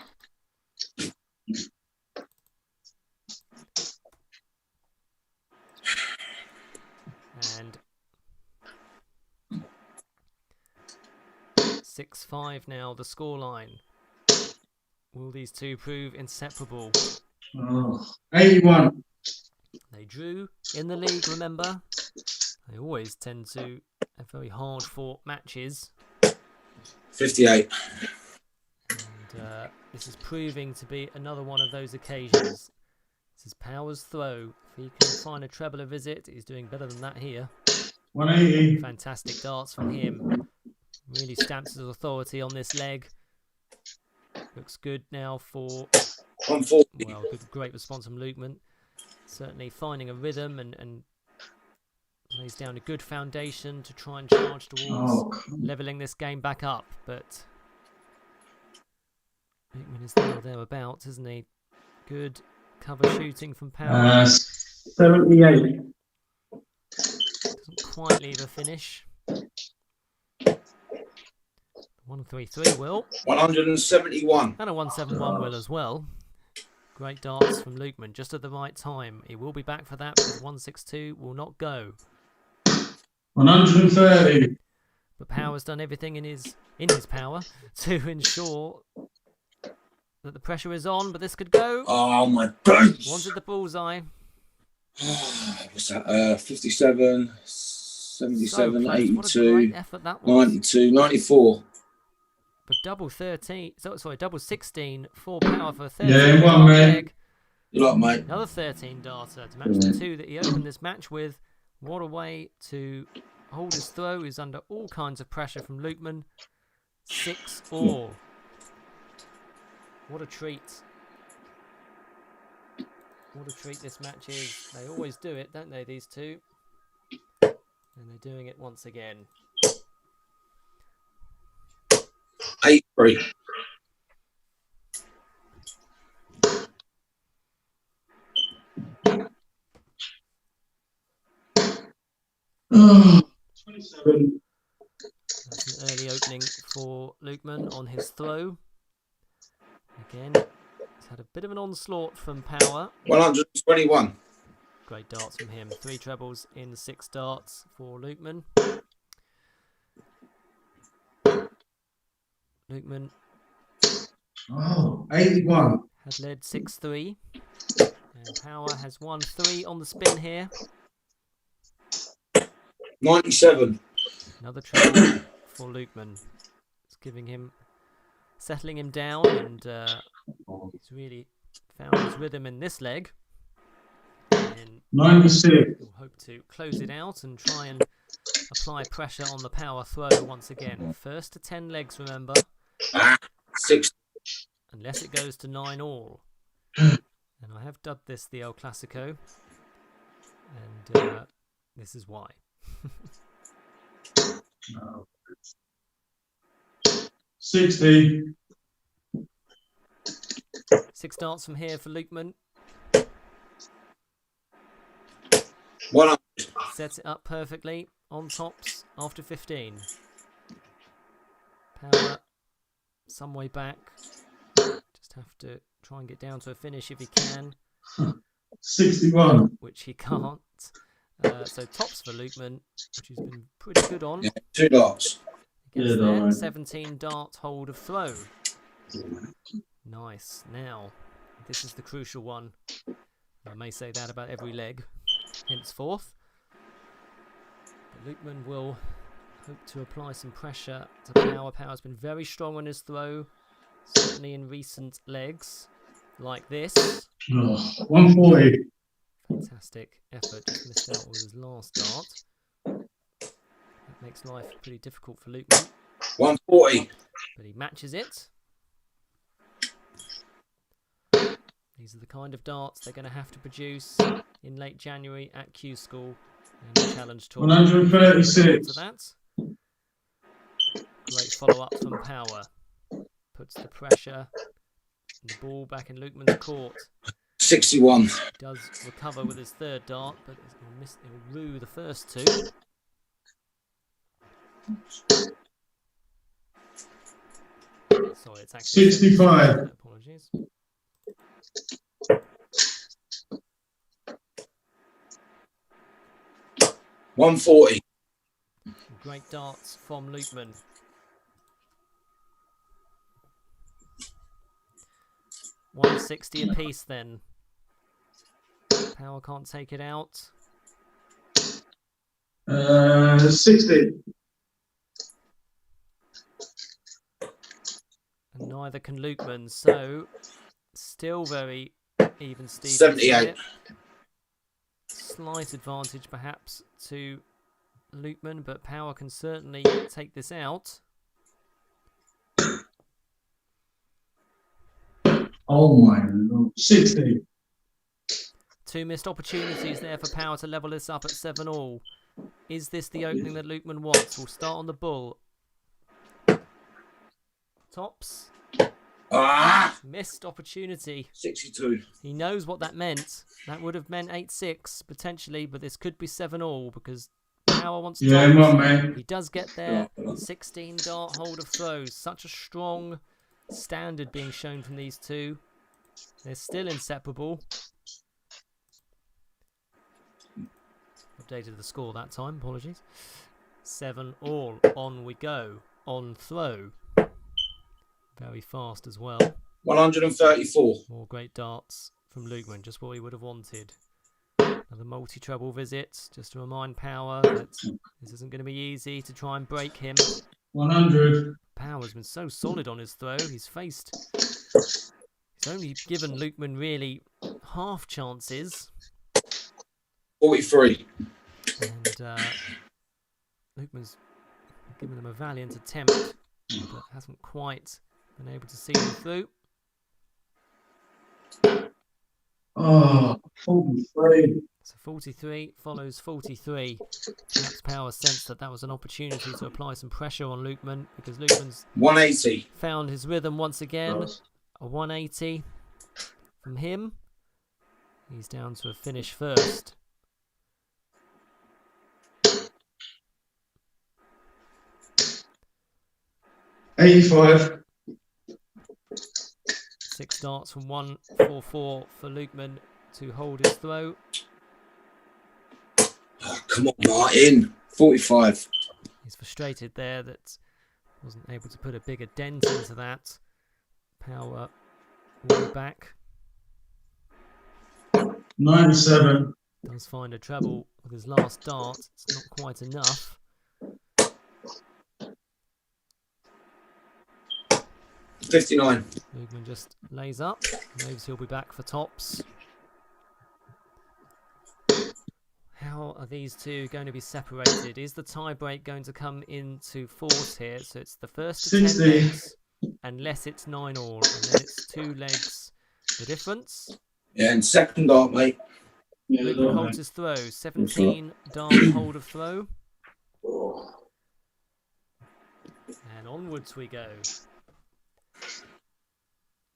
And 6-5 now, the scoreline. Will these two prove inseparable? Oh, 81. They drew in the league, remember? They always tend to have very hard-fought matches. 58. And this is proving to be another one of those occasions. This is Power's throw. If he can find a treble a visit, he's doing better than that here. 180. Fantastic darts from him. Really stamps his authority on this leg. Looks good now for... 140. Well, great response from Lukeman. Certainly finding a rhythm and lays down a good foundation to try and charge towards levelling this game back up. But Lukeman is there or thereabouts, isn't he? Good cover shooting from Power. 78. Doesn't quite leave a finish. 133 will. 171. And a 171 will as well. Great darts from Lukeman, just at the right time. He will be back for that because 162 will not go. 130. But Power's done everything in his power to ensure that the pressure is on, but this could go. Oh my days. Wanted the bullseye. What's that? 57, 77, What a 82, great effort that was. 92, 94. But double 13, double 16 for Power for 13. Yeah, one, mate. You lot, mate. Another 13 darter to match the 2 that he opened this match with. What a way to hold his throw. He's under all kinds of pressure from Lukeman. 6-all. What a treat. What a treat this match is. They always do it, don't they, these two? And they're doing it once again. 8-3. Oh, 27. That's an early opening for Lukeman on his throw. Again, he's had a bit of an onslaught from Power. 121. Great darts from him. 3 trebles in 6 darts for Lukeman. Lukeman Oh, 81. had led 6-3. And Power has won 3 on the spin here. 97. Another treble for Lukeman. It's settling him down, and he's really found his rhythm in this leg. And 96. we'll hope to close it out and try and apply pressure on the Power throw once again. First to 10 legs, remember. 6. Unless it goes to 9-all. And I have dubbed this the El Clasico. And this is why. 60. 6 darts from here for Lukeman. 100. Sets it up perfectly on tops after 15. Power some way back. Just have to try try and get down to a finish if he can, 61. which he can't. So tops for Lukeman, which he's been pretty good on. Yeah, 2 darts. Gets Yeah, there, right. 17 dart hold of throw. Nice. Now, this is the crucial one. I may say that about every leg henceforth. But Lukeman will hope to apply some pressure to Power. Power's been very strong on his throw, certainly in recent legs like this. Oh, 140. Fantastic effort. Just missed out with his last dart. That makes life pretty difficult for Lukeman, 140. but he matches it. These are the kind of darts they're going to have to produce in late January at Q School and the Challenge Tour. 136. To that. Great follow-up from Power. Puts the pressure and the ball back in Lukeman's court. 61. Does recover with his third dart, but he'll rue the first two. Sorry, it's actually 65. Apologies. $140. Great darts from Lukeman. $160 apiece then. Power can't take it out. 60. And neither can Lukeman, so still very even Stevens 78. here. Slight advantage perhaps to Lukeman, but Power can certainly take this out. Oh my lord. 60. Two missed opportunities there for Power to level this up at 7-all. Is this the opening that Lukeman wants? We'll start on the bull. Tops. Ah! Missed opportunity. 62. He knows what that meant. That would have meant 8-6 potentially, but this could be 7-all because Power wants to. Yeah, come on, man. He does get there. 16 dart hold of throws. Such a strong standard being shown from these two. They're still inseparable. Updated the score that time. Apologies. 7-all. On we go. On throw. Very fast as well. 134. More great darts from Lukeman, just what he would have wanted. Another multi-treble visit, just to remind Power that this isn't going to be easy to try and break him. 100. Power's been so solid on his throw. He's only given Lukeman really half chances. 43. And Lukeman's given him a valiant attempt, but hasn't quite been able to see him through. Oh, 43. So 43 follows 43. Perhaps Power sensed that was an opportunity to apply some pressure on Lukeman because Lukeman's 180. found his rhythm once again. A 180 from him. He's down to a finish first. $85. 6 darts from 144 for Lukeman to hold his throw. Oh, come on, Martin. 45. He's frustrated there that wasn't able to put a bigger dent into that. Power way back. 97. Does find a treble with his last dart. It's not quite enough. 59. Lukeman just lays up. Knows he'll be back for tops. How are these two going to be separated? Is the tie break going to come into force here? So it's the first to 10 60. legs, unless it's 9-all, and then it's 2 legs. The difference? Yeah, and second dart, mate. Yeah, Lukeman holds his throw. 17 dart hold of throw. And onwards we go.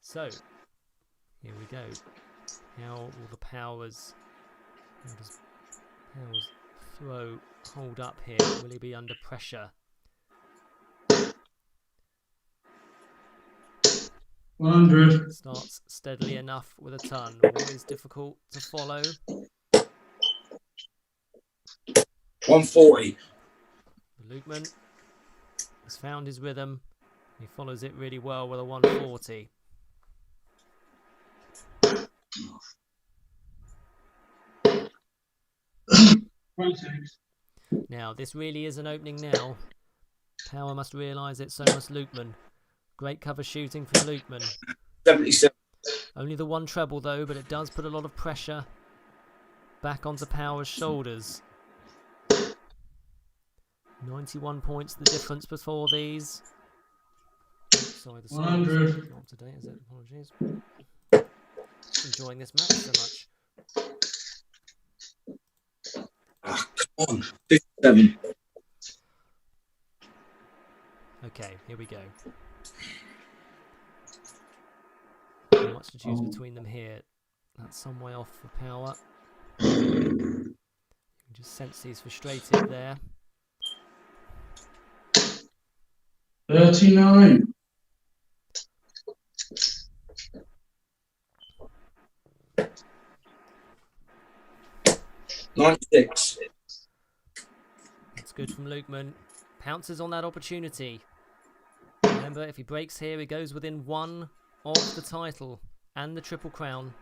So, here we go. How will the Powers... How does Powers throw hold up here? Will he be under pressure? 100. Starts steadily enough with a ton. Always difficult to follow. 140. Lukeman has found his rhythm. He follows it really well with a 140. Now, this really is an opening now. Power must realise it, so must Lukeman. Great cover shooting from Lukeman. 77. Only the one treble though, but it does put a lot of pressure back onto Power's shoulders. 91 points the difference before these. Sorry, the score is not up to date, is it? Apologies. Just enjoying this match so much. Ah, come on. 57. Okay, here we go. Not much to choose between them here. That's some way off for Power. You can just sense he's frustrated there. 39. $96. That's good from Lukeman. Pounces on that opportunity. Remember, if he breaks here, he goes within one of the title and the Triple Crown.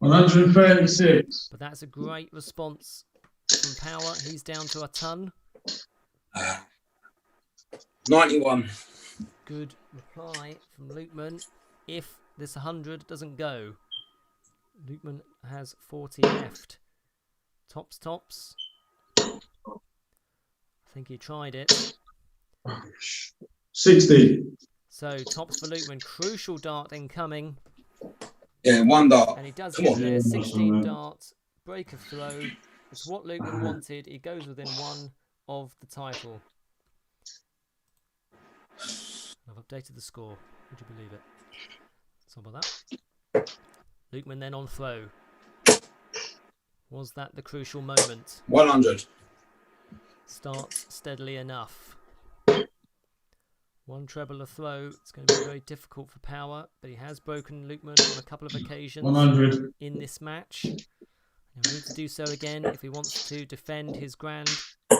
136. But that's a great response from Power. He's down to a ton. 91. Good reply from Lukeman. If this 100 doesn't go, Lukeman has 40 left. Tops. I think he tried it. 60. So tops for Lukeman. Crucial dart incoming. Yeah, one dart. And he does Come get on. there. 16 darts. Break of throw. It's what Lukeman wanted. He goes within one of the title. I've updated the score. Would you believe it? So about that. Lukeman then on throw. Was that the crucial moment? 100. Starts steadily enough. One treble a throw. It's going to be very difficult for Power, but he has broken Lukeman on a couple of occasions 100. in this match. And he'll need to do so again if he wants to defend his grand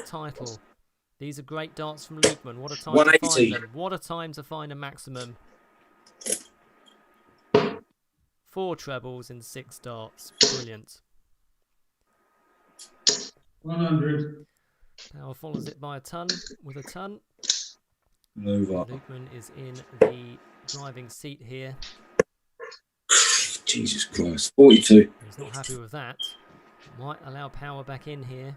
title. These are great darts from Lukeman. What a time to 180. find them. What a time to find a maximum. 4 trebles in 6 darts. Brilliant. 100. Power follows it by a ton with a ton. Move up. Lukeman is in the driving seat here. Jesus Christ. 42. He's not happy with that. Might allow Power back in here.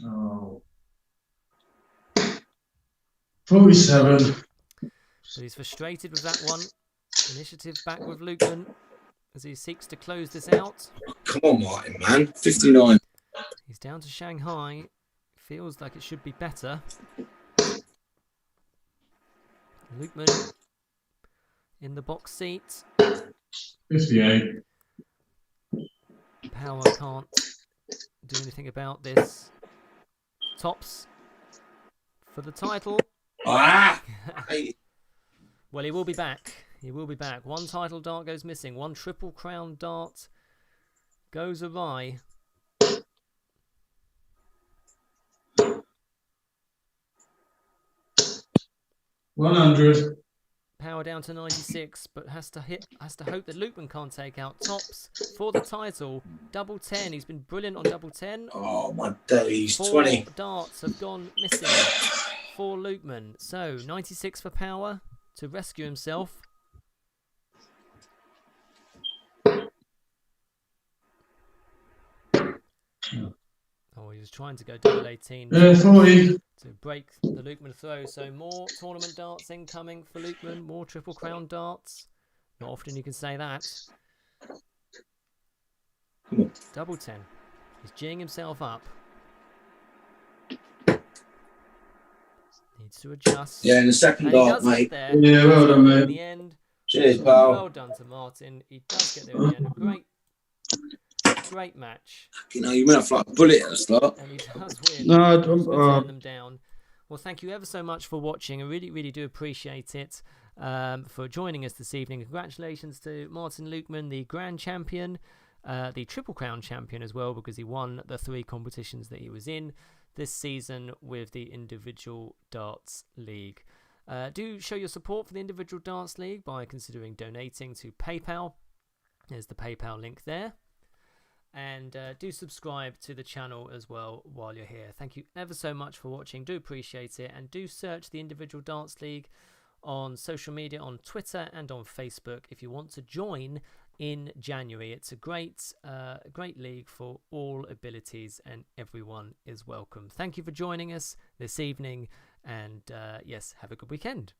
Oh. 47. So he's frustrated with that one. Initiative back with Lukeman as he seeks to close this out. Come on, Martin, man. 59. He's down to Shanghai. Feels like it should be better. Lukeman in the box seat. 58. Power can't do anything about this. Tops for the title. Ah! Well, he will be back. He will be back. One title dart goes missing. One Triple Crown dart goes awry. $100. Power down to 96, but has to hope that Lukeman can't take out tops for the title. Double 10. He's been brilliant on double 10. Oh, my days. 4 20. darts have gone missing for Lukeman. So 96 for Power to rescue himself. Oh, he was trying to go double 18 40. to break the Lukeman throw. So more tournament darts incoming for Lukeman. More Triple Crown darts. Not often you can say that. Come on. Double 10. He's geeing himself up. Needs to adjust. Yeah, in the second And he dart, does get mate. there. Yeah, well done, mate. In the end. Cheers, pal. Well done to Martin. He does get there in the end. Great match. You know, you went off like a bullet at the start. And he does win. No, He's gonna turn them down. Well, thank you ever so much for watching. I really, really do appreciate it, for joining us this evening. Congratulations to Martin Lukeman, the Grand Champion, the Triple Crown Champion as well, because he won the 3 competitions that he was in this season with the Individual Darts League. Do show your support for the Individual Darts League by considering donating to PayPal. There's the PayPal link there. And do subscribe to the channel as well while you're here. Thank you ever so much for watching. Do appreciate it. And do search the Individual Darts League on social media, on Twitter and on Facebook if you want to join in January. It's a great league for all abilities, and everyone is welcome. Thank you for joining us this evening, and yes, have a good weekend.